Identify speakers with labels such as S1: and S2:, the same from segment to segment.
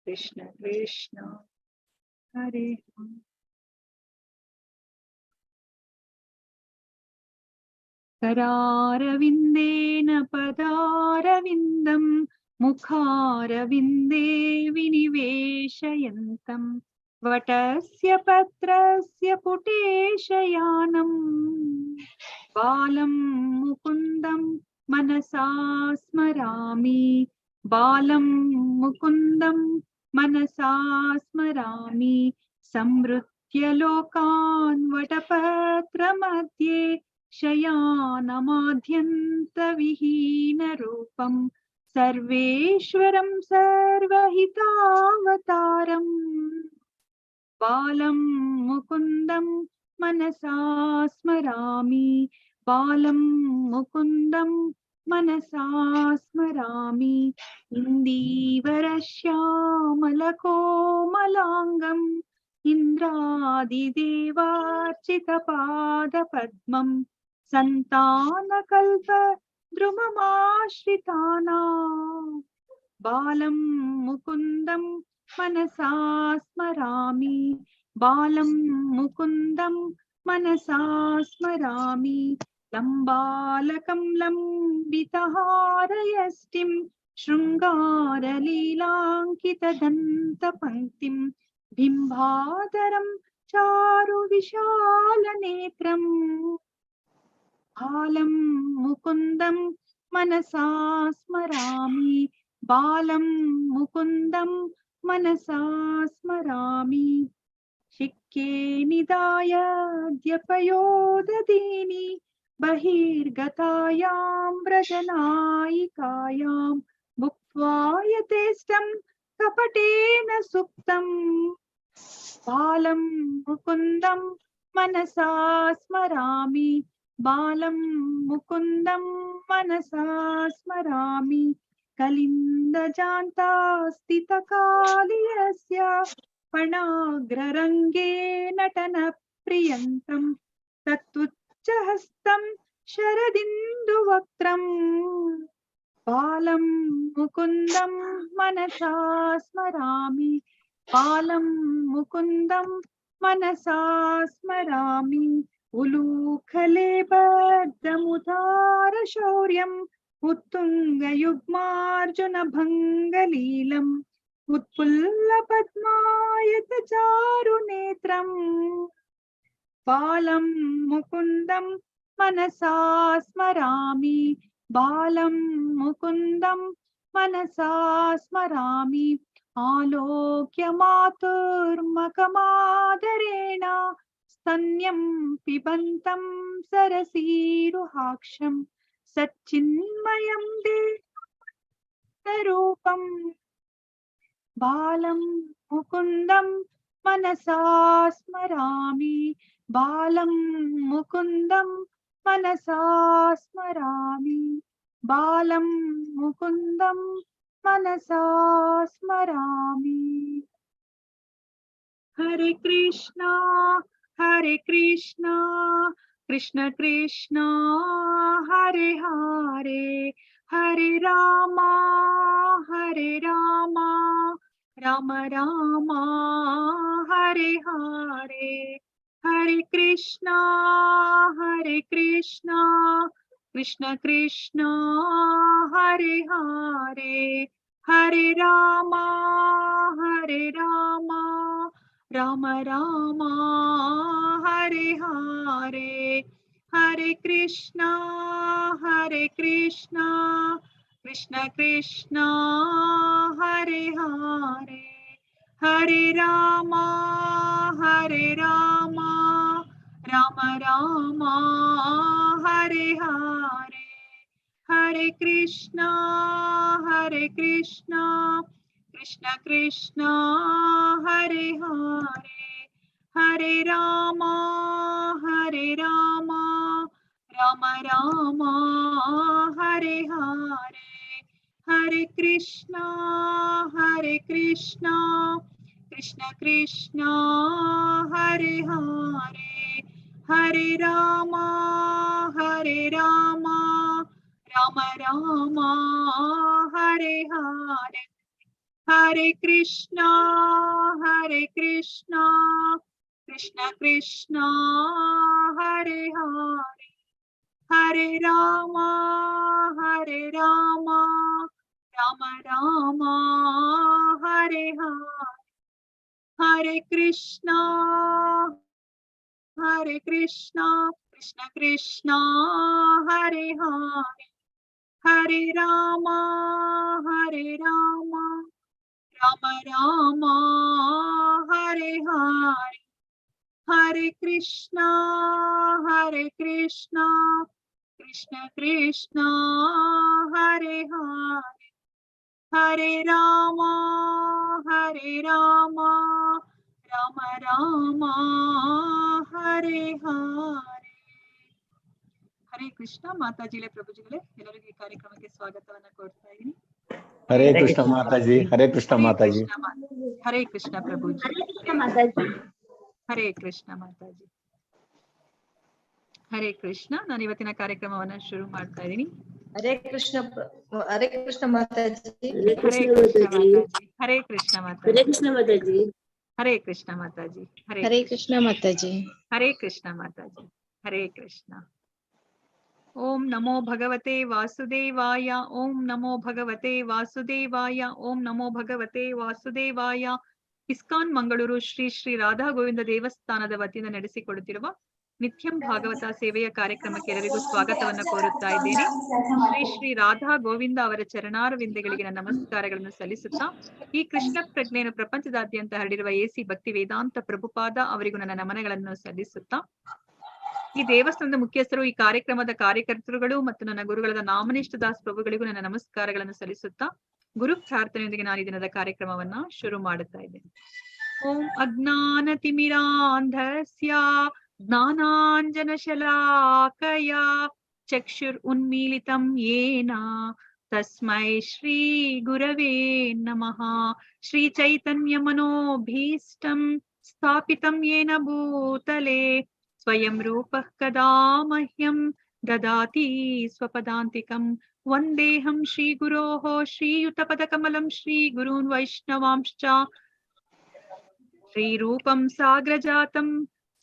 S1: कृष्ण कृष्ण हरे हरे। करारविन्देन पदारविन्दं मुखारविन्दे विनिवेशयन्तम् वटस्य पत्रस्य पुटेशयानम् बालं मुकुन्दं मनसा स्मरामि बालं मुकुन्दं मनसा स्मरामि संवृत्य लोकान् वटपत्रमध्ये शयानमाद्यन्तविहीनरूपं सर्वेश्वरं सर्वहितावतारम् बालं मुकुन्दं मनसा स्मरामि बालं मुकुन्दं मनसा स्मरामि इन्दीवरश्यामलकोमलाङ्गम् इन्द्रादिदेवार्चितपादपद्मं सन्तानकल्पद्रुममाश्रितानां बालं मुकुन्दं मनसा स्मरामि बालं मुकुन्दं मनसा स्मरामि लम्बालकं लम्बितहारयष्टिं शृङ्गारलीलाङ्कितदन्तपङ्क्तिं बिम्बादरं चारुविशालनेत्रम् बालं मुकुन्दं मनसा स्मरामि बालं मुकुन्दं मनसा स्मरामि शिक्के निधाय द्यपयोदधीनि बहिर्गतायां व्रजनायिकायां भुक्त्वा यथेष्टं कपटेन सुप्तम् बालं मुकुन्दं मनसा स्मरामि बालं मुकुन्दं मनसा स्मरामि कलिन्दजान्तास्तितकालियस्य फणाग्ररङ्गे नटनप्रियन्तं तत्तुच्छहस्तं शरदिन्दुवक्त्रम् बालं मुकुन्दं मनसा स्मरामि बालं मुकुन्दं मनसा स्मरामि उलूखलेबद्धमुदारशौर्यम् उत्तुङ्गयुग्मार्जुनभङ्गलीलम् उत्पुल्लपद्मायतचारुनेत्रम् बालं मुकुन्दं मनसा स्मरामि बालं मुकुन्दं मनसा स्मरामि आलोक्य मातुर्मकमादरेण स्तन्यं पिबन्तं सरसीरुहाक्षं सच्चिन्मयं देवरूपम् बालं मुकुन्दं मनसा स्मरामि बालं मुकुन्दं मनसा स्मरामि बालं मुकुन्दं मनसा स्मरामि हरे Krishna Krishna Krishna Hare Hare Hare Rama Ram Ram Hare Hare Hare Krishna Krishna Krishna Hare Hare Hare Rama Ram Ram Hare Hare Hare Krishna Krishna Krishna Hare Hare Hare Ram Ram Ram Hare Hare Hare Krishna Krishna Krishna Hare Hare Hare Ram Ram Ram Hare Hare Hare Krishna Krishna Krishna Hare Hare Hare Ram Ram Ram Hare Hare Hare Krishna, Krishna Krishna, Hare Hare, Hare Rama, Rama Rama, Hare Hare, Hare Krishna, Krishna Krishna, Hare Hare, Hare Rama, Rama Rama, Hare Hare, Hare Krishna, Krishna Krishna, Hare Hare, Hare Rama, Rama Rama, Hare Hare. Hare Krishna. ಮಾತಾಜಿಲೆ ಪ್ರಭುಜಿಗಳೇ ಎಲ್ಲರಿಗೂ ಈ ಕಾರ್ಯಕ್ರಮಕ್ಕೆ ಸ್ವಾಗತವನ್ನ ಕೋರ್ತಾ ಇದ್ದೀನಿ.
S2: ಹರೇ ಕೃಷ್ಣ ಮಾತಾಜಿ. ಹರೇ ಕೃಷ್ಣ ಮಾತಾಜಿ.
S1: ಹರೇ ಕೃಷ್ಣ ಪ್ರಭುಜಿ. ಹರೇ ಕೃಷ್ಣ ಮಾತಾಜಿ. ಹರೇ ಕೃಷ್ಣ. ನಾನು ಇವತ್ತಿನ ಕಾರ್ಯಕ್ರಮವನ್ನ ಶುರು ಮಾಡ್ತಾ ಇದ್ದೀನಿ.
S3: ಹರೇ ಕೃಷ್ಣ ಮಾತಾಜಿ.
S1: ಹರೇ ಕೃಷ್ಣ ಮಾತಾಜಿ. ಹರೇ ಕೃಷ್ಣ ಮಾತಾಜಿ. ಹರೇ ಕೃಷ್ಣ ಮಾತಾಜಿ.
S3: ಹರೇ ಕೃಷ್ಣ ಮಾತಾಜಿ.
S1: ಹರೇ ಕೃಷ್ಣ ಮಾತಾಜಿ. ಹರೇ ಕೃಷ್ಣ. ಓಂ ನಮೋ ಭಗವತೆ ವಾಸುದೇವಾಯ. ಓಂ ನಮೋ ಭಗವತೆ ವಾಸುದೇವಾಯ. ಓಂ ನಮೋ ಭಗವತೆ ವಾಸುದೇವಾಯ. ಇಸ್ಕಾನ್ ಮಂಗಳೂರು ಶ್ರೀ ಶ್ರೀ ರಾಧಾ ಗೋವಿಂದ ದೇವಸ್ಥಾನದ ವತಿಯಿಂದ ನಡೆಸಿಕೊಡುತ್ತಿರುವ ನಿತ್ಯಂ ಭಾಗವತ ಸೇವೆಯ ಕಾರ್ಯಕ್ರಮಕ್ಕೆ ಎಲ್ಲರಿಗೂ ಸ್ವಾಗತವನ್ನ ಕೋರುತ್ತಾ ಇದ್ದೇನೆ. ಶ್ರೀ ಶ್ರೀ ರಾಧಾ ಗೋವಿಂದ ಅವರ ಚರಣಾರವಿಂದಗಳಿಗೆ ನನ್ನ ನಮಸ್ಕಾರಗಳನ್ನು ಸಲ್ಲಿಸುತ್ತಾ, ಈ ಕೃಷ್ಣ ಪ್ರಜ್ಞೆಯನ್ನು ಪ್ರಪಂಚದಾದ್ಯಂತ ಹರಡಿರುವ ಎಸಿ ಭಕ್ತಿ ವೇದಾಂತ ಪ್ರಭುಪಾದ ಅವರಿಗೂ ನನ್ನ ನಮನಗಳನ್ನು ಸಲ್ಲಿಸುತ್ತಾ, ಈ ದೇವಸ್ಥಾನದ ಮುಖ್ಯಸ್ಥರು, ಈ ಕಾರ್ಯಕ್ರಮದ ಕಾರ್ಯಕರ್ತರುಗಳು ಮತ್ತು ನನ್ನ ಗುರುಗಳಾದ ನಾಮನಿಷ್ಠ ದಾಸ್ ಪ್ರಭುಗಳಿಗೂ ನನ್ನ ನಮಸ್ಕಾರಗಳನ್ನು ಸಲ್ಲಿಸುತ್ತಾ, ಗುರು ಪ್ರಾರ್ಥನೆಯೊಂದಿಗೆ ನಾನು ಈ ದಿನದ ಕಾರ್ಯಕ್ರಮವನ್ನ ಶುರು ಮಾಡುತ್ತಾ ಇದ್ದೇನೆ. ಓಂ ಅಜ್ಞಾನ ತಿಮಿರಾಂಧಸ್ಯ ಜ್ಞಾನಾಂಜನ ಶಲಾಕಯ ಚಕ್ಷುರ್ ಉನ್ಮೀಲಿತಂ ಯೇನ ತಸ್ಮೈ ಶ್ರೀ ಗುರವೇ ನಮಃ. ಶ್ರೀ ಚೈತನ್ಯ ಮನೋಭೀಷ್ಟಂ ಸ್ಥಾಪಿತಂ ಯೇನ ಭೂತಲೆ ಸ್ವಯಂ ರೂಪಃ ಕದಾ ಮಹ್ಯಂ ದದಾತಿ ಸ್ವಪದಾಂತಿಕಂ. ವಂದೇಹಂ ಶ್ರೀ ಗುರೋಃ ಶ್ರೀಯುತಪದಕಮಲಂ ಶ್ರೀ ಗುರೂನ್ ವೈಷ್ಣವಾಂಶ್ಚ ಶ್ರೀರೂಪಂ ಸಾಗ್ರಜಾತಂ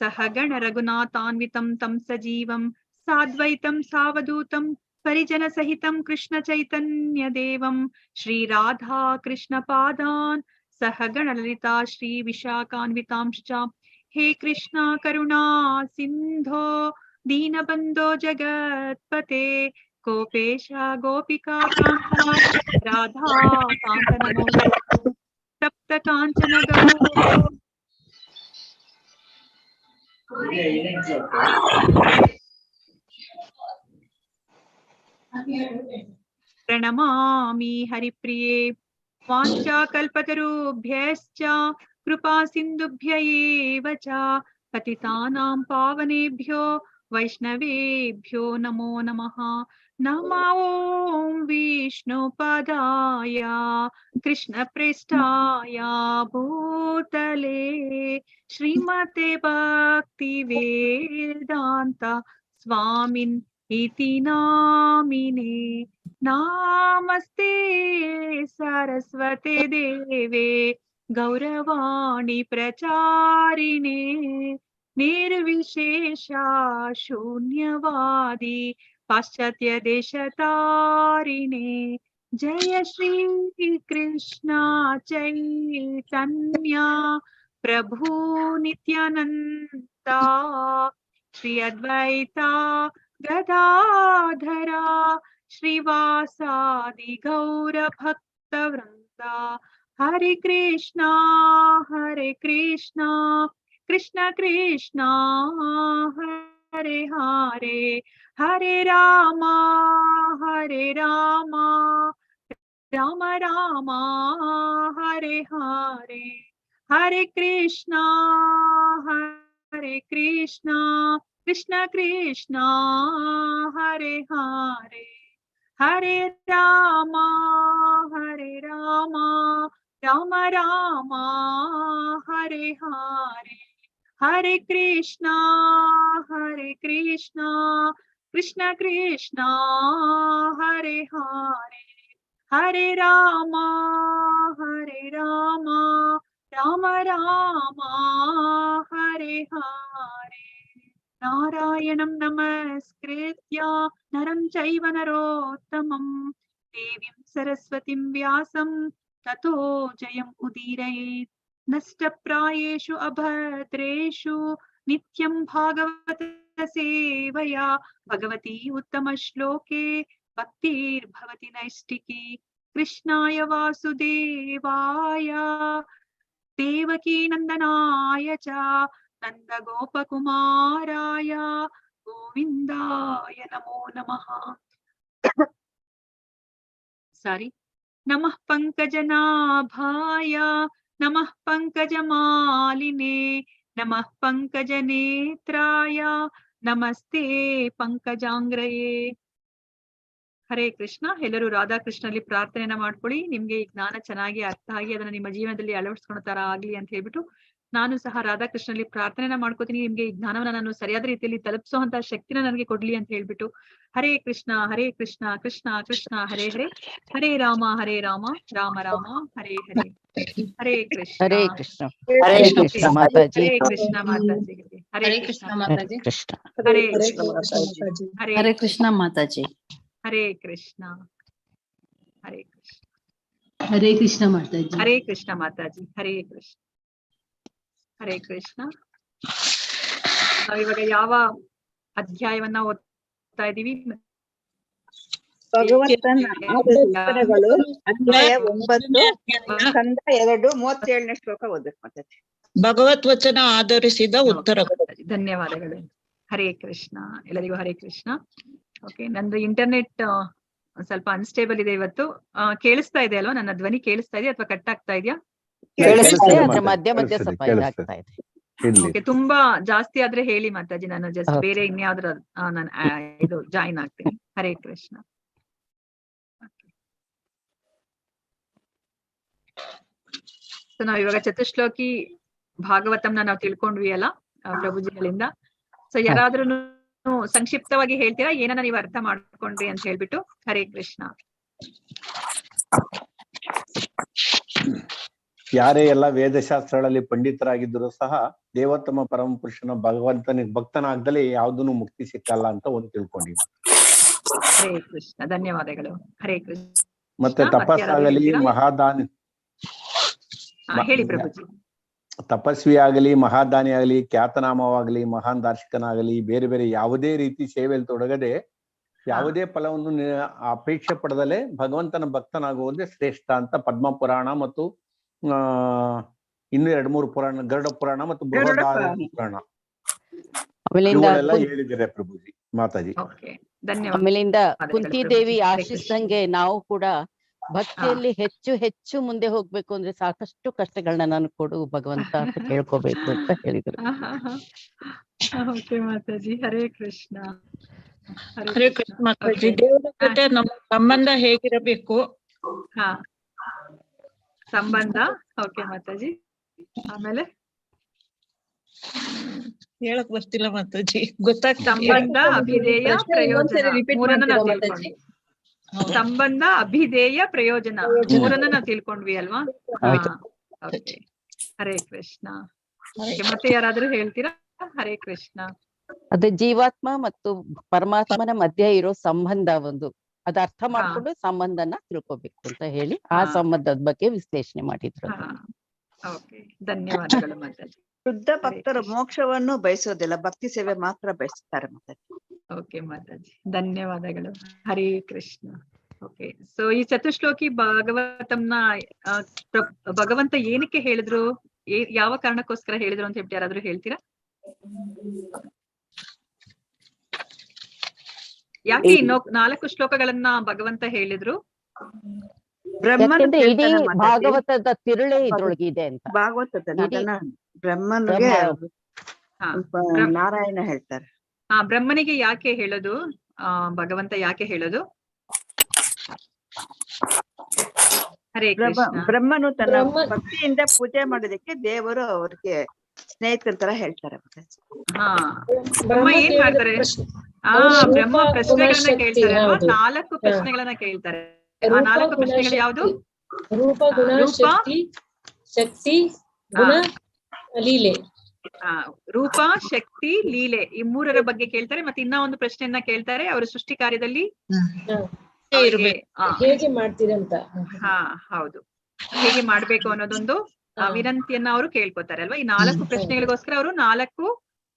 S1: ಸಹಗಣ ರಘುನಾಥಾನ್ವಿತಂ ತಂ ಸಜೀವಂ ಸಾದ್ವೈತಂ ಸಾವಧೂತಂ ಪರಿಜನ ಸಹಿತಂ ಕೃಷ್ಣ ಚೈತನ್ಯ ದೇವಂ ಶ್ರೀ ರಾಧಾ ಕೃಷ್ಣ ಪಾದಾನ್ ಸಹಗಣ ಲಲಿತಾ ಶ್ರೀ ವಿಶಾಖಾನ್ವಿತಾಂಶ್ಚ. ಹೇ ಕೃಷ್ಣ ಕರುಣಾ ಸಿಂಧೋ ದೀನಬಂಧೋ ಜಗತ್ಪತೆ ಗೋಪೇಶ ಗೋಪಿಕಾ ಕಾಂತ ರಾಧಾ ಕಾಂತ ನಮೋಸ್ತುತೆ. ತಪ್ತ ಕಾಂಚನ ಪ್ರಣಮಾಮಿ ಹರಿಪ್ರಿಯೇ. ವಾಂಛಾಕಲ್ಪತರುಭ್ಯಶ್ಚ ಕೃಪಾ ಸಿಂಧುಭ್ಯ ಏವ ಚ ಪತಿತಾನಾಂ ಪಾವನೇಭ್ಯೋ ವೈಷ್ಣವೇಭ್ಯೋ ನಮೋ ನಮಃ. ನಮೋ ಓಂ ವಿಷ್ಣುಪದಾಯ ಕೃಷ್ಣ ಪ್ರೇಷ್ಠಾಯ ಭೂತಲೆ ಶ್ರೀಮತೆ ಭಕ್ತಿ ವೇದಾಂತ ಸ್ವಾಮಿನ್ ಇತಿ ನಾಮಿನೇ. ನಾಮಸ್ತೆ ಸರಸ್ವತೆ ದೇವೆ ಗೌರವಾಣಿ ಪ್ರಚಾರಿಣೆ ನಿರ್ವಿಶೇಷ ಶೂನ್ಯವಾದಿ ಪಾಶ್ಚಾತ್ಯ ದೇಶತಾರಿಣೆ. ಜಯ ಶ್ರೀ ಕೃಷ್ಣ ಚೈತನ್ಯ ಪ್ರಭು ನಿತ್ಯಾನಂದ ಶ್ರೀ ಅದ್ವೈತ ಗದಾಧರ ಶ್ರೀವಾಸಾದಿ ಗೌರ ಭಕ್ತ ವೃಂದ. ಹರೆ ಕೃಷ್ಣ ಕೃಷ್ಣ ಕೃಷ್ಣ ಹರೆ ಹರೆ, ಹರೆ ರಾಮ ರಾಮ ರಾಮ ಹರೆ ಹರೆ. ಹರೆ ಕೃಷ್ಣ ಕೃಷ್ಣ ಕೃಷ್ಣ ಹರೆ ಹರೆ, ಹರೆ ರಾಮ ರಾಮ ರಾಮ ಹರೆ ಹರೆ. ಹರೆ ಕೃಷ್ಣ ಕೃಷ್ಣ ಕೃಷ್ಣ ಹರೆ ಹರೆ, ಹರೇ ರಾಮ ರಾಮ ರಾಮ ಹರೇ ಹರೇ. ನಾರಾಯಣಂ ನಮಸ್ಕೃತ್ಯ ನರಂ ಚೈವ ನರೋತ್ತಮಂ ದೇವಿಂ ಸರಸ್ವತಿಂ ವ್ಯಾಸಂ ತಥೋ ಜಯಂ ಉದೀರಯೇತ್. ನಷ್ಟಪ್ರಾಯೇಷು ಅಭದ್ರೇಷು ನಿತ್ಯಂ ಭಾಗವತ ಸೇವಯಾ ಭಗವತಿ ಉತ್ತಮ ಶ್ಲೋಕೆ ಭಕ್ತಿರ್ಭವತಿ ನೈಷ್ಟಿಕಿ. ಕೃಷ್ಣಾಯ ವಾಸುದೇವಾಯ ದೇವಕೀ ನಂದನಾಯ ಚ ನಂದ ಗೋಪಕುಮಾರಾಯ ಗೋವಿಂದಾಯ ನಮೋ ನಮಃ. ಸಾರಿ. ನಮಃ ಪಂಕಜನಾಭಾಯ ನಮಃ ಪಂಕಜಮಾಲಿನೇ ನಮಃ ಪಂಕಜನೇತ್ರಾಯ ನಮಸ್ತೆ ಪಂಕಜಾಂಗ್ರಯೇ. ಹರೇ ಕೃಷ್ಣ. ಎಲ್ಲರೂ ರಾಧಾಕೃಷ್ಣಲ್ಲಿ ಪ್ರಾರ್ಥನೆಯನ್ನ ಮಾಡ್ಕೊಳ್ಳಿ. ನಿಮ್ಗೆ ಈ ಜ್ಞಾನ ಚೆನ್ನಾಗಿ ಅರ್ಥ ಆಗಿ ಅದನ್ನ ನಿಮ್ಮ ಜೀವನದಲ್ಲಿ ಅಳವಡಿಸ್ಕೊಳ್ಳೋ ತರ ಆಗ್ಲಿ ಅಂತ ಹೇಳ್ಬಿಟ್ಟು ನಾನು ಸಹ ರಾಧಾಕೃಷ್ಣಲ್ಲಿ ಪ್ರಾರ್ಥನೆಯನ್ನ ಮಾಡ್ಕೋತೀನಿ. ನಿಮ್ಗೆ ಈ ಜ್ಞಾನವನ್ನ ನಾನು ಸರಿಯಾದ ರೀತಿಯಲ್ಲಿ ತಲುಪಿಸುವಂತ ಶಕ್ತಿನ ನನಗೆ ಕೊಡ್ಲಿ ಅಂತ ಹೇಳ್ಬಿಟ್ಟು ಹರೇ ಕೃಷ್ಣ ಕೃಷ್ಣ ಕೃಷ್ಣ ಹರೇ ಹರೇ, ಹರೇ ರಾಮ ರಾಮ ರಾಮ ಹರೇ ಹರೇ. ಹರೇ ಕೃಷ್ಣ.
S4: ಹರೇ ಕೃಷ್ಣ. ಹರೇ ಕೃಷ್ಣ ಮಾತಾಜಿ.
S1: ಹರೇ ಕೃಷ್ಣ ಮಾತಾಜಿ. ಹರೇ ಕೃಷ್ಣ ಮಾತಾಜಿ.
S4: ಕೃಷ್ಣ.
S1: ಹರೇ ಕೃಷ್ಣ ಮಾತಾಜಿ.
S3: ಹರೇ ಕೃಷ್ಣ ಮಾತಾಜಿ.
S1: ಹರೇ ಕೃಷ್ಣ. ಹರೇ ಕೃಷ್ಣ.
S3: ಹರೇ ಕೃಷ್ಣ ಮಾತಾಜಿ.
S1: ಹರೇ ಕೃಷ್ಣ ಮಾತಾಜಿ. ಹರೇ ಕೃಷ್ಣ. ಹರೇ ಕೃಷ್ಣ. ನಾವಿವಾಗ ಯಾವ ಅಧ್ಯಾಯವನ್ನ ಓದ್ತಾ ಇದೀವಿ?
S5: ಭಗವಂತನ ಆದರ್ಶಗಳು ಅಧ್ಯಾಯ 9 ಕಂದ 2 37ನೇ ಶ್ಲೋಕ ಓದಬೇಕು ಮಾತಾಜಿ.
S6: ಭಗವತ್ ವಚನ ಆಧರಿಸಿದ ಉತ್ತರಗಳು.
S1: ಧನ್ಯವಾದಗಳು. ಹರೇ ಕೃಷ್ಣ. ಎಲ್ಲರಿಗೂ ಹರೇ ಕೃಷ್ಣ. ಓಕೆ, ನಂದು ಇಂಟರ್ನೆಟ್ ಸ್ವಲ್ಪ ಅನ್ಸ್ಟೇಬಲ್ ಇದೆ ಇವತ್ತು. ಕೇಳಿಸ್ತಾ ಇದೆ ಅಲ್ವಾ? ನನ್ನ ಧ್ವನಿ ಕೇಳಿಸ್ತಾ ಇದೆಯಾ ಅಥವಾ ಕಟ್ ಆಗ್ತಾ ಇದೆಯಾ?
S4: ಕೇಳಿಸುತ್ತೆ, ಆದ್ರೆ ಮಧ್ಯ ಮಧ್ಯ ಸ್ವಲ್ಪ ಇದಾಗ್ತಾ ಇದೆ.
S1: ಓಕೆ, ತುಂಬಾ ಜಾಸ್ತಿ ಆದ್ರೆ ಹೇಳಿ ಮಾತಾಜಿ, ನಾನು ಜಸ್ಟ್ ಬೇರೆ ಇನ್ಯಾವ್ದ್ರ ನಾನು ಇದು ಜಾಯಿನ್ ಆಗ್ತೀನಿ. ಹರೇ ಕೃಷ್ಣ. ಸೊ ನಾವ್ ಇವಾಗ ಚತುಶ್ಲೋಕಿ ಭಾಗವತಂನ ನಾವು ತಿಳ್ಕೊಂಡ್ವಿ ಅಲ್ಲ ಪ್ರಭುಜಿಗಳಿಂದ. ಸೊ ಯಾರಾದ್ರೂ ಸಂಕ್ಷಿಪ್ತವಾಗಿ ಹೇಳ್ತೀರಾ ಏನನ್ನ ನೀವು ಅರ್ಥ ಮಾಡ್ಕೊಂಡ್ರಿ ಅಂತ ಹೇಳ್ಬಿಟ್ಟು? ಹರೇ ಕೃಷ್ಣ.
S2: ಯಾರೇ ಎಲ್ಲ ವೇದಶಾಸ್ತ್ರಗಳಲ್ಲಿ ಪಂಡಿತರಾಗಿದ್ರು ಸಹ ದೇವೋತ್ತಮ ಪರಮ ಪುರುಷನ ಭಗವಂತನಿಗೆ ಭಕ್ತನಾಗ್ದಲೇ ಯಾವ್ದನ್ನು ಮುಕ್ತಿ ಸಿಕ್ಕಲ್ಲ ಅಂತ ಒಂದು ತಿಳ್ಕೊಂಡಿವಿ.
S1: ಹರೇ ಕೃಷ್ಣ. ಧನ್ಯವಾದಗಳು. ಹರೇ ಕೃಷ್ಣ.
S2: ಮತ್ತೆ ತಪಸ್ಸಾಗಲಿ ಮಹಾದಾನಿ
S1: ಹೇಳಿ ಪ್ರಭುಜಿ.
S2: ತಪಸ್ವಿ ಆಗಲಿ, ಮಹಾದಾನಿ ಆಗಲಿ, ಖ್ಯಾತನಾಮವಾಗಲಿ, ಮಹಾನ್ ದಾರ್ಶಕನಾಗಲಿ, ಬೇರೆ ಬೇರೆ ಯಾವುದೇ ರೀತಿ ಸೇವೆಯಲ್ಲಿ ತೊಡಗದೆ ಯಾವುದೇ ಫಲವನ್ನು ಅಪೇಕ್ಷೆ ಪಡೆದಲೇ ಭಗವಂತನ ಭಕ್ತನಾಗುವುದೇ ಶ್ರೇಷ್ಠ ಅಂತ ಪದ್ಮ ಪುರಾಣ ಮತ್ತು ಇನ್ನು 2-3 ಪುರಾಣ, ಗರುಡ ಪುರಾಣ ಮತ್ತು ಬೃಹದಾರಣ್ಯಕ ಪುರಾಣ ಇವುಗಳೆಲ್ಲ ಹೇಳಿದ್ದಾರೆ ಪ್ರಭುಜಿ ಮಾತಾಜಿ.
S4: ಆಮೇಲಿಂದ ಕುಂತಿ ದೇವಿ ಆಶಿಸ್ದಂಗೆ ನಾವು ಕೂಡ ಭಕ್ತಿಯಲ್ಲಿ ಹೆಚ್ಚು ಹೆಚ್ಚು ಮುಂದೆ ಹೋಗ್ಬೇಕು ಅಂದ್ರೆ ಸಾಕಷ್ಟು ಕಷ್ಟಗಳನ್ನ ನಾನು ಕೊಡು ಭಗವಂತ ಅಂತ ಕೇಳ್ಕೋಬೇಕು ಅಂತ ಹೇಳಿದ್ರು.
S1: ಓಕೆ ಮಾತಾಜಿ. ಹರೇ ಕೃಷ್ಣ.
S6: ಹರೇ ಕೃಷ್ಣ ಮಾತಾಜಿ. ದೇವರ ಜೊತೆ ನಮ್ಮ ಸಂಬಂಧ ಹೇಗಿರಬೇಕು?
S1: ಹಾ, ಸಂಬಂಧ. ಓಕೆ ಮಾತಾಜಿ. ಆಮೇಲೆ
S6: ಹೇಳಕ್ ಬರ್ತಿಲ್ಲ ಮಾತಾಜಿ, ಗೊತ್ತಾಗ್ತದೆ.
S1: ಸಂಬಂಧ, ಅಭಿಧೇಯ, ಪ್ರಯೋಜನ ಮೂರನ್ನ ನಾವು ತಿಳ್ಕೊಂಡ್ವಿ. ಸಂಬಂಧ, ಅಭಿಧೇಯ, ಪ್ರಯೋಜನ ಮೂರನ್ನ ನಾವು ತಿಳ್ಕೊಂಡ್ವಿ ಅಲ್ವಾ? ಓಕೆ. ಹರೇ ಕೃಷ್ಣ. ಮತ್ತೆ ಯಾರಾದ್ರೂ ಹೇಳ್ತೀರಾ? ಹರೇ ಕೃಷ್ಣ.
S4: ಅದು ಜೀವಾತ್ಮ ಮತ್ತು ಪರಮಾತ್ಮನ ಮಧ್ಯ ಇರೋ ಸಂಬಂಧ ಒಂದು, ಅದ ಅರ್ಥ ಮಾಡ್ಕೊಂಡು ಸಂಬಂಧನ ತಿಳ್ಕೊಬೇಕು ಅಂತ ಹೇಳಿ ಆ ಸಂಬಂಧದ ಬಗ್ಗೆ ವಿಶ್ಲೇಷಣೆ ಮಾಡಿದ್ರು.
S1: ಓಕೆ, ಧನ್ಯವಾದಗಳು ಮಾತಾಜಿ.
S5: ಶುದ್ಧ ಭಕ್ತರು ಮೋಕ್ಷವನ್ನು ಬಯಸೋದಿಲ್ಲ, ಭಕ್ತಿ ಸೇವೆ ಮಾತ್ರ ಬಯಸ್ತಾರೆ ಮಾತಾಜಿ.
S1: ಓಕೆ ಮಾತಾಜಿ, ಧನ್ಯವಾದಗಳು. ಹರೇ ಕೃಷ್ಣ. ಓಕೆ, ಸೊ ಈ ಚತುಶ್ಲೋಕಿ ಭಾಗವತಂನ ಭಗವಂತ ಏನಕ್ಕೆ ಹೇಳಿದ್ರು, ಯಾವ ಕಾರಣಕ್ಕೋಸ್ಕರ ಹೇಳಿದ್ರು ಅಂತ ಹೇಳ್ಬಿಟ್ಟು ಯಾರಾದ್ರೂ ಹೇಳ್ತೀರಾ? ಯಾಕೆ ಇನ್ನೂ 4 ಶ್ಲೋಕಗಳನ್ನ ಭಗವಂತ ಹೇಳಿದ್ರು?
S4: ಇಡೀ ಭಾಗವತದ ತಿರುಳೇ ಇದ್ರೊಳಗಿದೆ ಅಂತ.
S5: ಭಾಗವತದ ಬ್ರಹ್ಮನಿಗೆ ನಾರಾಯಣ ಹೇಳ್ತಾರೆ.
S1: ಬ್ರಹ್ಮನಿಗೆ ಯಾಕೆ ಹೇಳೋದು? ಭಗವಂತ ಯಾಕೆ ಹೇಳೋದು? ಹರೇ ಕೃಷ್ಣ.
S5: ಬ್ರಹ್ಮನು ತನ್ನ ಭಕ್ತಿಯಿಂದ ಪೂಜೆ ಮಾಡೋದಕ್ಕೆ ದೇವರು ಅವ್ರಿಗೆ ಸ್ನೇಹಿತರ ತರ ಹೇಳ್ತಾರೆ.
S1: ಬ್ರಹ್ಮ ಏನ್ ಮಾಡ್ತಾರೆ? ಬ್ರಹ್ಮ ಪ್ರಶ್ನೆಗಳನ್ನ ಕೇಳ್ತಾರೆ ಅಲ್ವಾ? 4 ಪ್ರಶ್ನೆಗಳನ್ನ ಕೇಳ್ತಾರೆ ಆ 4 ಪ್ರಶ್ನೆಗಳು ಯಾವುದು?
S7: ರೂಪ, ಗುಣ,
S1: ರೂಪ,
S7: ಶಕ್ತಿ, ಗುಣ, ಲೀಲೆ.
S1: ರೂಪ, ಶಕ್ತಿ, ಲೀಲೆ, ಈ 3ರ ಬಗ್ಗೆ ಕೇಳ್ತಾರೆ. ಮತ್ತೆ ಇನ್ನ ಒಂದು ಪ್ರಶ್ನೆಯನ್ನ ಕೇಳ್ತಾರೆ, ಅವರು ಸೃಷ್ಟಿ ಕಾರ್ಯದಲ್ಲಿ
S7: ಹೇಗೆ ಮಾಡ್ತೀರಂತ.
S1: ಹಾ ಹೌದು, ಹೇಗೆ ಮಾಡ್ಬೇಕು ಅನ್ನೋದೊಂದು ವಿನಂತಿಯನ್ನ ಅವರು ಕೇಳ್ಕೊತಾರೆ ಅಲ್ವಾ. ಈ 4 ಪ್ರಶ್ನೆಗಳಿಗೋಸ್ಕರ ಅವರು 4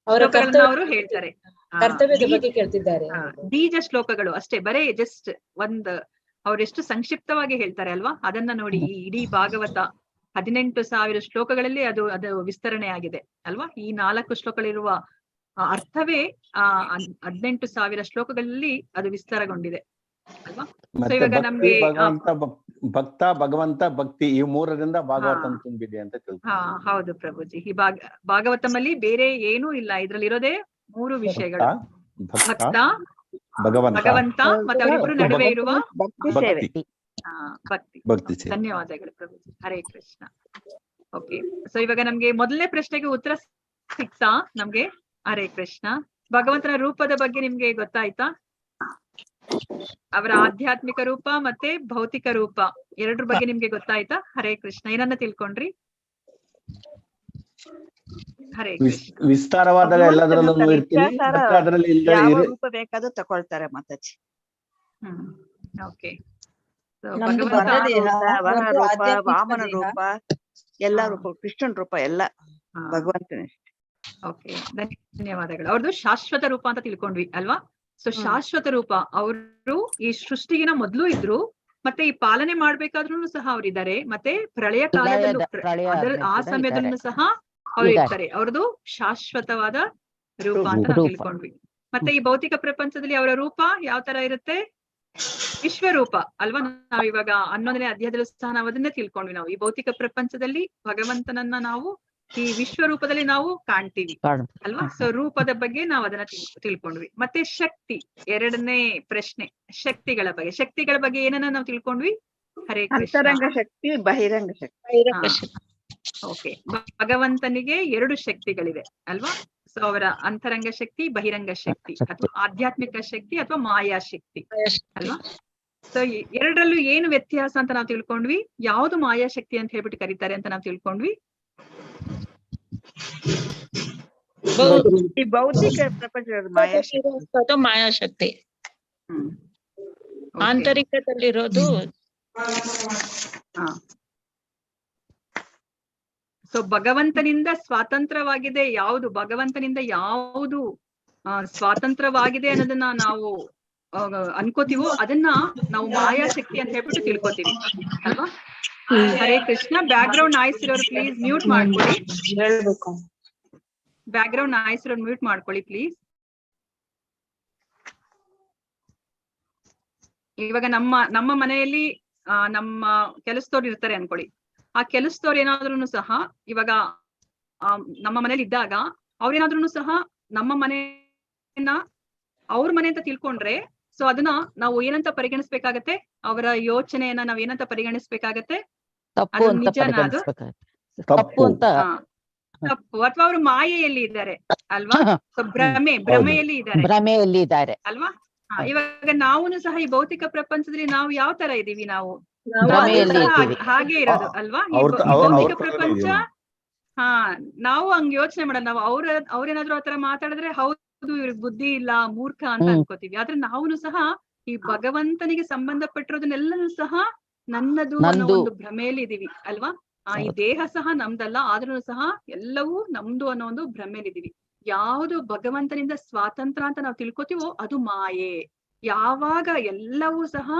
S1: ಶ್ಲೋಕಗಳನ್ನ ಅವರು ಹೇಳ್ತಾರೆ.
S7: ಕರ್ತವ್ಯದ ಬಗ್ಗೆ ಕೇಳ್ತಿದ್ದಾರೆ.
S1: ಬೀಜ ಶ್ಲೋಕಗಳು ಅಷ್ಟೇ, ಬರೇ ಜಸ್ಟ್ ಅವ್ರೆಷ್ಟು ಸಂಕ್ಷಿಪ್ತವಾಗಿ ಹೇಳ್ತಾರೆ ಅಲ್ವಾ. ಅದನ್ನ ನೋಡಿ, ಈ ಇಡೀ ಭಾಗವತ 18,000 ಶ್ಲೋಕಗಳಲ್ಲಿ ಅದು ವಿಸ್ತರಣೆ ಆಗಿದೆ ಅಲ್ವಾ. ಈ 4 ಶ್ಲೋಕಗಳಿರುವ ಅರ್ಥವೇ 18,000 ಶ್ಲೋಕಗಳಲ್ಲಿ ಅದು ವಿಸ್ತಾರಗೊಂಡಿದೆ ಅಲ್ವಾ. ಇವಾಗ ನಮ್ಗೆ
S2: ಭಕ್ತ, ಭಗವಂತ, ಭಕ್ತಿ, ಈ 3ರಿಂದ ಭಾಗವತ ತುಂಬಿದೆ ಅಂತ ತಿಳ್ಕೊಂಡು.
S1: ಹೌದು ಪ್ರಭುಜಿ, ಈ ಭಾಗವತಮಲ್ಲಿ ಬೇರೆ ಏನೂ ಇಲ್ಲ, ಇದ್ರಲ್ಲಿ ಇರೋದೇ 3 ವಿಷಯಗಳು: ಭಕ್ತ, ಭಗವಂತ ಮತ್ತೆ ಅವರಿಬ್ಬರು ನಡುವೆ ಇರುವ ಭಕ್ತಿ. ಧನ್ಯವಾದಗಳು ಪ್ರಭುಜಿ, ಹರೇ ಕೃಷ್ಣ. ಓಕೆ, ಸೊ ಇವಾಗ ನಮ್ಗೆ ಮೊದಲನೇ ಪ್ರಶ್ನೆಗೆ ಉತ್ತರ ಸಿಕ್ತಾ ನಮ್ಗೆ? ಹರೇ ಕೃಷ್ಣ. ಭಗವಂತನ ರೂಪದ ಬಗ್ಗೆ ನಿಮ್ಗೆ ಗೊತ್ತಾಯ್ತಾ? ಅವರ ಆಧ್ಯಾತ್ಮಿಕ ರೂಪ ಮತ್ತೆ ಭೌತಿಕ ರೂಪ ಎರಡರ ಬಗ್ಗೆ ನಿಮ್ಗೆ ಗೊತ್ತಾಯ್ತಾ? ಹರೇ ಕೃಷ್ಣ. ಏನನ್ನ ತಿಳ್ಕೊಂಡ್ರಿ? ಹರೇ ಕೃಷ್ಣ.
S2: ವಿಸ್ತಾರವಾದ ಎಲ್ಲದರಲ್ಲೂ
S5: ಯಾವ ರೂಪ ಬೇಕಾದ್ರೂ ತಗೊಳ್ತಾರೆ ಮಾತಾಜಿ.
S1: ಓಕೆ,
S5: ವರಹ ರೂಪ, ವಾಮನ ರೂಪ, ಎಲ್ಲಾ ರೂಪ, ಕೃಷ್ಣನ್ ರೂಪ ಎಲ್ಲ ಭಗವಂತನೇ.
S1: ಓಕೆ, ಧನ್ಯವಾದಗಳು. ಅವ್ರದ್ದು ಶಾಶ್ವತ ರೂಪ ಅಂತ ತಿಳ್ಕೊಂಡ್ವಿ ಅಲ್ವಾ. ಸೊ ಶಾಶ್ವತ ರೂಪ ಅವರು ಈ ಸೃಷ್ಟಿಗಿನ ಮೊದ್ಲು ಇದ್ರು, ಮತ್ತೆ ಈ ಪಾಲನೆ ಮಾಡ್ಬೇಕಾದ್ರೂ ಸಹ ಅವ್ರಿದ್ದಾರೆ, ಮತ್ತೆ ಪ್ರಳಯ ಕಾಲದಲ್ಲೂ ಆ ಸಮಯದಲ್ಲೂ ಸಹ ಅವ್ರು ಇರ್ತಾರೆ. ಅವ್ರದ್ದು ಶಾಶ್ವತವಾದ ರೂಪ ಅಂತ ನಾವು ತಿಳ್ಕೊಂಡ್ವಿ. ಮತ್ತೆ ಈ ಭೌತಿಕ ಪ್ರಪಂಚದಲ್ಲಿ ಅವರ ರೂಪ ಯಾವ ತರ ಇರುತ್ತೆ? ವಿಶ್ವರೂಪ ಅಲ್ವಾ. ನಾವ್ ಇವಾಗ 11ನೇ ಅಧ್ಯಾಯದಲ್ಲೂ ಸಹ ನಾವು ಅದನ್ನೇ ತಿಳ್ಕೊಂಡ್ವಿ. ನಾವು ಈ ಭೌತಿಕ ಪ್ರಪಂಚದಲ್ಲಿ ಭಗವಂತನನ್ನ ನಾವು ಈ ವಿಶ್ವರೂಪದಲ್ಲಿ ನಾವು ಕಾಣ್ತೀವಿ ಅಲ್ವಾ. ಸೊ ರೂಪದ ಬಗ್ಗೆ ನಾವು ಅದನ್ನ ತಿಳ್ಕೊಂಡ್ವಿ. ಮತ್ತೆ ಶಕ್ತಿ, 2ನೇ ಪ್ರಶ್ನೆ, ಶಕ್ತಿಗಳ ಬಗ್ಗೆ ಏನನ್ನ ನಾವು ತಿಳ್ಕೊಂಡ್ವಿ? ಹರೇ ಕೃಷ್ಣ.
S5: ಅಂತರಂಗ ಶಕ್ತಿ, ಬಹಿರಂಗ ಶಕ್ತಿ.
S1: ಓಕೆ, ಭಗವಂತನಿಗೆ 2 ಶಕ್ತಿಗಳಿದೆ ಅಲ್ವಾ. ಸೊ ಅವರ ಅಂತರಂಗ ಶಕ್ತಿ, ಬಹಿರಂಗ ಶಕ್ತಿ, ಅಥವಾ ಆಧ್ಯಾತ್ಮಿಕ ಶಕ್ತಿ ಅಥವಾ ಮಾಯಾಶಕ್ತಿ ಅಲ್ವಾ. ಸೊ ಎರಡರಲ್ಲೂ ಏನು ವ್ಯತ್ಯಾಸ ಅಂತ ನಾವು ತಿಳ್ಕೊಂಡ್ವಿ. ಯಾವ್ದು ಮಾಯಾಶಕ್ತಿ ಅಂತ ಹೇಳ್ಬಿಟ್ಟು ಕರೀತಾರೆ ಅಂತ ನಾವು ತಿಳ್ಕೊಂಡ್ವಿ.
S5: ಈ ಭೌತಿಕ ಪ್ರಪಂಚದ
S6: ಮಾಯಾಶಕ್ತಿ, ಆಂತರಿಕದಲ್ಲಿರೋದು.
S1: ಸೊ ಭಗವಂತನಿಂದ ಸ್ವಾತಂತ್ರ್ಯವಾಗಿದೆ ಯಾವುದು, ಭಗವಂತನಿಂದ ಯಾವುದು ಸ್ವಾತಂತ್ರ್ಯವಾಗಿದೆ ಅನ್ನೋದನ್ನ ನಾವು ಅನ್ಕೋತೀವೋ ಅದನ್ನ ನಾವು ಮಾಯಾಶಕ್ತಿ ಅಂತ ಹೇಳ್ಬಿಟ್ಟು ತಿಳ್ಕೊತೀವಿ ಅಲ್ವಾ. Hare Krishna. Back ground noise ಇರೋರು ಪ್ಲೀಸ್ ಮ್ಯೂಟ್ ಮಾಡ್ಕೊಳ್ಳಿ. ಬ್ಯಾಕ್ ಗ್ರೌಂಡ್ ನಾಯ್ಸ್ ಇರೋರು ಮ್ಯೂಟ್ ಮಾಡ್ಕೊಳ್ಳಿ ಪ್ಲೀಸ್. ಇವಾಗ ನಮ್ಮ ಮನೆಯಲ್ಲಿ ನಮ್ಮ ಕೆಲಸದವ್ರು ಇರ್ತಾರೆ ಅನ್ಕೊಳ್ಳಿ. ಆ ಕೆಲಸದವ್ರು ಏನಾದ್ರೂ ಸಹ ಇವಾಗ ನಮ್ಮ ಮನೇಲಿ ಇದ್ದಾಗ ಅವ್ರೇನಾದ್ರೂ ಸಹ ನಮ್ಮ ಮನೆಯನ್ನ ಅವ್ರ ಮನೆ ಅಂತ ತಿಳ್ಕೊಂಡ್ರೆ, ಸೊ ಅದನ್ನ ನಾವು ಏನಂತ ಪರಿಗಣಿಸ್ಬೇಕಾಗತ್ತೆ? ಅವರ ಯೋಚನೆಯನ್ನ ನಾವ್ ಏನಂತ ಪರಿಗಣಿಸ್ಬೇಕಾಗತ್ತೆ? ಅದು ನಿಜನಾ? ಅದು ತಪ್ಪು, ಅಥವಾ ಅವರು ಮಾಯೆಯಲ್ಲಿ ಇದ್ದಾರೆ ಅಲ್ವಾ. ಸೊ ಭ್ರಮೆಯಲ್ಲಿ ಇದ್ದಾರೆ ಅಲ್ವಾ. ಇವಾಗ ನಾವು ಸಹ ಈ ಭೌತಿಕ ಪ್ರಪಂಚದಲ್ಲಿ ನಾವು ಯಾವ ತರ ಇದೀವಿ? ನಾವು ಹಾಗೆ ಇರೋದು ಅಲ್ವಾ. ಈ ಭೌತಿಕ ಪ್ರಪಂಚ ನಾವು ಹಂಗ್ ಯೋಚನೆ ಮಾಡೋದು. ನಾವು ಅವ್ರೇನಾದ್ರು ಆತರ ಮಾತಾಡಿದ್ರೆ ಹೌದು ಇವ್ರಿಗೆ ಬುದ್ಧಿ ಇಲ್ಲ, ಮೂರ್ಖ ಅಂತ ಅನ್ಕೋತೀವಿ. ಆದ್ರೆ ನಾವು ಸಹ ಈ ಭಗವಂತನಿಗೆ ಸಂಬಂಧಪಟ್ಟಿರೋದನ್ನೆಲ್ಲನೂ ಸಹ ನನ್ನದು ಅನ್ನೋ ಒಂದು ಭ್ರಮೆಯಲ್ಲಿ ಇದೀವಿ ಅಲ್ವಾ. ಈ ದೇಹ ಸಹ ನಮ್ದಲ್ಲ, ಆದ್ರೂ ಸಹ ಎಲ್ಲವೂ ನಮ್ದು ಅನ್ನೋ ಒಂದು ಭ್ರಮೆಯಲ್ಲಿ ಇದೀವಿ. ಯಾವುದು ಭಗವಂತನಿಂದ ಸ್ವಾತಂತ್ರ್ಯ ಅಂತ ನಾವು ತಿಳ್ಕೊತೀವೋ ಅದು ಮಾಯೆ. ಯಾವಾಗ ಎಲ್ಲವೂ ಸಹ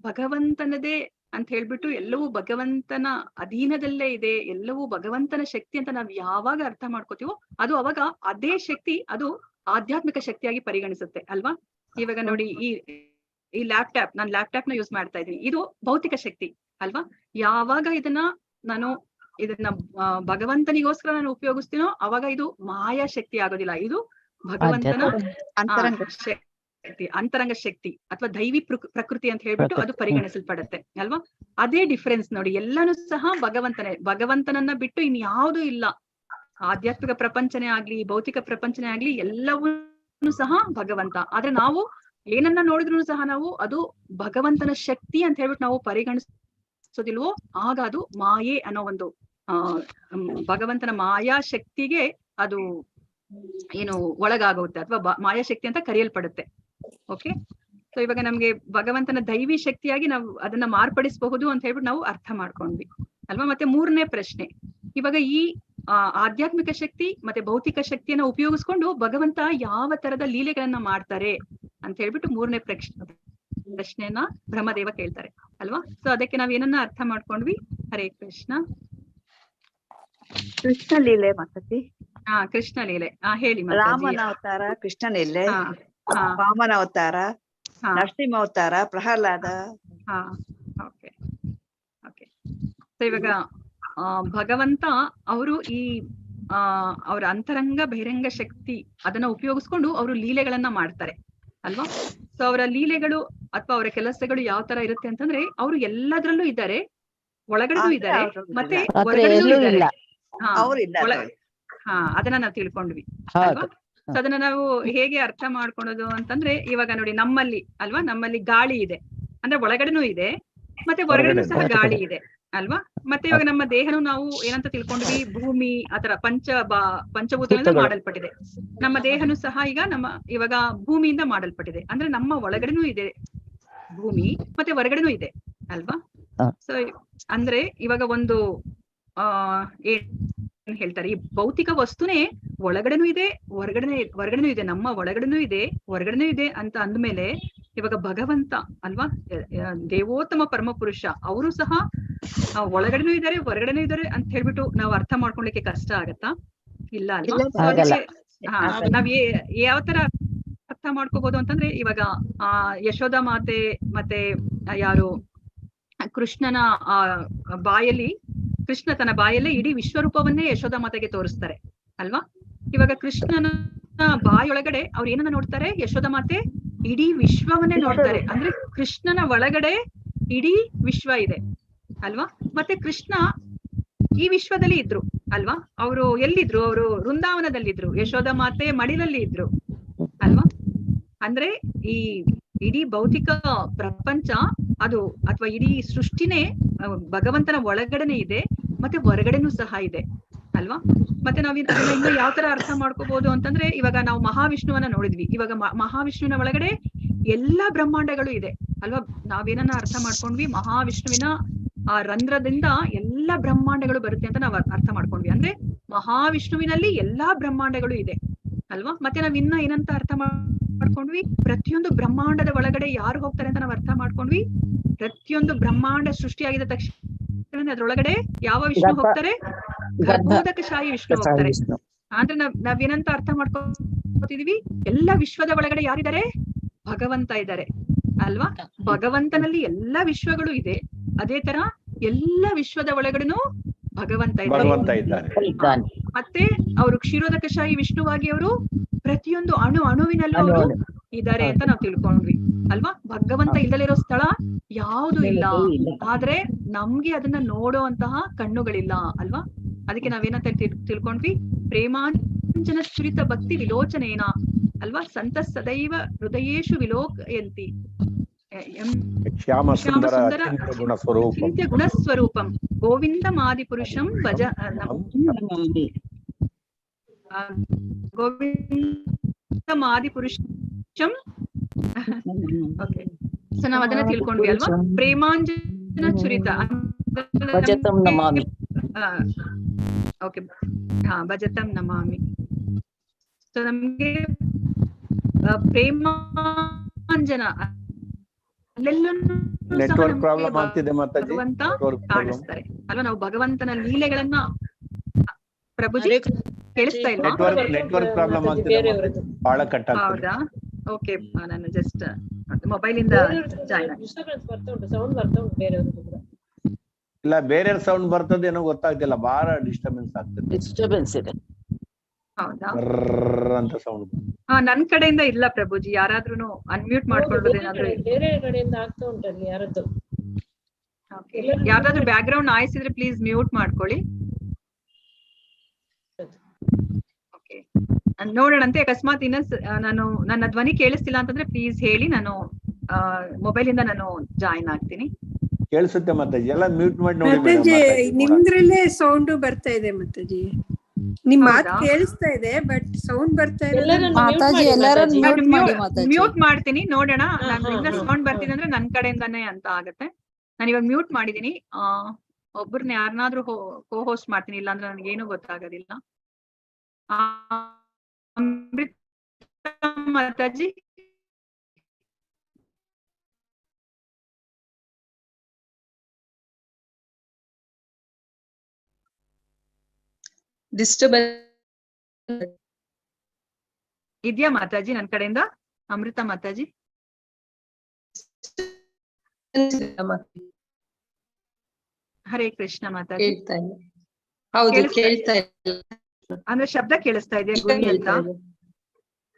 S1: ಭಗವಂತನದೇ ಅಂತ ಹೇಳ್ಬಿಟ್ಟು ಎಲ್ಲವೂ ಭಗವಂತನ ಅಧೀನದಲ್ಲೇ ಇದೆ, ಎಲ್ಲವೂ ಭಗವಂತನ ಶಕ್ತಿ ಅಂತ ನಾವ್ ಯಾವಾಗ ಅರ್ಥ ಮಾಡ್ಕೋತೀವೋ ಅದು ಅವಾಗ ಅದೇ ಶಕ್ತಿ ಅದು ಆಧ್ಯಾತ್ಮಿಕ ಶಕ್ತಿಯಾಗಿ ಪರಿಗಣಿಸುತ್ತೆ ಅಲ್ವಾ. ಇವಾಗ ನೋಡಿ, ಈ ಲ್ಯಾಪ್ಟಾಪ್, ನಾನು ಲ್ಯಾಪ್ಟಾಪ್ ನ ಯೂಸ್ ಮಾಡ್ತಾ ಇದ್ದೀನಿ, ಇದು ಭೌತಿಕ ಶಕ್ತಿ ಅಲ್ವಾ. ಯಾವಾಗ ನಾನು ಇದನ್ನ ಭಗವಂತನಿಗೋಸ್ಕರ ನಾನು ಉಪಯೋಗಿಸ್ತೀನೋ ಅವಾಗ ಇದು ಮಾಯಾ ಶಕ್ತಿ ಆಗೋದಿಲ್ಲ, ಇದು ಭಗವಂತನ ಅಂತರಂಗ ಶಕ್ತಿ ಅಥವಾ ದೈವಿ ಪ್ರಕೃತಿ ಅಂತ ಹೇಳ್ಬಿಟ್ಟು ಅದು ಪರಿಗಣಿಸಲ್ಪಡುತ್ತೆ ಅಲ್ವಾ. ಅದೇ ಡಿಫ್ರೆನ್ಸ್ ನೋಡಿ. ಎಲ್ಲಾನು ಸಹ ಭಗವಂತನನ್ನ ಬಿಟ್ಟು ಇನ್ಯಾವುದೂ ಇಲ್ಲ. ಆಧ್ಯಾತ್ಮಿಕ ಪ್ರಪಂಚನೇ ಆಗ್ಲಿ, ಭೌತಿಕ ಪ್ರಪಂಚನೇ ಆಗ್ಲಿ, ಎಲ್ಲವನ್ನೂ ಸಹ ಭಗವಂತ. ಆದ್ರೆ ನಾವು ಏನನ್ನ ನೋಡಿದ್ರು ಸಹ ನಾವು ಅದು ಭಗವಂತನ ಶಕ್ತಿ ಅಂತ ಹೇಳ್ಬಿಟ್ಟು ನಾವು ಪರಿಗಣಿಸೋದಿಲ್ವೋ ಆಗ ಅದು ಮಾಯೆ ಅನ್ನೋ ಒಂದು ಭಗವಂತನ ಮಾಯಾ ಶಕ್ತಿಗೆ ಅದು ಏನು ಒಳಗಾಗುತ್ತೆ ಅಥವಾ ಮಾಯಾಶಕ್ತಿ ಅಂತ ಕರೆಯಲ್ಪಡುತ್ತೆ. ಓಕೆ, ಸೊ ಇವಾಗ ನಮ್ಗೆ ಭಗವಂತನ ದೈವಿ ಶಕ್ತಿಯಾಗಿ ನಾವು ಅದನ್ನ ಮಾರ್ಪಡಿಸಬಹುದು ಅಂತ ಹೇಳ್ಬಿಟ್ಟು ನಾವು ಅರ್ಥ ಮಾಡ್ಕೊಂಡ್ವಿ ಅಲ್ವಾ. ಮತ್ತೆ ಮೂರನೇ ಪ್ರಶ್ನೆ, ಇವಾಗ ಈ ಆಧ್ಯಾತ್ಮಿಕ ಶಕ್ತಿ ಮತ್ತೆ ಭೌತಿಕ ಶಕ್ತಿಯನ್ನ ಉಪಯೋಗಿಸ್ಕೊಂಡು ಭಗವಂತ ಯಾವ ತರದ ಲೀಲೆಗಳನ್ನ ಮಾಡ್ತಾರೆ ಅಂತ ಹೇಳ್ಬಿಟ್ಟು ಮೂರನೇ ಪ್ರಶ್ನೆಯನ್ನ ಬ್ರಹ್ಮದೇವ ಕೇಳ್ತಾರೆ ಅಲ್ವಾ. ಸೊ ಅದಕ್ಕೆ ನಾವ್ ಏನನ್ನ ಅರ್ಥ ಮಾಡ್ಕೊಂಡ್ವಿ. ಹರೇ ಕೃಷ್ಣ.
S5: ಕೃಷ್ಣ ಲೀಲೆ ಮಾತಾಜಿ.
S1: ಕೃಷ್ಣ ಲೀಲೆ ಹೇಳಿ.
S5: ರಾಮನ ಅವತಾರ ಕೃಷ್ಣ ಲೀಲೆ, ವಾಮನ ಅವತಾರ, ನರಸಿಂಹ ಅವತಾರ, ಪ್ರಹ್ಲಾದ.
S1: Okay okay. ಸೊ ಇವಾಗ ಭಗವಂತ ಅವರು ಈ ಅವರ ಅಂತರಂಗ ಬಹಿರಂಗ ಶಕ್ತಿ ಅದನ್ನ ಉಪಯೋಗಿಸ್ಕೊಂಡು ಅವರು ಲೀಲೆಗಳನ್ನ ಮಾಡ್ತಾರೆ ಅಲ್ವಾ. ಸೊ ಅವರ ಲೀಲೆಗಳು ಅಥವಾ ಅವರ ಕೆಲಸಗಳು ಯಾವ ತರ ಇರುತ್ತೆ ಅಂತಂದ್ರೆ ಅವರು ಎಲ್ಲದ್ರಲ್ಲೂ ಇದ್ದಾರೆ, ಒಳಗಡೆನೂ ಇದ್ದಾರೆ ಮತ್ತೆ ಹೊರಗಡೆನೂ ಇದ್ದಾರೆ. ಅದನ್ನ ನಾವು ತಿಳ್ಕೊಂಡ್ವಿ ಅಲ್ವಾ. ಸೊ ಅದನ್ನ ನಾವು ಹೇಗೆ ಅರ್ಥ ಮಾಡ್ಕೊಳೋದು ಅಂತಂದ್ರೆ ಇವಾಗ ನೋಡಿ ನಮ್ಮಲ್ಲಿ ಅಲ್ವಾ, ನಮ್ಮಲ್ಲಿ ಗಾಳಿ ಇದೆ ಅಂದ್ರೆ ಒಳಗಡೆನೂ ಇದೆ ಮತ್ತೆ ಹೊರಗಡೆನೂ ಸಹ ಗಾಳಿ ಇದೆ ಅಲ್ವಾ. ಮತ್ತೆ ಇವಾಗ ನಮ್ಮ ದೇಹನು ನಾವು ಏನಂತ ತಿಳ್ಕೊಂಡ್ವಿ, ಭೂಮಿ ಆತರ ಪಂಚಭೂತಗಳಿಂದ ಮಾಡಲ್ಪಟ್ಟಿದೆ. ನಮ್ಮ ದೇಹನು ಸಹ ಈಗ ಇವಾಗ ಭೂಮಿಯಿಂದ ಮಾಡಲ್ಪಟ್ಟಿದೆ. ಅಂದ್ರೆ ನಮ್ಮ ಒಳಗಡೆನೂ ಇದೆ ಭೂಮಿ ಮತ್ತೆ ಹೊರಗಡೆನೂ ಇದೆ ಅಲ್ವಾ. ಸೊ ಅಂದ್ರೆ ಇವಾಗ ಒಂದು ಏನ್ ಹೇಳ್ತಾರೆ, ಈ ಭೌತಿಕ ವಸ್ತುನೇ ಒಳಗಡೆನೂ ಇದೆ ಹೊರಗಡೆನೂ ಇದೆ, ನಮ್ಮ ಒಳಗಡೆನೂ ಇದೆ ಹೊರಗಡೆನೂ ಇದೆ ಅಂತ ಅಂದ್ಮೇಲೆ ಇವಾಗ ಭಗವಂತ ಅಲ್ವಾ, ದೇವೋತ್ತಮ ಪರಮಪುರುಷ ಅವರು ಸಹ ಒಳಗಡೆನೂ ಇದ್ದಾರೆ ಹೊರಗಡೆನೂ ಇದ್ದಾರೆ ಅಂತ ಹೇಳ್ಬಿಟ್ಟು ನಾವು ಅರ್ಥ ಮಾಡ್ಕೊಳ್ಲಿಕ್ಕೆ ಕಷ್ಟ ಆಗತ್ತಾ? ಇಲ್ಲ ಅಲ್ವಾ. ನಾವ್ ಯಾವ ತರ ಅರ್ಥ ಮಾಡ್ಕೋಬಹುದು ಅಂತಂದ್ರೆ ಇವಾಗ ಯಶೋಧ ಮಾತೆ ಮತ್ತೆ ಯಾರು ಕೃಷ್ಣನ ಬಾಯಲ್ಲಿ ಕೃಷ್ಣ ತನ್ನ ಬಾಯಲ್ಲೇ ಇಡೀ ವಿಶ್ವರೂಪವನ್ನೇ ಯಶೋಧ ಮಾತೆಗೆ ತೋರಿಸ್ತಾರೆ ಅಲ್ವಾ. ಇವಾಗ ಕೃಷ್ಣನ ಬಾಯೊಳಗಡೆ ಅವ್ರು ಏನನ್ನ ನೋಡ್ತಾರೆ, ಯಶೋಧ ಮಾತೆ ಇಡೀ ವಿಶ್ವವನ್ನೇ ನೋಡ್ತಾರೆ. ಅಂದ್ರೆ ಕೃಷ್ಣನ ಒಳಗಡೆ ಇಡೀ ವಿಶ್ವ ಇದೆ ಅಲ್ವಾ. ಮತ್ತೆ ಕೃಷ್ಣ ಈ ವಿಶ್ವದಲ್ಲಿ ಇದ್ರು ಅಲ್ವಾ. ಅವರು ಎಲ್ಲಿದ್ರು, ಅವರು ವೃಂದಾವನದಲ್ಲಿದ್ರು, ಯಶೋಧ ಮಾತೆ ಮಡಿಲಲ್ಲಿ ಇದ್ರು ಅಲ್ವಾ. ಅಂದ್ರೆ ಈ ಇಡೀ ಭೌತಿಕ ಪ್ರಪಂಚ ಅದು ಅಥವಾ ಇಡೀ ಸೃಷ್ಟಿನೇ ಭಗವಂತನ ಒಳಗಡೆನೆ ಇದೆ ಮತ್ತೆ ಹೊರಗಡೆನೂ ಸಹ ಇದೆ ಅಲ್ವಾ. ಮತ್ತೆ ನಾವ್ ಇನ್ನು ಯಾವ ತರ ಅರ್ಥ ಮಾಡ್ಕೋಬಹುದು ಅಂತಂದ್ರೆ ಇವಾಗ ನಾವು ಮಹಾವಿಷ್ಣುವನ್ನ ನೋಡಿದ್ವಿ. ಇವಾಗ ಮಹಾವಿಷ್ಣುವಿನ ಒಳಗಡೆ ಎಲ್ಲಾ ಬ್ರಹ್ಮಾಂಡಗಳು ಇದೆ ಅಲ್ವಾ. ನಾವೇನನ್ನ ಅರ್ಥ ಮಾಡ್ಕೊಂಡ್ವಿ, ಮಹಾವಿಷ್ಣುವಿನ ಆ ರಂಧ್ರದಿಂದ ಎಲ್ಲಾ ಬ್ರಹ್ಮಾಂಡಗಳು ಬರುತ್ತೆ ಅಂತ ನಾವ್ ಅರ್ಥ ಮಾಡ್ಕೊಂಡ್ವಿ. ಅಂದ್ರೆ ಮಹಾವಿಷ್ಣುವಿನಲ್ಲಿ ಎಲ್ಲಾ ಬ್ರಹ್ಮಾಂಡಗಳು ಇದೆ ಅಲ್ವಾ. ಮತ್ತೆ ನಾವ್ ಇನ್ನ ಏನಂತ ಅರ್ಥ ಮಾಡ್ಕೊಂಡ್ವಿ, ಪ್ರತಿಯೊಂದು ಬ್ರಹ್ಮಾಂಡದ ಒಳಗಡೆ ಯಾರು ಹೋಗ್ತಾರೆ ಅಂತ ನಾವ್ ಅರ್ಥ ಮಾಡ್ಕೊಂಡ್ವಿ. ಪ್ರತಿಯೊಂದು ಬ್ರಹ್ಮಾಂಡ ಸೃಷ್ಟಿಯಾಗಿದ ತಕ್ಷಣ ಅದ್ರೊಳಗಡೆ ಯಾವ ವಿಷ್ಣು ಹೋಗ್ತಾರೆ, ಗರ್ಭೋದಕಶಾಹಿ ವಿಷ್ಣು ಹೋಗ್ತಾರೆ. ಅಂದ್ರೆ ನಾವೇನಂತ ಅರ್ಥ ಮಾಡ್ಕೊತಿದೀವಿ, ಎಲ್ಲಾ ವಿಶ್ವದ ಒಳಗಡೆ ಯಾರಿದ್ದಾರೆ, ಭಗವಂತ ಇದ್ದಾರೆ ಅಲ್ವಾ. ಭಗವಂತನಲ್ಲಿ ಎಲ್ಲಾ ವಿಶ್ವಗಳು ಇದೆ, ಅದೇ ತರ ಎಲ್ಲಾ ವಿಶ್ವದ ಒಳಗಡೆನೂ ಭಗವಂತ ಇದ್ದಾರೆ. ಮತ್ತೆ ಅವರು ಕ್ಷೀರೋದಕಶಾಹಿ ವಿಷ್ಣುವಾಗಿ ಅವರು ಪ್ರತಿಯೊಂದು ಅಣುವಿನಲ್ಲೂ ಅವರು ಇದ್ದಾರೆ ಅಂತ ನಾವು ತಿಳ್ಕೊಂಡ್ವಿ ಅಲ್ವಾ. ಭಗವಂತ ಇಲ್ಲದಿರೋ ಸ್ಥಳ ಯಾವುದು ಇಲ್ಲ, ಆದ್ರೆ ನಮ್ಗೆ ಅದನ್ನ ನೋಡೋ ಅಂತಹ ಕಣ್ಣುಗಳಿಲ್ಲ ಅಲ್ವಾ. ಅದಕ್ಕೆ ನಾವೇನಂತ ತಿಳ್ಕೊಂಡ್ವಿ, ಪ್ರೇಮಾಂಜನ ಸುರಿತ ಭಕ್ತಿ ವಿಲೋಚನೇನ ಅಲ್ವಾ, ಸಂತ ಸದೈವ ಹೃದಯೇಶು ವಿಲೋಕಯಂತಿ
S2: ಶ್ಯಾಮ ಸುಂದರ
S1: ಗುಣಸ್ವರೂಪಂ ಗೋವಿಂದಮಾದಿ ಪುರುಷಂ ಭಜ ಗೋವಿಂದಮಾದಿ ಪುರುಷಂ. ಓಕೆ, ಸೊ ನಾವ್ ಅದನ್ನ ತಿಳ್ಕೊಂಡ್ವಿ ಅಲ್ವಾ. ಪ್ರೇಮಾಂಜನ ಚುರಿತ ಓಕೆ, ಭಜತಂ ನಮಾಮಿ. ಸೊ ನಮ್ಗೆ ಪ್ರೇಮಾಂಜನ
S2: ನೆಟ್ವರ್ಕ್ ಪ್ರಾಬ್ಲಮ್ ಆಗ್ತಿದೆ
S1: ಭಗವಂತ ಕಾಣಿಸ್ತಾರೆ ಅಲ್ವಾ. ನಾವು ಭಗವಂತನ ಲೀಲೆಗಳನ್ನ ಪ್ರಭುಜಿ ಕೇಳಿಸ್ತಾ ಇಲ್ವಾ?
S2: ನೆಟ್ವರ್ಕ್ ಪ್ರಾಬ್ಲಮ್ ಆಗ್ತಿದೆ, ಬಹಳ ಕಟ್ ಆಗ್ತಿದೆ.
S1: ಹೌದಾ? ಓಕೆ, ನಾನು ಜಸ್ಟ್ ಮೊಬೈಲ್ ಇಂದ ಜಾಯಿನ್ ಆಗಿ.
S2: ಇಲ್ಲ, ಬೇರೆ ಸೌಂಡ್ ಬರ್ತದೆ ಏನೋ ಗೊತ್ತಾಗ್ತಿಲ್ಲ, ಬಹಳ ಡಿಸ್ಟರ್ಬೆನ್ಸ್ ಆಗ್ತದೆ.
S4: ಡಿಸ್ಟರ್ಬೆನ್ಸ್ ಇದೆ.
S1: ಹೌದಾ?
S2: ಅಂತ ಸೌಂಡ್
S1: ನನ್ ಕಡೆಯಿಂದ ಇಲ್ಲ ಪ್ರಭುಜಿ, ಯಾರಾದ್ರೂ ಅನ್ಮ್ಯೂಟ್ ಮಾಡ್ಕೊಳ್ಳೋದು ಏನಾದ್ರು
S7: ಬೇರೆ ಕಡೆಯಿಂದ ಆಗ್ತಾ ಉಂಟಲ್ಲಿ ಯಾರದ್ದು.
S1: ಯಾವ್ದಾದ್ರು ಬ್ಯಾಕ್ ಗ್ರೌಂಡ್ ನಾಯ್ಸ್ ಇದ್ರೆ ಪ್ಲೀಸ್ ಮ್ಯೂಟ್ ಮಾಡ್ಕೊಳ್ಳಿ. ಓಕೆ, ನೋಡೋಣಂತೆ. ಅಕಸ್ಮಾತ್ ನಾನು ನನ್ನ ಧ್ವನಿ ಕೇಳಿಸ್ತಿಲ್ಲ ಅಂತಂದ್ರೆ ಪ್ಲೀಸ್ ಹೇಳಿ, ನಾನು ಮೊಬೈಲ್ ಇಂದ ನಾನು ಜಾಯಿನ್ ಆಗ್ತೀನಿ.
S2: ಕೇಳಿಸುತ್ತೆ ಮಾತಾಜಿ, ಎಲ್ಲ ಮ್ಯೂಟ್ ಮಾಡಿ ನೋಡಿ
S8: ಮಾತಾಜಿ. ನಿಮ್ದ್ರಲ್ಲೇ ಸೌಂಡ್ ಬರ್ತಾ ಇದೆ ಮಾತಾಜಿ, ನಿಮ್ ಮಾತು ಕೇಳಿಸ್ತಾ ಇದೆ ಬಟ್ ಸೌಂಡ್ ಬರ್ತಾ ಇದೆ
S3: ಮಾತಾಜಿ. ಎಲ್ಲರೂ
S1: ಮ್ಯೂಟ್ ಮಾಡ್ತೀನಿ, ನೋಡೋಣ. ನನ್ನಿಂದ ಸೌಂಡ್ ಬರ್ತಿದೆ ಅಂದ್ರೆ ನನ್ ಕಡೆಯಿಂದಾನೇ ಅಂತ ಆಗತ್ತೆ. ನಾನು ಇವಾಗ ಮ್ಯೂಟ್ ಮಾಡಿದೀನಿ. ಒಬ್ಬರನ್ನ ಯಾರನ್ನಾದ್ರೂ ಕೋ ಹೋಸ್ಟ್ ಮಾಡ್ತೀನಿ, ಇಲ್ಲಾಂದ್ರೆ ನನಗೇನು ಗೊತ್ತಾಗೋದಿಲ್ಲ. ಮಾತಾಜಿ ಇದ್ಯಾ ಮಾತಾಜಿ ನನ್ ಕಡೆಯಿಂದ? ಅಮೃತ ಮಾತಾಜಿ ಹರೇ ಕೃಷ್ಣ ಮಾತಾಜಿ.
S7: ಹೌದು, ಕೇಳ್ತಾ ಇಲ್ಲ.
S1: ಅಂದ್ರೆ ಶಬ್ದ ಕೇಳಿಸ್ತಾ ಇದೆಯಾ ಗುರಿ ಅಂತ?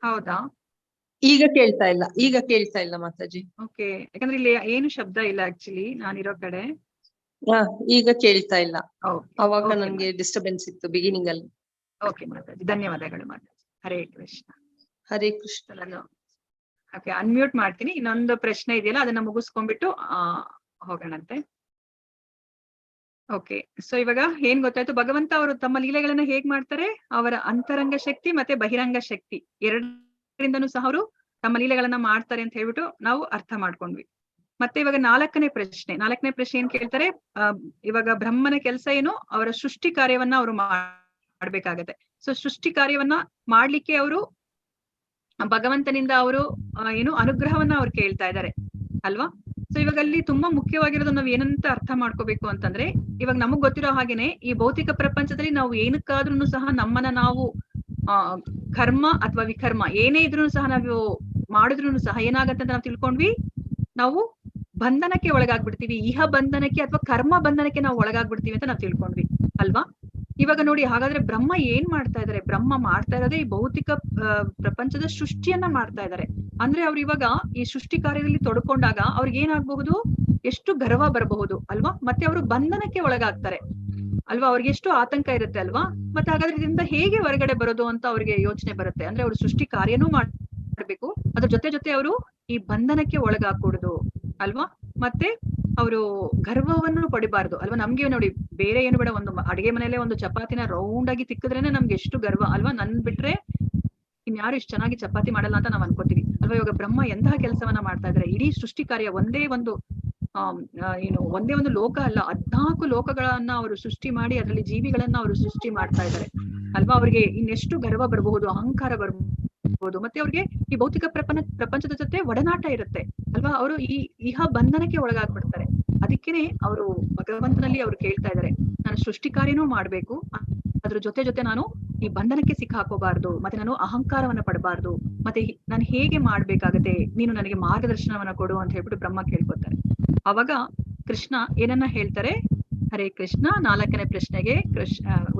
S1: ಹೌದಾ,
S7: ಈಗ ಕೇಳ್ತಾ ಇಲ್ಲ, ಈಗ ಕೇಳ್ತಾ ಇಲ್ಲ ಮಾತಾಜಿ.
S1: ಓಕೆ, ಯಾಕಂದ್ರೆ ಇಲ್ಲಿ ಏನು ಶಬ್ದ ಇಲ್ಲ ಆಕ್ಚುಲಿ ನಾನಿರೋ ಕಡೆ.
S7: ಈಗ ಕೇಳ್ತಾ ಇಲ್ಲ. ಅವಾಗ
S1: Okay,
S7: ನನ್ಗೆ ಡಿಸ್ಟರ್ಬೆನ್ಸ್ ಇತ್ತು ಬಿಗಿನಿಂಗ್ ಅಲ್ಲಿ.
S1: ಓಕೆ ಮಾತಾಜಿ, ಧನ್ಯವಾದಗಳು ಮಾತಾಜಿ. ಹರೇ ಕೃಷ್ಣ.
S7: ಹರೇ ಕೃಷ್ಣ.
S1: ನಾನು ಓಕೆ ಅನ್ಮ್ಯೂಟ್ ಮಾಡ್ತೀನಿ. ಇನ್ನೊಂದು ಪ್ರಶ್ನೆ ಇದೆಯಲ್ಲ, ಅದನ್ನ ಮುಗಿಸ್ಕೊಂಡ್ಬಿಟ್ಟು ಹೋಗೋಣಂತೆ. ಓಕೆ, ಸೊ ಇವಾಗ ಏನ್ ಗೊತ್ತಾಯ್ತು, ಭಗವಂತ ಅವರು ತಮ್ಮ ಲೀಲೆಗಳನ್ನ ಹೇಗ್ ಮಾಡ್ತಾರೆ, ಅವರ ಅಂತರಂಗ ಶಕ್ತಿ ಮತ್ತೆ ಬಹಿರಂಗ ಶಕ್ತಿ ಎರಡರಿಂದನೂ ಸಹ ಅವರು ತಮ್ಮ ಲೀಲೆಗಳನ್ನ ಮಾಡ್ತಾರೆ ಅಂತ ಹೇಳ್ಬಿಟ್ಟು ನಾವು ಅರ್ಥ ಮಾಡ್ಕೊಂಡ್ವಿ. ಮತ್ತೆ ಇವಾಗ ನಾಲ್ಕನೇ ಪ್ರಶ್ನೆ ಏನ್ ಕೇಳ್ತಾರೆ, ಇವಾಗ ಬ್ರಹ್ಮನ ಕೆಲಸ ಏನು, ಅವರ ಸೃಷ್ಟಿ ಕಾರ್ಯವನ್ನ ಅವರು ಮಾಡ್ಬೇಕಾಗತ್ತೆ. ಸೊ ಸೃಷ್ಟಿ ಕಾರ್ಯವನ್ನ ಮಾಡ್ಲಿಕ್ಕೆ ಅವರು ಭಗವಂತನಿಂದ ಅವರು ಏನು ಅನುಗ್ರಹವನ್ನ ಅವ್ರು ಕೇಳ್ತಾ ಇದ್ದಾರೆ ಅಲ್ವಾ. ಸೊ ಇವಾಗ ಅಲ್ಲಿ ತುಂಬಾ ಮುಖ್ಯವಾಗಿರೋದು ನಾವ್ ಏನಂತ ಅರ್ಥ ಮಾಡ್ಕೋಬೇಕು ಅಂತಂದ್ರೆ, ಇವಾಗ ನಮಗ್ ಗೊತ್ತಿರೋ ಹಾಗೇನೆ ಈ ಭೌತಿಕ ಪ್ರಪಂಚದಲ್ಲಿ ನಾವು ಏನಕ್ಕಾದ್ರೂ ಸಹ ನಮ್ಮನ್ನ ನಾವು ಕರ್ಮ ಅಥವಾ ವಿಕರ್ಮ ಏನೇ ಇದ್ರೂ ಸಹ ನಾವು ಮಾಡಿದ್ರು ಸಹ ಏನಾಗತ್ತೆ ಅಂತ ನಾವು ತಿಳ್ಕೊಂಡ್ವಿ, ನಾವು ಬಂಧನಕ್ಕೆ ಒಳಗಾಗ್ಬಿಡ್ತೀವಿ. ಇಹ ಬಂಧನಕ್ಕೆ ಅಥವಾ ಕರ್ಮ ಬಂಧನಕ್ಕೆ ನಾವು ಒಳಗಾಗ್ಬಿಡ್ತೀವಿ ಅಂತ ನಾವು ತಿಳ್ಕೊಂಡ್ವಿ ಅಲ್ವಾ. ಇವಾಗ ನೋಡಿ, ಹಾಗಾದ್ರೆ ಬ್ರಹ್ಮ ಏನ್ ಮಾಡ್ತಾ ಇದಾರೆ? ಬ್ರಹ್ಮ ಮಾಡ್ತಾ ಇರೋದೇ ಈ ಭೌತಿಕ ಪ್ರಪಂಚದ ಸೃಷ್ಟಿಯನ್ನ ಮಾಡ್ತಾ ಇದ್ದಾರೆ. ಅಂದ್ರೆ ಅವ್ರು ಇವಾಗ ಈ ಸೃಷ್ಟಿ ಕಾರ್ಯದಲ್ಲಿ ತೊಡ್ಕೊಂಡಾಗ ಅವ್ರಿಗೆ ಏನಾಗಬಹುದು, ಎಷ್ಟು ಗರ್ವ ಬರಬಹುದು ಅಲ್ವಾ. ಮತ್ತೆ ಅವರು ಬಂಧನಕ್ಕೆ ಒಳಗಾಗ್ತಾರೆ ಅಲ್ವಾ, ಅವ್ರಿಗೆ ಎಷ್ಟು ಆತಂಕ ಇರುತ್ತೆ ಅಲ್ವಾ. ಮತ್ತೆ ಹಾಗಾದ್ರೆ ಇದರಿಂದ ಹೇಗೆ ಹೊರಗಡೆ ಬರೋದು ಅಂತ ಅವ್ರಿಗೆ ಯೋಚನೆ ಬರುತ್ತೆ. ಅಂದ್ರೆ ಅವ್ರು ಸೃಷ್ಟಿ ಕಾರ್ಯನೂ ಮಾಡ್ಬೇಕು, ಅದ್ರ ಜೊತೆ ಅವರು ಈ ಬಂಧನಕ್ಕೆ ಒಳಗಾಗಕೂಡುದು ಅಲ್ವಾ. ಮತ್ತೆ ಅವರು ಗರ್ವವನ್ನು ಪಡಿಬಾರ್ದು ಅಲ್ವಾ. ನಮ್ಗೆ ನೋಡಿ, ಬೇರೆ ಏನು ಬೇಡ, ಒಂದು ಅಡಿಗೆ ಮನೇಲೆ ಒಂದು ಚಪಾತಿನ ರೌಂಡ್ ಆಗಿ ತಿಕ್ಕಿದ್ರೇನೆ ನಮ್ಗೆ ಎಷ್ಟು ಗರ್ವ ಅಲ್ವಾ. ನನ್ ಬಿಟ್ರೆ ಇನ್ಯಾರು ಇಷ್ಟು ಚೆನ್ನಾಗಿ ಚಪಾತಿ ಮಾಡಲ್ಲ ಅಂತ ನಾವ್ ಅನ್ಕೋತೀವಿ ಅಲ್ವಾ. ಇವಾಗ ಬ್ರಹ್ಮ ಎಂತಹ ಕೆಲಸವನ್ನ ಮಾಡ್ತಾ ಇದಾರೆ, ಇಡೀ ಸೃಷ್ಟಿ ಕಾರ್ಯ ಒಂದೇ ಒಂದು ಲೋಕ ಅಲ್ಲ, 14 ಲೋಕಗಳನ್ನ ಅವರು ಸೃಷ್ಟಿ ಮಾಡಿ ಅದರಲ್ಲಿ ಜೀವಿಗಳನ್ನ ಅವರು ಸೃಷ್ಟಿ ಮಾಡ್ತಾ ಇದ್ದಾರೆ ಅಲ್ವಾ. ಅವ್ರಿಗೆ ಇನ್ನೆಷ್ಟು ಗರ್ವ ಬರಬಹುದು, ಅಹಂಕಾರ ಬರ್ಬಹುದು. ಮತ್ತೆ ಅವ್ರಿಗೆ ಈ ಭೌತಿಕ ಪ್ರಪಂಚದ ಜೊತೆ ಒಡನಾಟ ಇರುತ್ತೆ ಅಲ್ವಾ. ಅವರು ಈ ಇಹ ಬಂಧನಕ್ಕೆ ಒಳಗಾಗ್ಬಿಡ್ತಾರೆ. ಅದಕ್ಕೇನೆ ಅವರು ಭಗವಂತನಲ್ಲಿ ಅವ್ರು ಕೇಳ್ತಾ ಇದ್ದಾರೆ, ನಾನು ಸೃಷ್ಟಿ ಕಾರ್ಯನೂ ಮಾಡ್ಬೇಕು, ಅದ್ರ ಜೊತೆ ನಾನು ಈ ಬಂಧನಕ್ಕೆ ಸಿಕ್ಕಾಕೋಬಾರ್ದು, ಮತ್ತೆ ನಾನು ಅಹಂಕಾರವನ್ನ ಪಡಬಾರ್ದು, ಮತ್ತೆ ನಾನು ಹೇಗೆ ಮಾಡ್ಬೇಕಾಗತ್ತೆ, ನೀನು ನನಗೆ ಮಾರ್ಗದರ್ಶನವನ್ನ ಕೊಡು ಅಂತ ಹೇಳ್ಬಿಟ್ಟು ಬ್ರಹ್ಮ ಕೇಳ್ಕೊತಾರೆ. ಅವಾಗ ಕೃಷ್ಣ ಏನನ್ನ ಹೇಳ್ತಾರೆ, ಹರೇ ಕೃಷ್ಣ. 4ನೇ ಪ್ರಶ್ನೆಗೆ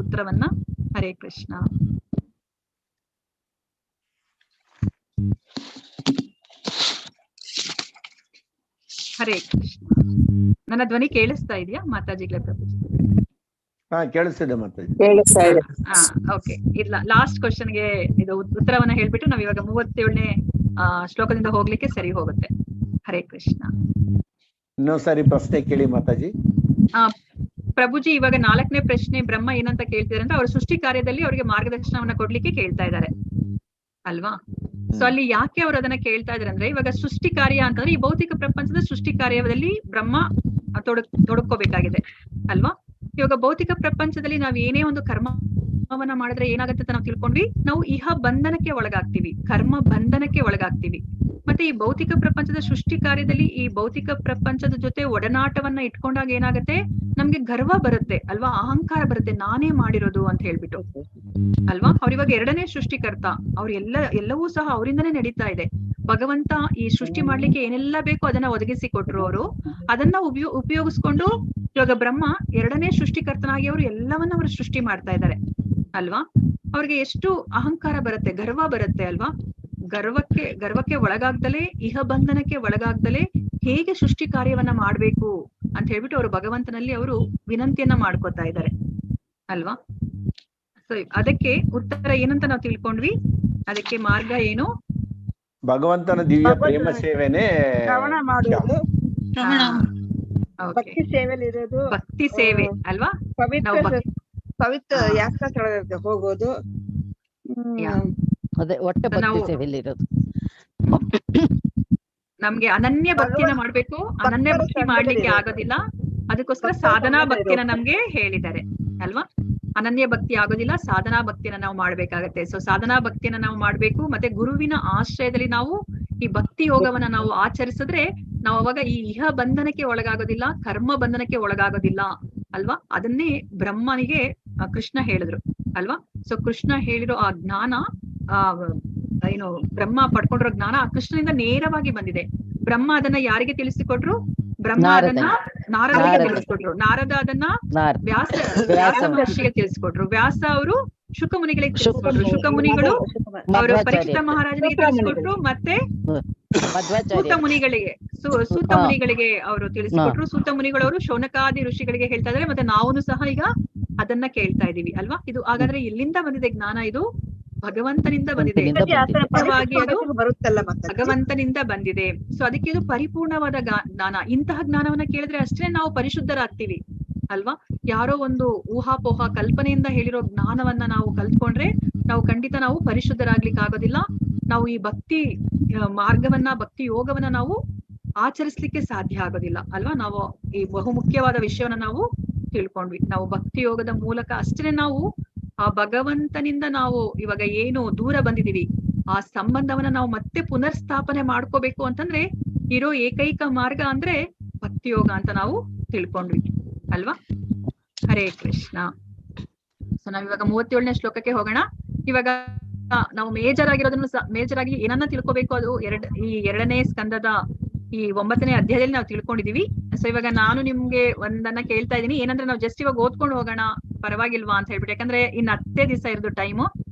S1: ಉತ್ತರವನ್ನ ಹರೇ ಕೃಷ್ಣ. ಹರೇ ಕೃಷ್ಣ. ನನ್ನ ಧ್ವನಿ ಕೇಳಿಸ್ತಾ ಇದೆಯಾ ಮಾತಾಜಿಗಳ ಪ್ರಭು?
S2: ಕೇಳಿಸ್ತಿದೆ ಮಾತಾಜಿ.
S1: ಓಕೆ, ಇಲ್ಲ ಲಾಸ್ಟ್ ಕ್ವಶನ್ಗೆ ಇದು ಉತ್ತರವನ್ನ ಹೇಳ್ಬಿಟ್ಟು ನಾವ್ ಇವಾಗ 37ನೇ ಶ್ಲೋಕದಿಂದ ಹೋಗ್ಲಿಕ್ಕೆ ಸರಿ ಹೋಗುತ್ತೆ. ಹರೇ ಕೃಷ್ಣ.
S2: ಇನ್ನೊಂದ್ಸಾರಿ ಪ್ರಶ್ನೆ ಕೇಳಿ ಮಾತಾಜಿ.
S1: ಪ್ರಭುಜಿ, ಇವಾಗ 4ನೇ ಪ್ರಶ್ನೆ ಬ್ರಹ್ಮ ಏನಂತ ಕೇಳ್ತಿದಾರೆ ಅಂತ, ಅವ್ರ ಸೃಷ್ಟಿ ಕಾರ್ಯದಲ್ಲಿ ಅವ್ರಿಗೆ ಮಾರ್ಗದರ್ಶನವನ್ನ ಕೊಡ್ಲಿಕ್ಕೆ ಕೇಳ್ತಾ ಇದ್ದಾರೆ ಅಲ್ವಾ. ಸೊ ಅಲ್ಲಿ ಯಾಕೆ ಅವ್ರು ಅದನ್ನ ಕೇಳ್ತಾ ಇದಾರೆ ಅಂದ್ರೆ, ಇವಾಗ ಸೃಷ್ಟಿ ಕಾರ್ಯ ಅಂತಂದ್ರೆ ಈ ಭೌತಿಕ ಪ್ರಪಂಚದ ಸೃಷ್ಟಿ ಕಾರ್ಯದಲ್ಲಿ ಬ್ರಹ್ಮ ತೊಡಕೋಬೇಕಾಗಿದೆ ಅಲ್ವಾ. ಇವಾಗ ಭೌತಿಕ ಪ್ರಪಂಚದಲ್ಲಿ ನಾವ್ ಏನೇ ಒಂದು ಕರ್ಮವನ್ನ ಮಾಡಿದ್ರೆ ಏನಾಗುತ್ತೆ ಅಂತ ನಾವು ತಿಳ್ಕೊಂಡ್ವಿ, ನಾವು ಇಹ ಬಂಧನಕ್ಕೆ ಒಳಗಾಗ್ತೀವಿ, ಕರ್ಮ ಬಂಧನಕ್ಕೆ ಒಳಗಾಗ್ತೀವಿ. ಮತ್ತೆ ಈ ಭೌತಿಕ ಪ್ರಪಂಚದ ಸೃಷ್ಟಿ ಕಾರ್ಯದಲ್ಲಿ ಈ ಭೌತಿಕ ಪ್ರಪಂಚದ ಜೊತೆ ಒಡನಾಟವನ್ನ ಇಟ್ಕೊಂಡಾಗ ಏನಾಗುತ್ತೆ, ನಮ್ಗೆ ಗರ್ವ ಬರುತ್ತೆ ಅಲ್ವಾ, ಅಹಂಕಾರ ಬರುತ್ತೆ, ನಾನೇ ಮಾಡಿರೋದು ಅಂತ ಹೇಳ್ಬಿಟ್ಟು ಅಲ್ವಾ. ಅವ್ರಿವಾಗ 2ನೇ ಸೃಷ್ಟಿಕರ್ತ, ಅವ್ರು ಎಲ್ಲವೂ ಸಹ ಅವರಿಂದನೇ ನಡೀತಾ ಇದೆ. ಭಗವಂತ ಈ ಸೃಷ್ಟಿ ಮಾಡ್ಲಿಕ್ಕೆ ಏನೆಲ್ಲ ಬೇಕೋ ಅದನ್ನ ಒದಗಿಸಿ ಕೊಟ್ರು ಅವರು. ಅದನ್ನ ಉಪಯೋಗಿಸ್ಕೊಂಡು ಇವಾಗ ಬ್ರಹ್ಮ 2ನೇ ಸೃಷ್ಟಿಕರ್ತನಾಗಿ ಅವರು ಎಲ್ಲವನ್ನ ಅವರು ಸೃಷ್ಟಿ ಮಾಡ್ತಾ ಇದ್ದಾರೆ ಅಲ್ವಾ. ಅವ್ರಿಗೆ ಎಷ್ಟು ಅಹಂಕಾರ ಬರುತ್ತೆ, ಗರ್ವ ಬರುತ್ತೆ ಅಲ್ವಾ. ಗರ್ವಕ್ಕೆ ಒಳಗಾಗ್ದಲೆ, ಇಹ ಬಂಧನಕ್ಕೆ ಒಳಗಾಗ್ದಲೆ ಹೇಗೆ ಸೃಷ್ಟಿ ಕಾರ್ಯವನ್ನ ಮಾಡ್ಬೇಕು ಅಂತ ಹೇಳ್ಬಿಟ್ಟು ಅವರು ಭಗವಂತನಲ್ಲಿ ಅವರು ವಿನಂತಿಯನ್ನ ಮಾಡ್ಕೋತಾ ಇದ್ದಾರೆ ಅಲ್ವಾ. ಸೊ ಅದಕ್ಕೆ ಉತ್ತರ ಏನಂತ ನಾವು ತಿಳ್ಕೊಂಡ್ವಿ, ಅದಕ್ಕೆ ಮಾರ್ಗ ಏನು?
S2: ಭಗವಂತನ ದಿವ್ಯ ಪ್ರೇಮ ಸೇವೆನೇ
S5: ಶ್ರವಣ ಮಾಡೋದು,
S1: Okay.
S5: ಭಕ್ತಿ ಸೇವೆಯಲ್ಲಿ ಇರೋದು,
S1: ಭಕ್ತಿ ಸೇವೆ ಅಲ್ವಾ?
S5: ಪವಿತ್ರ
S1: ನಾವು
S5: ಪವಿತ್ರ ಯಾತ್ರಾ ಸ್ಥಳಗಳಿಗೆ ಹೋಗೋದು.
S4: ಅದೇ ಒಟ್ಟ ಭಕ್ತಿ
S1: ನಾವು-
S4: ಸೇವೆಯಲ್ಲಿರೋದು.
S1: ನಮ್ಗೆ ಅನನ್ಯ ಭಕ್ತಿನ ಮಾಡ್ಬೇಕು. ಅನನ್ಯ ಭಕ್ತಿ ಮಾಡ್ಲಿಕ್ಕೆ ಆಗೋದಿಲ್ಲ, ಅದಕ್ಕೋಸ್ಕರ ಸಾಧನಾ ಭಕ್ತಿನ ನಮ್ಗೆ ಹೇಳಿದ್ದಾರೆ ಅಲ್ವಾ? ಅನನ್ಯ ಭಕ್ತಿ ಆಗೋದಿಲ್ಲ, ಸಾಧನಾ ಭಕ್ತಿನ ನಾವು ಮಾಡ್ಬೇಕಾಗತ್ತೆ. ಸೊ ಸಾಧನಾ ಭಕ್ತಿಯನ್ನ ನಾವು ಮಾಡ್ಬೇಕು. ಮತ್ತೆ ಗುರುವಿನ ಆಶ್ರಯದಲ್ಲಿ ನಾವು ಈ ಭಕ್ತಿ ಯೋಗವನ್ನ ನಾವು ಆಚರಿಸಿದ್ರೆ ನಾವು ಅವಾಗ ಈ ಇಹ ಬಂಧನಕ್ಕೆ ಒಳಗಾಗೋದಿಲ್ಲ, ಕರ್ಮ ಬಂಧನಕ್ಕೆ ಒಳಗಾಗೋದಿಲ್ಲ ಅಲ್ವಾ? ಅದನ್ನೇ ಬ್ರಹ್ಮನಿಗೆ ಕೃಷ್ಣ ಹೇಳಿದ್ರು ಅಲ್ವಾ? ಸೊ ಕೃಷ್ಣ ಹೇಳಿರೋ ಆ ಜ್ಞಾನ, ಏನು ಬ್ರಹ್ಮ ಪಡ್ಕೊಂಡಿರೋ ಜ್ಞಾನ ಆ ಕೃಷ್ಣನಿಂದ ನೇರವಾಗಿ ಬಂದಿದೆ. ಬ್ರಹ್ಮ ಅದನ್ನ ಯಾರಿಗೆ ತಿಳಿಸಿಕೊಟ್ರು? ಬ್ರಹ್ಮ ಅದನ್ನ ನಾರದರಿಗೆ ತಿಳಿಸ್ಕೊಟ್ರು. ನಾರದ ಅದನ್ನ ವ್ಯಾಸ ಮಹರ್ಷಿಗೆ ತಿಳಿಸ್ಕೊಟ್ರು. ವ್ಯಾಸ ಅವರು ಶುಕ ಮುನಿಗಳಿಗೆ ತಿಳಿಸ್ಕೊಟ್ರು. ಶುಕ ಮುನಿಗಳು ಅವರು ಪರೀಕ್ಷಿತ ಮಹಾರಾಜನಿಗೆ ತಿಳಿಸ್ಕೊಟ್ರು. ಮತ್ತೆ ಸೂತ ಮುನಿಗಳಿಗೆ ಅವರು ತಿಳಿಸ್ಕೊಟ್ರು. ಸೂತ ಮುನಿಗಳವರು ಶೌನಕಾದಿ ಋಷಿಗಳಿಗೆ ಹೇಳ್ತಾ ಇದಾರೆ. ಮತ್ತೆ ನಾವು ಸಹ ಈಗ ಅದನ್ನ ಕೇಳ್ತಾ ಇದೀವಿ ಅಲ್ವಾ? ಇದು ಹಾಗಾದ್ರೆ ಎಲ್ಲಿಂದ ಬಂದಿದೆ ಜ್ಞಾನ? ಇದು ಭಗವಂತನಿಂದ ಬಂದಿದೆ. ಅದು
S5: ಬರುತ್ತಲ್ಲ,
S1: ಭಗವಂತನಿಂದ ಬಂದಿದೆ. ಸೊ ಅದಕ್ಕೆ ಇದು ಪರಿಪೂರ್ಣವಾದ ಜ್ಞಾನ. ಇಂತಹ ಜ್ಞಾನವನ್ನ ಕೇಳಿದ್ರೆ ಅಷ್ಟೇ ನಾವು ಪರಿಶುದ್ಧರಾಗ್ತೀವಿ ಅಲ್ವಾ? ಯಾರೋ ಒಂದು ಊಹಾಪೋಹ ಕಲ್ಪನೆಯಿಂದ ಹೇಳಿರೋ ಜ್ಞಾನವನ್ನ ನಾವು ಕಲ್ತ್ಕೊಂಡ್ರೆ ಖಂಡಿತ ನಾವು ಪರಿಶುದ್ಧರಾಗ್ಲಿಕ್ಕೆ ಆಗೋದಿಲ್ಲ. ನಾವು ಈ ಭಕ್ತಿ ಮಾರ್ಗವನ್ನ, ಭಕ್ತಿ ಯೋಗವನ್ನ ನಾವು ಆಚರಿಸ್ಲಿಕ್ಕೆ ಸಾಧ್ಯ ಆಗೋದಿಲ್ಲ ಅಲ್ವಾ? ನಾವು ಈ ಬಹುಮುಖ್ಯವಾದ ವಿಷಯವನ್ನ ನಾವು ತಿಳ್ಕೊಂಡ್ವಿ. ನಾವು ಭಕ್ತಿ ಯೋಗದ ಮೂಲಕ ಅಷ್ಟೇ ನಾವು ಆ ಭಗವಂತನಿಂದ ನಾವು ಇವಾಗ ಏನು ದೂರ ಬಂದಿದೀವಿ ಆ ಸಂಬಂಧವನ್ನ ನಾವು ಮತ್ತೆ ಪುನರ್ ಸ್ಥಾಪನೆ ಮಾಡ್ಕೋಬೇಕು ಅಂತಂದ್ರೆ ಇರೋ ಏಕೈಕ ಮಾರ್ಗ ಅಂದ್ರೆ ಭಕ್ತಿಯೋಗ ಅಂತ ನಾವು ತಿಳ್ಕೊಂಡ್ವಿ ಅಲ್ವಾ? ಹರೇ ಕೃಷ್ಣ. ಸೊ ನಾವಿವಾಗ 37ನೇ ಶ್ಲೋಕಕ್ಕೆ ಹೋಗೋಣ. ಇವಾಗ ನಾವು ಮೇಜರ್ ಆಗಿ ಏನನ್ನ ತಿಳ್ಕೊಬೇಕು, ಅದು ಈ 2ನೇ ಸ್ಕಂದದ ಈ 9ನೇ ಅಧ್ಯಾಯದಲ್ಲಿ ನಾವು ತಿಳ್ಕೊಂಡಿದೀವಿ. ಸೊ ಇವಾಗ ನಾನು ನಿಮ್ಗೆ ಒಂದನ್ನ ಕೇಳ್ತಾ ಇದೀನಿ, ಏನಂದ್ರೆ ನಾವು ಜಸ್ಟ್ ಇವಾಗ ಓದ್ಕೊಂಡು ಹೋಗೋಣ ಪರವಾಗಿಲ್ವಾ ಅಂತ ಹೇಳ್ಬಿಟ್ಟು. ಯಾಕಂದ್ರೆ ಇನ್ನು 10 ದಿವಸ ಇರೋದು ಟೈಮು.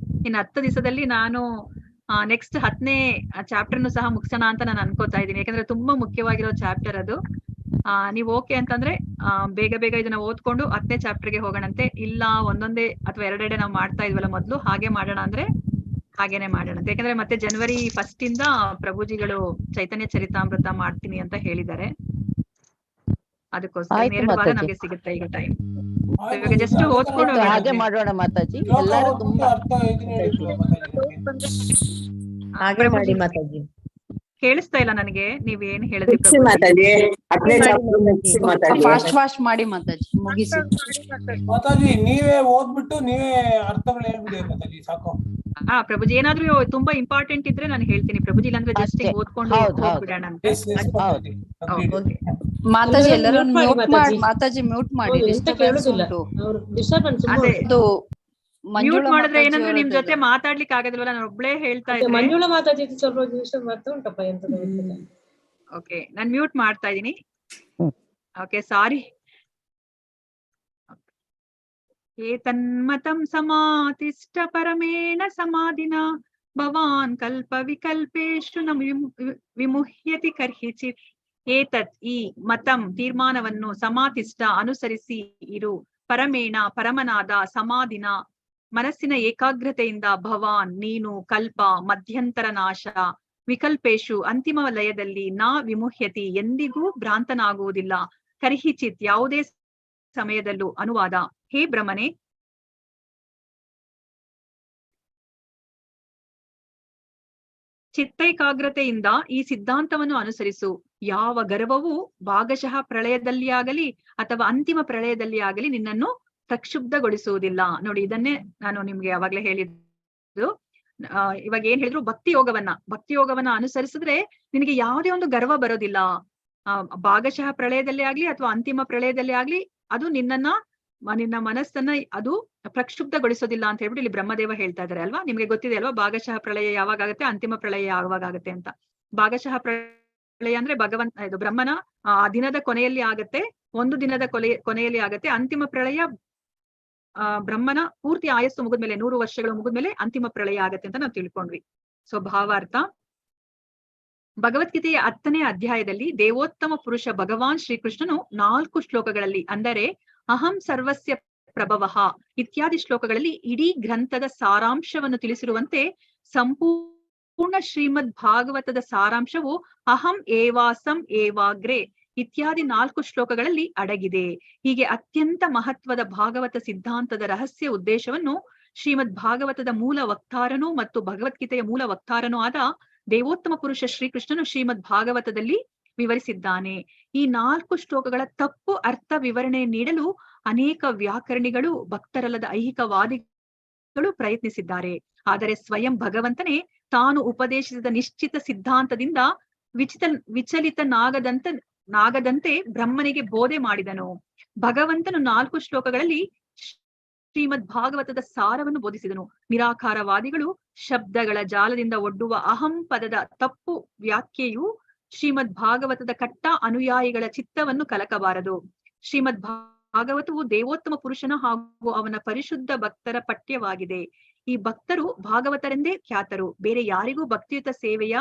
S1: ಇನ್ನು 10 ದಿವಸದಲ್ಲಿ ನಾನು ನೆಕ್ಸ್ಟ್ 10ನೇ ಚಾಪ್ಟರ್ನು ಸಹ ಮುಗಿಸೋಣ ಅಂತ ನಾನು ಅನ್ಕೋತಾ ಇದ್ದೀನಿ. ಯಾಕಂದ್ರೆ ತುಂಬಾ ಮುಖ್ಯವಾಗಿರೋ ಚಾಪ್ಟರ್ ಅದು. ನೀವ್ ಓಕೆ ಅಂತಂದ್ರೆ ಬೇಗ ಬೇಗ ಇದನ್ನ ಓದ್ಕೊಂಡು 10ನೇ ಚಾಪ್ಟರ್ಗೆ ಹೋಗೋಣಂತೆ. ಇಲ್ಲ ಒಂದೊಂದೇ ಅಥವಾ ಎರಡೆರಡೆ ನಾವು ಮಾಡ್ತಾ ಇದ್ವಲ್ಲ ಮೊದ್ಲು, ಹಾಗೆ ಮಾಡೋಣ ಅಂದ್ರೆ ಹಾಗೇನೆ ಮಾಡೋಣ. ಯಾಕಂದ್ರೆ ಮತ್ತೆ ಜನವರಿ 1 ಇಂದ ಪ್ರಭುಜಿಗಳು ಚೈತನ್ಯ ಚರಿತಾಮೃತ ಮಾಡ್ತೀನಿ ಅಂತ ಹೇಳಿದ್ದಾರೆ. ಅದಕ್ಕೋಸ್ಕರ 2 ವಾರ ನಮ್ಗೆ ಸಿಗುತ್ತೆ ಈಗ ಟೈಮ್. ಇವಾಗ ಜಸ್ಟ್ ಓದ್ಕೊಂಡು
S4: ಹಾಗೆ ಮಾಡೋಣ ಮಾತಾಜಿ. ಎಲ್ಲರೂ ತುಂಬಾ
S9: ಹಾಗೆ ಮಾಡಿ ಮಾತಾಜಿ.
S1: ಕೇಳಿಸ್ತಾ ಇಲ್ಲ ನನಗೆ, ನೀವೇನ್ ಹೇಳಿದ್ರಿ
S3: ಫಾಸ್ಟ್ ಮಾಡಿ ಮಾತಾಜಿ, ಮುಗಿಸಿ
S10: ಮಾತಾಜಿ. ನೀವೇ ಓದ್ಬಿಟ್ಟು ನೀವೇ ಅರ್ಥಗಳು ಹೇಳ್ಬಿಡಿ ಮಾತಾಜಿ, ಸಾಕು.
S1: ಪ್ರಭುಜಿ ಏನಾದ್ರೂ ತುಂಬಾ ಇಂಪಾರ್ಟೆಂಟ್ ಇದ್ರೆ ನಾನು ಹೇಳ್ತೀನಿ ಪ್ರಭುಜಿ, ಇಲ್ಲಾಂದ್ರೆ ಜಸ್ಟ್ ಓದ್ಕೊಂಡು ಹೋಗ್ಬಿಡೋಣ ಅಂತ.
S3: ಮಾತಾಜಿ ಎಲ್ಲರೂ ಮಾತಾಜಿ ಮ್ಯೂಟ್ ಮಾಡಿ.
S1: ಮ್ಯೂಟ್ ಮಾಡಿದ್ರೆ ಏನಂದ್ರೆ ನಿಮ್ ಜೊತೆ ಮಾತಾಡ್ಲಿಕ್ಕೆ ಆಗೋದಿಲ್ವಲ್ಲ, ನಾನು ಒಬ್ಳೇ ಹೇಳ್ತಾ ಇದ್ದೀನಿ.
S9: ಮಂಜುಳಾ ಮಾತಾಜಿ ಸ್ವಲ್ಪ ಡಿಸ್ಟರ್ಬ್ ಮಾಡ್ತಾ ಉಂಟಪ್ಪ ಎಂತ.
S1: ಓಕೆ, ನಾನ್ ಮ್ಯೂಟ್ ಮಾಡ್ತಾ ಇದೀನಿ. ಓಕೆ, ಸಾರಿ. ಏತನ್ಮತಂ ಸಮಾತಿಷ್ಠ ಪರಮೇಣ ಸಮಾಧಿನ ಭವಾನ್ ಕಲ್ಪ ವಿಕಲ್ಪೇಶು ನ ವಿಮುಹ್ಯತಿ ಕರ್ಹಿಚಿತ್. ಏತತ್ ಈ ಮತಂ ತೀರ್ಮಾನವನ್ನು ಸಮಾತಿಷ್ಠ ಅನುಸರಿಸಿ ಇರು, ಪರಮೇಣ ಪರಮನಾದ ಸಮಾಧಿನ ಮನಸ್ಸಿನ ಏಕಾಗ್ರತೆಯಿಂದ ಭವಾನ್ ನೀನು ಕಲ್ಪ ಮಧ್ಯಂತರ ನಾಶ ವಿಕಲ್ಪೇಶು ಅಂತಿಮ ಲಯದಲ್ಲಿ ನ ವಿಮುಹ್ಯತಿ ಎಂದಿಗೂ ಭ್ರಾಂತನಾಗುವುದಿಲ್ಲ ಕರ್ಹಿಚಿತ್ ಯಾವುದೇ ಸಮಯದಲ್ಲೂ. ಅನುವಾದ: ಹೇ ಬ್ರಹ್ಮನೇ, ಚಿತ್ತೈಕಾಗ್ರತೆಯಿಂದ ಈ ಸಿದ್ಧಾಂತವನ್ನು ಅನುಸರಿಸು. ಯಾವ ಗರ್ವವೂ ಭಾಗಶಃ ಪ್ರಳಯದಲ್ಲಿ ಆಗಲಿ ಅಥವಾ ಅಂತಿಮ ಪ್ರಳಯದಲ್ಲಿ ಆಗಲಿ ನಿನ್ನನ್ನು ಪ್ರಕ್ಷುಬ್ಧಗೊಳಿಸುವುದಿಲ್ಲ. ನೋಡಿ, ಇದನ್ನೇ ನಾನು ನಿಮ್ಗೆ ಯಾವಾಗ್ಲೇ ಹೇಳಿದ್ದು. ಇವಾಗ ಏನ್ ಹೇಳಿದ್ರು, ಭಕ್ತಿ ಯೋಗವನ್ನ ಅನುಸರಿಸಿದ್ರೆ ನಿನಗೆ ಯಾವುದೇ ಒಂದು ಗರ್ವ ಬರೋದಿಲ್ಲ. ಭಾಗಶಃ ಪ್ರಳಯದಲ್ಲಿ ಆಗ್ಲಿ ಅಥವಾ ಅಂತಿಮ ಪ್ರಳಯದಲ್ಲಿ ಆಗ್ಲಿ ಅದು ನಿನ್ನ ಮನಸ್ಸನ್ನ ಅದು ಪ್ರಕ್ಷುಬ್ಧಗೊಳಿಸೋದಿಲ್ಲ ಅಂತ ಹೇಳ್ಬಿಟ್ಟು ಇಲ್ಲಿ ಬ್ರಹ್ಮದೇವ ಹೇಳ್ತಾ ಇದಾರೆ ಅಲ್ವಾ? ನಿಮ್ಗೆ ಗೊತ್ತಿದೆ ಅಲ್ವಾ ಭಾಗಶಃ ಪ್ರಳಯ ಯಾವಾಗ ಆಗುತ್ತೆ, ಅಂತಿಮ ಪ್ರಳಯ ಯಾವಾಗ ಆಗುತ್ತೆ ಅಂತ. ಭಾಗಶಃ ಪ್ರಳಯ ಅಂದ್ರೆ ಇದು ಬ್ರಹ್ಮನ ಆ ದಿನದ ಕೊನೆಯಲ್ಲಿ ಆಗತ್ತೆ, ಒಂದು ದಿನದ ಕೊನೆಯಲ್ಲಿ ಆಗತ್ತೆ. ಅಂತಿಮ ಪ್ರಳಯ ಬ್ರಹ್ಮನ ಪೂರ್ತಿ ಆಯಸ್ಸು ಮುಗಿದ್ಮೇಲೆ, 100 ವರ್ಷಗಳು ಮುಗಿದ್ಮೇಲೆ ಅಂತಿಮ ಪ್ರಳಯ ಆಗತ್ತೆ ಅಂತ ನಾವು ತಿಳ್ಕೊಂಡ್ವಿ. ಸೊ ಭಾವಾರ್ಥ: ಭಗವದ್ಗೀತೆಯ 10ನೇ ಅಧ್ಯಾಯದಲ್ಲಿ ದೇವೋತ್ತಮ ಪುರುಷ ಭಗವಾನ್ ಶ್ರೀಕೃಷ್ಣನು 4 ಶ್ಲೋಕಗಳಲ್ಲಿ, ಅಂದರೆ ಅಹಂ ಸರ್ವಸ್ಯ ಪ್ರಭವಃ ಇತ್ಯಾದಿ ಶ್ಲೋಕಗಳಲ್ಲಿ ಇಡೀ ಗ್ರಂಥದ ಸಾರಾಂಶವನ್ನು ತಿಳಿಸಿರುವಂತೆ ಸಂಪೂರ್ಣ ಶ್ರೀಮದ್ ಭಾಗವತದ ಸಾರಾಂಶವು ಅಹಂ ಏವಾಸಂ ಏವಾಗ್ರೆ ಇತ್ಯಾದಿ 4 ಶ್ಲೋಕಗಳಲ್ಲಿ ಅಡಗಿದೆ. ಹೀಗೆ ಅತ್ಯಂತ ಮಹತ್ವದ ಭಾಗವತ ಸಿದ್ಧಾಂತದ ರಹಸ್ಯ ಉದ್ದೇಶವನ್ನು ಶ್ರೀಮದ್ ಭಾಗವತದ ಮೂಲ ವಕ್ತಾರನು ಮತ್ತು ಭಗವದ್ಗೀತೆಯ ಮೂಲ ವಕ್ತಾರನೂ ಆದ ದೇವೋತ್ತಮ ಪುರುಷ ಶ್ರೀಕೃಷ್ಣನು ಶ್ರೀಮದ್ ಭಾಗವತದಲ್ಲಿ ವಿವರಿಸಿದ್ದಾನೆ. ಈ 4 ಶ್ಲೋಕಗಳ ತಪ್ಪು ಅರ್ಥ ವಿವರಣೆ ನೀಡಲು ಅನೇಕ ವ್ಯಾಕರಣಿಗಳು, ಭಕ್ತರಲ್ಲದ ಐಹಿಕವಾದಿಗಳು ಪ್ರಯತ್ನಿಸಿದ್ದಾರೆ. ಆದರೆ ಸ್ವಯಂ ಭಗವಂತನೇ ತಾನು ಉಪದೇಶಿಸಿದ ನಿಶ್ಚಿತ ಸಿದ್ಧಾಂತದಿಂದ ವಿಚಲಿತನಾಗದಂತೆ ಬ್ರಹ್ಮನಿಗೆ ಬೋಧೆ ಮಾಡಿದನು. ಭಗವಂತನು 4 ಶ್ಲೋಕಗಳಲ್ಲಿ ಶ್ರೀಮದ್ ಭಾಗವತದ ಸಾರವನ್ನು ಬೋಧಿಸಿದನು. ನಿರಾಕಾರವಾದಿಗಳು ಶಬ್ದಗಳ ಜಾಲದಿಂದ ಒಡ್ಡುವ ಅಹಂ ಪದದ ತಪ್ಪು ವ್ಯಾಖ್ಯೆಯು ಶ್ರೀಮದ್ ಭಾಗವತದ ಕಟ್ಟ ಅನುಯಾಯಿಗಳ ಚಿತ್ತವನ್ನು ಕಲಕಬಾರದು. ಶ್ರೀಮದ್ ಭಾಗವತವು ದೇವೋತ್ತಮ ಪುರುಷನ ಹಾಗೂ ಅವನ ಪರಿಶುದ್ಧ ಭಕ್ತರ ಪಠ್ಯವಾಗಿದೆ. ಈ ಭಕ್ತರು ಭಾಗವತರೆಂದೇ ಖ್ಯಾತರು. ಬೇರೆ ಯಾರಿಗೂ ಭಕ್ತಿಯುತ ಸೇವೆಯ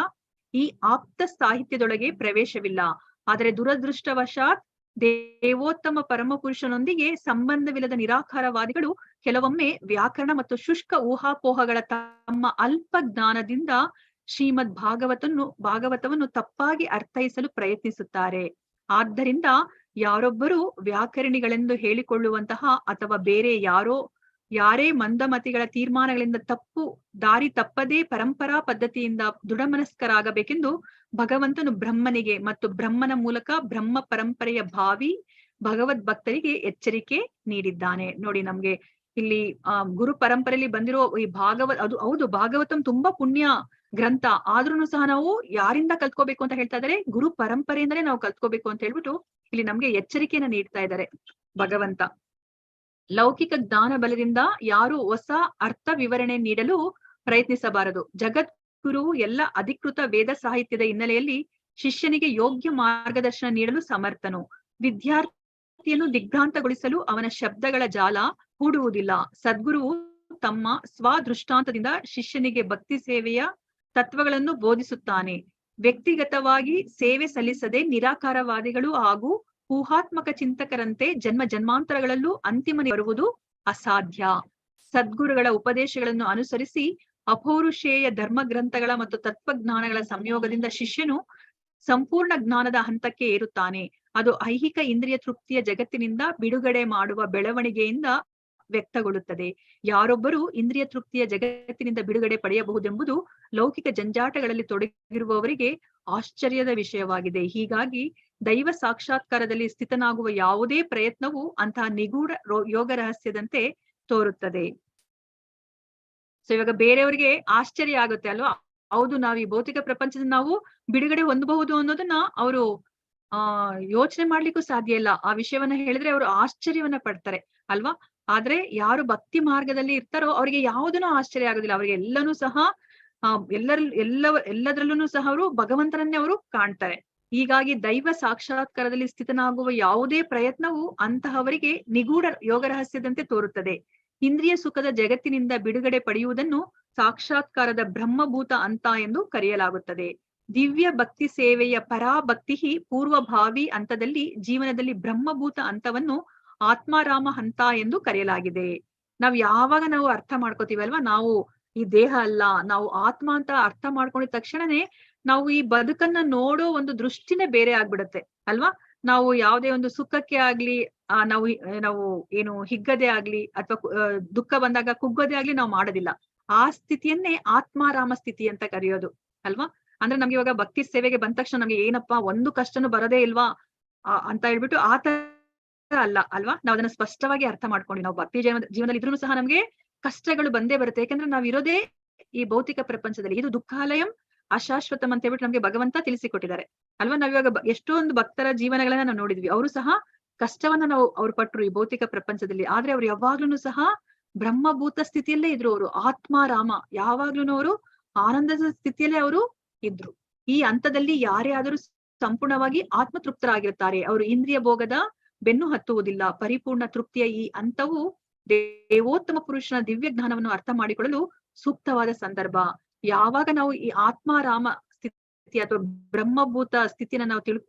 S1: ಈ ಆಪ್ತ ಸಾಹಿತ್ಯದೊಳಗೆ ಪ್ರವೇಶವಿಲ್ಲ. ಆದರೆ ದುರದೃಷ್ಟವಶಾತ್ ದೇವೋತ್ತಮ ಪರಮಪುರುಷನೊಂದಿಗೆ ಸಂಬಂಧವಿಲ್ಲದ ನಿರಾಕಾರವಾದಿಗಳು ಕೆಲವೊಮ್ಮೆ ವ್ಯಾಕರಣ ಮತ್ತು ಶುಷ್ಕ ಊಹಾಪೋಹಗಳ ತಮ್ಮ ಅಲ್ಪ ಜ್ಞಾನದಿಂದ ಶ್ರೀಮದ್ ಭಾಗವತವನ್ನು ತಪ್ಪಾಗಿ ಅರ್ಥೈಸಲು ಪ್ರಯತ್ನಿಸುತ್ತಾರೆ. ಆದ್ದರಿಂದ ಯಾರೊಬ್ಬರು ವ್ಯಾಕರಣಿಗಳೆಂದು ಹೇಳಿಕೊಳ್ಳುವಂತಹ ಅಥವಾ ಬೇರೆ ಯಾರೇ ಮಂದಮತಿಗಳ ತೀರ್ಮಾನಗಳಿಂದ ದಾರಿ ತಪ್ಪದೇ ಪರಂಪರಾ ಪದ್ಧತಿಯಿಂದ ದೃಢಮನಸ್ಕರಾಗಬೇಕೆಂದು ಭಗವಂತನು ಬ್ರಹ್ಮನಿಗೆ ಮತ್ತು ಬ್ರಹ್ಮನ ಮೂಲಕ ಬ್ರಹ್ಮ ಪರಂಪರೆಯ ಭಾವಿ ಭಗವದ್ ಭಕ್ತರಿಗೆ ಎಚ್ಚರಿಕೆ ನೀಡಿದ್ದಾನೆ. ನೋಡಿ, ನಮ್ಗೆ ಇಲ್ಲಿ ಗುರು ಪರಂಪರೆಯಲ್ಲಿ ಬಂದಿರೋ ಈ ಹೌದು ಭಾಗವತಂ ತುಂಬಾ ಪುಣ್ಯ ಗ್ರಂಥ, ಆದ್ರೂ ಸಹ ನಾವು ಯಾರಿಂದ ಕಲ್ತ್ಕೋಬೇಕು ಅಂತ ಹೇಳ್ತಾ ಇದ್ದಾರೆ? ಗುರು ಪರಂಪರೆಯಿಂದಲೇ ನಾವು ಕಲ್ತ್ಕೋಬೇಕು ಅಂತ ಹೇಳ್ಬಿಟ್ಟು ಇಲ್ಲಿ ನಮ್ಗೆ ಎಚ್ಚರಿಕೆಯನ್ನ ನೀಡ್ತಾ ಇದ್ದಾರೆ ಭಗವಂತ. ಲೌಕಿಕ ಜ್ಞಾನ ಬಲದಿಂದ ಯಾರು ಹೊಸ ಅರ್ಥ ವಿವರಣೆ ನೀಡಲು ಪ್ರಯತ್ನಿಸಬಾರದು. ಜಗದ್ಗುರು ಎಲ್ಲ ಅಧಿಕೃತ ವೇದ ಸಾಹಿತ್ಯದ ಹಿನ್ನೆಲೆಯಲ್ಲಿ ಶಿಷ್ಯನಿಗೆ ಯೋಗ್ಯ ಮಾರ್ಗದರ್ಶನ ನೀಡಲು ಸಮರ್ಥನು. ವಿದ್ಯಾರ್ಥಿಯನ್ನು ದಿಗ್ಭ್ರಾಂತಗೊಳಿಸಲು ಅವನ ಶಬ್ದಗಳ ಜಾಲ ಹೂಡುವುದಿಲ್ಲ. ಸದ್ಗುರುವು ತಮ್ಮ ಸ್ವದೃಷ್ಟಾಂತದಿಂದ ಶಿಷ್ಯನಿಗೆ ಭಕ್ತಿ ಸೇವೆಯ ತತ್ವಗಳನ್ನು ಬೋಧಿಸುತ್ತಾನೆ. ವ್ಯಕ್ತಿಗತವಾಗಿ ಸೇವೆ ಸಲ್ಲಿಸದೆ ನಿರಾಕಾರವಾದಿಗಳು ಹಾಗೂ ಊಹಾತ್ಮಕ ಚಿಂತಕರಂತೆ ಜನ್ಮಾಂತರಗಳಲ್ಲೂ ಅಂತಿಮ ಬರುವುದು ಅಸಾಧ್ಯ. ಸದ್ಗುರುಗಳ ಉಪದೇಶಗಳನ್ನು ಅನುಸರಿಸಿ ಅಪೌರುಷೇಯ ಧರ್ಮ ಗ್ರಂಥಗಳ ಮತ್ತು ತತ್ವಜ್ಞಾನಗಳ ಸಂಯೋಗದಿಂದ ಶಿಷ್ಯನು ಸಂಪೂರ್ಣ ಜ್ಞಾನದ ಹಂತಕ್ಕೆ ಏರುತ್ತಾನೆ. ಅದು ಐಹಿಕ ಇಂದ್ರಿಯ ತೃಪ್ತಿಯ ಜಗತ್ತಿನಿಂದ ಬಿಡುಗಡೆ ಮಾಡುವ ಬೆಳವಣಿಗೆಯಿಂದ ವ್ಯಕ್ತಗೊಳ್ಳುತ್ತದೆ. ಯಾರೊಬ್ಬರು ಇಂದ್ರಿಯ ತೃಪ್ತಿಯ ಜಗತ್ತಿನಿಂದ ಬಿಡುಗಡೆ ಪಡೆಯಬಹುದೆಂಬುದು ಲೌಕಿಕ ಜಂಜಾಟಗಳಲ್ಲಿ ತೊಡಗಿರುವವರಿಗೆ ಆಶ್ಚರ್ಯದ ವಿಷಯವಾಗಿದೆ. ಹೀಗಾಗಿ ದೈವ ಸಾಕ್ಷಾತ್ಕಾರದಲ್ಲಿ ಸ್ಥಿತನಾಗುವ ಯಾವುದೇ ಪ್ರಯತ್ನವು ಅಂತಹ ನಿಗೂಢ ಯೋಗ ರಹಸ್ಯದಂತೆ ತೋರುತ್ತದೆ. ಸೊ ಇವಾಗ ಬೇರೆಯವರಿಗೆ ಆಶ್ಚರ್ಯ ಆಗುತ್ತೆ ಅಲ್ವಾ? ಹೌದು, ನಾವು ಈ ಭೌತಿಕ ಪ್ರಪಂಚದಿಂದ ನಾವು ಬಿಡುಗಡೆ ಹೊಂದಬಹುದು ಅನ್ನೋದನ್ನ ಅವರು ಯೋಚನೆ ಮಾಡ್ಲಿಕ್ಕೂ ಸಾಧ್ಯ ಇಲ್ಲ. ಆ ವಿಷಯವನ್ನ ಹೇಳಿದ್ರೆ ಅವರು ಆಶ್ಚರ್ಯವನ್ನ ಪಡ್ತಾರೆ ಅಲ್ವಾ? ಆದ್ರೆ ಯಾರು ಭಕ್ತಿ ಮಾರ್ಗದಲ್ಲಿ ಇರ್ತಾರೋ ಅವರಿಗೆ ಯಾವುದನ್ನೂ ಆಶ್ಚರ್ಯ ಆಗೋದಿಲ್ಲ. ಅವರಿಗೆ ಎಲ್ಲನೂ ಸಹ ಎಲ್ಲದರಲ್ಲೂ ಸಹ ಅವರು ಭಗವಂತನನ್ನೇ ಅವರು ಕಾಣ್ತಾರೆ. ಹೀಗಾಗಿ ದೈವ ಸಾಕ್ಷಾತ್ಕಾರದಲ್ಲಿ ಸ್ಥಿತನಾಗುವ ಯಾವುದೇ ಪ್ರಯತ್ನವು ಅಂತಹವರಿಗೆ ನಿಗೂಢ ಯೋಗ ರಹಸ್ಯದಂತೆ ತೋರುತ್ತದೆ. ಇಂದ್ರಿಯ ಸುಖದ ಜಗತ್ತಿನಿಂದ ಬಿಡುಗಡೆ ಪಡೆಯುವುದನ್ನು ಸಾಕ್ಷಾತ್ಕಾರದ ಬ್ರಹ್ಮಭೂತ ಹಂತ ಎಂದು ಕರೆಯಲಾಗುತ್ತದೆ. ದಿವ್ಯ ಭಕ್ತಿ ಸೇವೆಯ ಪರಾಭಕ್ತಿ ಪೂರ್ವಭಾವಿ ಹಂತದಲ್ಲಿ ಜೀವನದಲ್ಲಿ ಬ್ರಹ್ಮಭೂತ ಹಂತವನ್ನು ಆತ್ಮಾರಾಮ ಹಂತ ಎಂದು ಕರೆಯಲಾಗಿದೆ. ಯಾವಾಗ ನಾವು ಅರ್ಥ ಮಾಡ್ಕೋತೀವಲ್ವಾ, ನಾವು ಈ ದೇಹ ಅಲ್ಲ, ನಾವು ಆತ್ಮ ಅಂತ ಅರ್ಥ ಮಾಡ್ಕೊಂಡಿದ ತಕ್ಷಣನೇ ನಾವು ಈ ಬದುಕನ್ನ ನೋಡೋ ಒಂದು ದೃಷ್ಟಿನೇ ಬೇರೆ ಆಗ್ಬಿಡತ್ತೆ ಅಲ್ವಾ? ನಾವು ಯಾವುದೇ ಒಂದು ಸುಖಕ್ಕೆ ಆಗ್ಲಿ ನಾವು ಏನು ಹಿಗ್ಗದೆ ಆಗ್ಲಿ ಅಥವಾ ದುಃಖ ಬಂದಾಗ ಕುಗ್ಗದೆ ಆಗ್ಲಿ ನಾವು ಮಾಡೋದಿಲ್ಲ. ಆ ಸ್ಥಿತಿಯನ್ನೇ ಆತ್ಮಾರಾಮ ಸ್ಥಿತಿ ಅಂತ ಕರೆಯೋದು ಅಲ್ವಾ? ಅಂದ್ರೆ ನಮ್ಗೆ ಇವಾಗ ಭಕ್ತಿ ಸೇವೆಗೆ ಬಂದ ತಕ್ಷಣ ನಮ್ಗೆ ಏನಪ್ಪಾ ಒಂದು ಕಷ್ಟನು ಬರೋದೇ ಇಲ್ವಾ ಅಂತ ಹೇಳ್ಬಿಟ್ಟು ಆತರ ಅಲ್ಲ ಅಲ್ವಾ? ನಾವ್ ಅದನ್ನ ಸ್ಪಷ್ಟವಾಗಿ ಅರ್ಥ ಮಾಡ್ಕೊಂಡು ನಾವು ಭಕ್ತಿ ಜೀವನದಲ್ಲಿ ಇದ್ರೂ ಸಹ ನಮ್ಗೆ ಕಷ್ಟಗಳು ಬಂದೇ ಬರುತ್ತೆ. ಯಾಕಂದ್ರೆ ನಾವ್ ಇರೋದೇ ಈ ಭೌತಿಕ ಪ್ರಪಂಚದಲ್ಲಿ. ಇದು ದುಃಖಾಲಯಂ ಅಶಾಶ್ವತಂ ಅಂತ ಹೇಳ್ಬಿಟ್ಟು ನಮ್ಗೆ ಭಗವಂತ ತಿಳಿಸಿಕೊಟ್ಟಿದ್ದಾರೆ ಅಲ್ವಾ? ನಾವಿವಾಗ ಎಷ್ಟೊಂದು ಭಕ್ತರ ಜೀವನಗಳನ್ನ ನಾವು ನೋಡಿದ್ವಿ. ಅವರು ಸಹ ಕಷ್ಟವನ್ನ ಅವ್ರು ಪಟ್ರು ಈ ಭೌತಿಕ ಪ್ರಪಂಚದಲ್ಲಿ. ಆದ್ರೆ ಅವ್ರು ಯಾವಾಗ್ಲೂ ಸಹ ಬ್ರಹ್ಮಭೂತ ಸ್ಥಿತಿಯಲ್ಲೇ ಇದ್ರು. ಅವರು ಆತ್ಮಾರಾಮ, ಯಾವಾಗ್ಲೂ ಅವರು ಆನಂದದ ಸ್ಥಿತಿಯಲ್ಲೇ ಅವರು ಇದ್ರು. ಈ ಹಂತದಲ್ಲಿ ಯಾರೇ ಆದರೂ ಸಂಪೂರ್ಣವಾಗಿ ಆತ್ಮತೃಪ್ತರಾಗಿರುತ್ತಾರೆ. ಅವರು ಇಂದ್ರಿಯ ಭೋಗದ ಬೆನ್ನು ಹತ್ತುವುದಿಲ್ಲ. ಪರಿಪೂರ್ಣ ತೃಪ್ತಿಯ ಈ ಹಂತವು ದೇವೋತ್ತಮ ಪುರುಷನ ದಿವ್ಯ ಜ್ಞಾನವನ್ನು ಅರ್ಥ ಮಾಡಿಕೊಳ್ಳಲು ಸೂಕ್ತವಾದ ಸಂದರ್ಭ. ಯಾವಾಗ ನಾವು ಈ ಆತ್ಮಾರಾಮ ಸ್ಥಿತಿ ಅಥವಾ ಬ್ರಹ್ಮಭೂತ ಸ್ಥಿತಿಯನ್ನ ನಾವು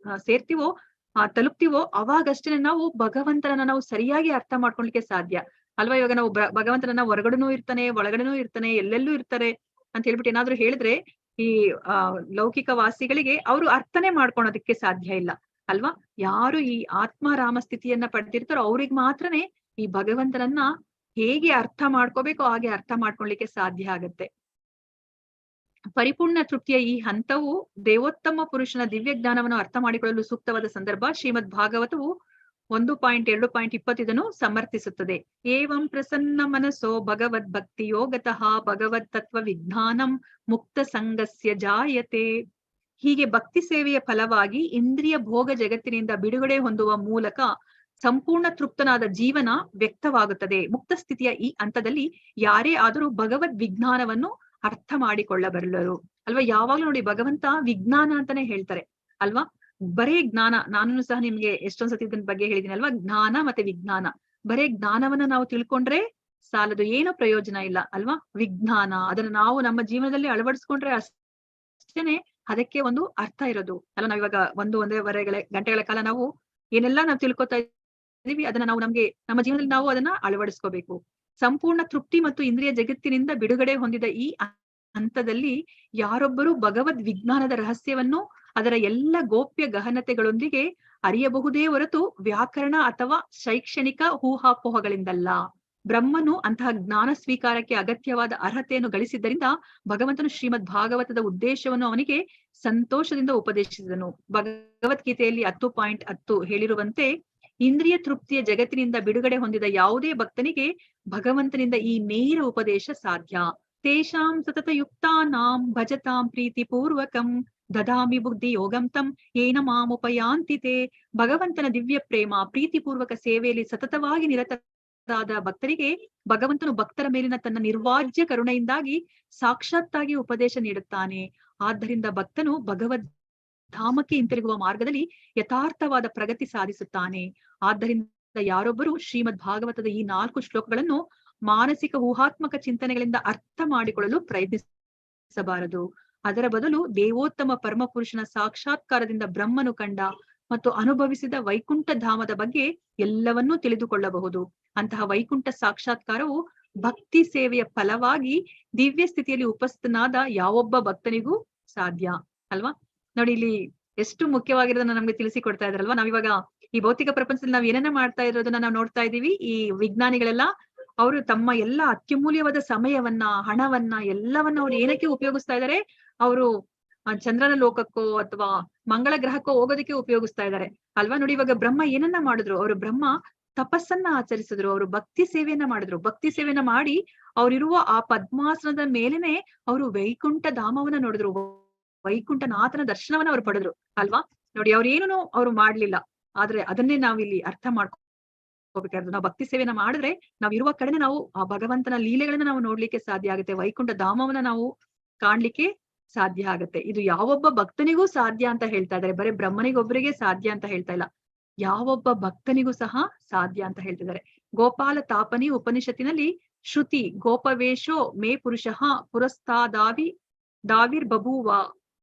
S1: ಸೇರ್ತೀವೋ ತಲುಪ್ತೀವೋ ಅವಾಗಷ್ಟೇ ನಾವು ಭಗವಂತನನ್ನ ನಾವು ಸರಿಯಾಗಿ ಅರ್ಥ ಮಾಡ್ಕೊಳ್ಲಿಕ್ಕೆ ಸಾಧ್ಯ ಅಲ್ವಾ. ಇವಾಗ ನಾವು ಭಗವಂತನನ್ನ ಹೊರಗಡೆನೂ ಇರ್ತಾನೆ, ಒಳಗಡೆನೂ ಇರ್ತಾನೆ, ಎಲ್ಲೆಲ್ಲೂ ಇರ್ತಾರೆ ಅಂತ ಹೇಳ್ಬಿಟ್ಟು ಏನಾದ್ರು ಹೇಳಿದ್ರೆ ಈ ಲೌಕಿಕ ವಾಸಿಗಳಿಗೆ ಅವರು ಅರ್ಥನೇ ಮಾಡ್ಕೊಳೋದಕ್ಕೆ ಸಾಧ್ಯ ಇಲ್ಲ ಅಲ್ವಾ. ಯಾರು ಈ ಆತ್ಮಾರಾಮ ಸ್ಥಿತಿಯನ್ನ ಪಡೆದಿರ್ತಾರೋ ಅವ್ರಿಗೆ ಮಾತ್ರನೇ ಈ ಭಗವಂತನನ್ನ ಹೇಗೆ ಅರ್ಥ ಮಾಡ್ಕೋಬೇಕೋ ಹಾಗೆ ಅರ್ಥ ಮಾಡ್ಕೊಳ್ಲಿಕ್ಕೆ ಸಾಧ್ಯ ಆಗತ್ತೆ. ಪರಿಪೂರ್ಣ ತೃಪ್ತಿಯ ಈ ಹಂತವು ದೇವೋತ್ತಮ ಪುರುಷನ ದಿವ್ಯ ಜ್ಞಾನವನ್ನು ಅರ್ಥ ಮಾಡಿಕೊಳ್ಳಲು ಸೂಕ್ತವಾದ ಸಂದರ್ಭ. ಶ್ರೀಮದ್ ಭಾಗವತವು 1.2.20 ಇದನ್ನು ಸಮರ್ಥಿಸುತ್ತದೆ. ಏವಂ ಪ್ರಸನ್ನ ಮನಸ್ಸೋ ಭಗವದ್ ಭಕ್ತಿ ಯೋಗತಃ ಭಗವತ್ ತತ್ವ ವಿಜ್ಞಾನಂ ಮುಕ್ತ ಸಂಗಸ್ಯ ಜಾಯತೆ. ಹೀಗೆ ಭಕ್ತಿ ಸೇವೆಯ ಫಲವಾಗಿ ಇಂದ್ರಿಯ ಭೋಗ ಜಗತ್ತಿನಿಂದ ಬಿಡುಗಡೆ ಹೊಂದುವ ಮೂಲಕ ಸಂಪೂರ್ಣ ತೃಪ್ತನಾದ ಜೀವನ ವ್ಯಕ್ತವಾಗುತ್ತದೆ. ಮುಕ್ತ ಸ್ಥಿತಿಯ ಈ ಹಂತದಲ್ಲಿ ಯಾರೇ ಆದರೂ ಭಗವದ್ ವಿಜ್ಞಾನವನ್ನು ಅರ್ಥ ಮಾಡಿಕೊಳ್ಳಬಲ್ಲರು ಅಲ್ವಾ. ಯಾವಾಗ್ಲೂ ನೋಡಿ ಭಗವಂತ ವಿಜ್ಞಾನ ಅಂತಾನೆ ಹೇಳ್ತಾರೆ ಅಲ್ವಾ. ಬರೇ ಜ್ಞಾನ, ನಾನು ಸಹ ನಿಮ್ಗೆ ಎಷ್ಟೊಂದ್ಸತಿ ಇದನ್ ಬಗ್ಗೆ ಹೇಳಿದೀನಿ ಅಲ್ವಾ. ಜ್ಞಾನ ಮತ್ತೆ ವಿಜ್ಞಾನ, ಬರೇ ಜ್ಞಾನವನ್ನ ನಾವು ತಿಳ್ಕೊಂಡ್ರೆ ಸಾಲದು, ಏನು ಪ್ರಯೋಜನ ಇಲ್ಲ ಅಲ್ವಾ. ವಿಜ್ಞಾನ ಅದನ್ನ ನಾವು ನಮ್ಮ ಜೀವನದಲ್ಲಿ ಅಳವಡಿಸ್ಕೊಂಡ್ರೆ ಅಷ್ಟೇನೆ ಅದಕ್ಕೆ ಒಂದು ಅರ್ಥ ಇರೋದು ಅಲ್ವಾ. ನಾವ್ ಇವಾಗ 1-1.5 ಗಂಟೆಗಳ ಕಾಲ ನಾವು ಏನೆಲ್ಲಾ ನಾವು ತಿಳ್ಕೊತಾ ಇದೀವಿ ಅದನ್ನ ನಾವು ನಮ್ಮ ಜೀವನದಲ್ಲಿ ನಾವು ಅದನ್ನ ಅಳವಡಿಸ್ಕೋಬೇಕು. ಸಂಪೂರ್ಣ ತೃಪ್ತಿ ಮತ್ತು ಇಂದ್ರಿಯ ಜಗತ್ತಿನಿಂದ ಬಿಡುಗಡೆ ಹೊಂದಿದ ಈ ಹಂತದಲ್ಲಿ ಯಾರೊಬ್ಬರು ಭಗವದ್ ವಿಜ್ಞಾನದ ರಹಸ್ಯವನ್ನು ಅದರ ಎಲ್ಲ ಗೋಪ್ಯ ಗಹನತೆಗಳೊಂದಿಗೆ ಅರಿಯಬಹುದೇ ಹೊರತು ವ್ಯಾಕರಣ ಅಥವಾ ಶೈಕ್ಷಣಿಕ ಊಹಾಪೋಹಗಳಿಂದಲ್ಲ. ಬ್ರಹ್ಮನು ಅಂತಹ ಜ್ಞಾನ ಸ್ವೀಕಾರಕ್ಕೆ ಅಗತ್ಯವಾದ ಅರ್ಹತೆಯನ್ನು ಗಳಿಸಿದ್ದರಿಂದ ಭಗವಂತನು ಶ್ರೀಮದ್ ಭಾಗವತದ ಉದ್ದೇಶವನ್ನು ಅವನಿಗೆ ಸಂತೋಷದಿಂದ ಉಪದೇಶಿಸಿದನು. ಭಗವದ್ಗೀತೆಯಲ್ಲಿ 10.10 ಹೇಳಿರುವಂತೆ ಇಂದ್ರಿಯ ತೃಪ್ತಿಯ ಜಗತ್ತಿನಿಂದ ಬಿಡುಗಡೆ ಹೊಂದಿದ ಯಾವುದೇ ಭಕ್ತನಿಗೆ ಭಗವಂತನಿಂದ ಈ ನೇರ ಉಪದೇಶ ಸಾಧ್ಯ. ತೇಷಾಂ ಸತತ ಯುಕ್ತಾನಾಂ ಭಜತಾಂ ಪ್ರೀತಿ ಪೂರ್ವಕಂ ದದಾಮಿ ಬುದ್ಧಿ ಯೋಗಂ ತಂ ಏನ ಮಾಮುಪಯಾಂತಿತೆ. ಭಗವಂತನ ದಿವ್ಯ ಪ್ರೇಮ ಪ್ರೀತಿಪೂರ್ವಕ ಸೇವೆಯಲ್ಲಿ ಸತತವಾಗಿ ನಿರತರಾದ ಭಕ್ತರಿಗೆ ಭಗವಂತನು ಭಕ್ತರ ಮೇಲಿನ ತನ್ನ ನಿರ್ವಾಜ್ಯ ಕರುಣೆಯಿಂದಾಗಿ ಸಾಕ್ಷಾತ್ತಾಗಿ ಉಪದೇಶ ನೀಡುತ್ತಾನೆ. ಆದ್ದರಿಂದ ಭಕ್ತನು ಭಗವದ್ ಧಾಮಕ್ಕೆ ಹಿಂತಿರುಗುವ ಮಾರ್ಗದಲ್ಲಿ ಯಥಾರ್ಥವಾದ ಪ್ರಗತಿ ಸಾಧಿಸುತ್ತಾನೆ. ಆದ್ದರಿಂದ ಯಾರೊಬ್ಬರು ಶ್ರೀಮದ್ ಭಾಗವತದ ಈ 4 ಶ್ಲೋಕಗಳನ್ನು ಮಾನಸಿಕ ಊಹಾತ್ಮಕ ಚಿಂತನೆಗಳಿಂದ ಅರ್ಥ ಮಾಡಿಕೊಳ್ಳಲು ಪ್ರಯತ್ನಿಸಬಾರದು. ಅದರ ಬದಲು ದೇವೋತ್ತಮ ಪರಮಪುರುಷನ ಸಾಕ್ಷಾತ್ಕಾರದಿಂದ ಬ್ರಹ್ಮನು ಕಂಡ ಮತ್ತು ಅನುಭವಿಸಿದ ವೈಕುಂಠ ಧಾಮದ ಬಗ್ಗೆ ಎಲ್ಲವನ್ನೂ ತಿಳಿದುಕೊಳ್ಳಬಹುದು. ಅಂತಹ ವೈಕುಂಠ ಸಾಕ್ಷಾತ್ಕಾರವು ಭಕ್ತಿ ಸೇವೆಯ ಫಲವಾಗಿ ದಿವ್ಯ ಸ್ಥಿತಿಯಲ್ಲಿ ಉಪಸ್ಥಿತನಾದ ಯಾವೊಬ್ಬ ಭಕ್ತನಿಗೂ ಸಾಧ್ಯ ಅಲ್ವಾ. ನೋಡಿ ಇಲ್ಲಿ ಎಷ್ಟು ಮುಖ್ಯವಾಗಿರೋದನ್ನ ನಮ್ಗೆ ತಿಳಿಸಿ ಕೊಡ್ತಾ ಇದ್ರಲ್ವಾ. ನಾವಿವಾಗ ಈ ಭೌತಿಕ ಪ್ರಪಂಚದಲ್ಲಿ ನಾವ್ ಏನನ್ನ ಮಾಡ್ತಾ ಇರೋದನ್ನ ನಾವು ನೋಡ್ತಾ ಇದೀವಿ. ಈ ವಿಜ್ಞಾನಿಗಳೆಲ್ಲ ಅವರು ತಮ್ಮ ಎಲ್ಲ ಅತ್ಯಮೂಲ್ಯವಾದ ಸಮಯವನ್ನ, ಹಣವನ್ನ, ಎಲ್ಲವನ್ನ ಅವ್ರು ಏನಕ್ಕೆ ಉಪಯೋಗಿಸ್ತಾ ಇದಾರೆ? ಅವರು ಚಂದ್ರನ ಲೋಕಕ್ಕೋ ಅಥವಾ ಮಂಗಳ ಗ್ರಹಕ್ಕೋ ಹೋಗೋದಕ್ಕೆ ಉಪಯೋಗಿಸ್ತಾ ಇದ್ದಾರೆ ಅಲ್ವಾ. ನೋಡಿ ಇವಾಗ ಬ್ರಹ್ಮ ಏನನ್ನ ಮಾಡಿದ್ರು? ಅವರು ಬ್ರಹ್ಮ ತಪಸ್ಸನ್ನ ಆಚರಿಸಿದ್ರು, ಅವರು ಭಕ್ತಿ ಸೇವೆಯನ್ನ ಮಾಡಿದ್ರು. ಭಕ್ತಿ ಸೇವೆಯನ್ನ ಮಾಡಿ ಅವ್ರಿರುವ ಆ ಪದ್ಮಾಸನದ ಮೇಲೆನೆ ಅವರು ವೈಕುಂಠ ಧಾಮವನ್ನ ನೋಡಿದ್ರು, ವೈಕುಂಠನಾಥನ ದರ್ಶನವನ್ನ ಅವ್ರು ಪಡೆದ್ರು ಅಲ್ವಾ. ನೋಡಿ ಅವ್ರೇನು ಅವ್ರು ಮಾಡ್ಲಿಲ್ಲ, ಆದ್ರೆ ಅದನ್ನೇ ನಾವಿಲ್ಲಿ ಅರ್ಥ ಮಾಡ್ಕೋಬೇಕಾದ್ರು. ನಾವು ಭಕ್ತಿ ಸೇವೆನ ಮಾಡಿದ್ರೆ ನಾವ್ ಇರುವ ಕಡೆನೆ ನಾವು ಆ ಭಗವಂತನ ಲೀಲೆಗಳನ್ನ ನಾವು ನೋಡ್ಲಿಕ್ಕೆ ಸಾಧ್ಯ ಆಗುತ್ತೆ, ವೈಕುಂಠ ಧಾಮವನ್ನ ನಾವು ಕಾಣ್ಲಿಕ್ಕೆ ಸಾಧ್ಯ ಆಗತ್ತೆ. ಇದು ಯಾವೊಬ್ಬ ಭಕ್ತನಿಗೂ ಸಾಧ್ಯ ಅಂತ ಹೇಳ್ತಾ ಇದ್ದಾರೆ, ಬರೀ ಬ್ರಹ್ಮನಿಗೊಬ್ಬರಿಗೆ ಸಾಧ್ಯ ಅಂತ ಹೇಳ್ತಾ ಇಲ್ಲ, ಯಾವೊಬ್ಬ ಭಕ್ತನಿಗೂ ಸಹ ಸಾಧ್ಯ ಅಂತ ಹೇಳ್ತಿದ್ದಾರೆ. ಗೋಪಾಲ ತಾಪನಿ ಉಪನಿಷತ್ತಿನಲ್ಲಿ ಶ್ರುತಿ ಗೋಪವೇಶೋ ಮೇ ಪುರುಷಃ ದಾವಿರ್ ಬಭೂವ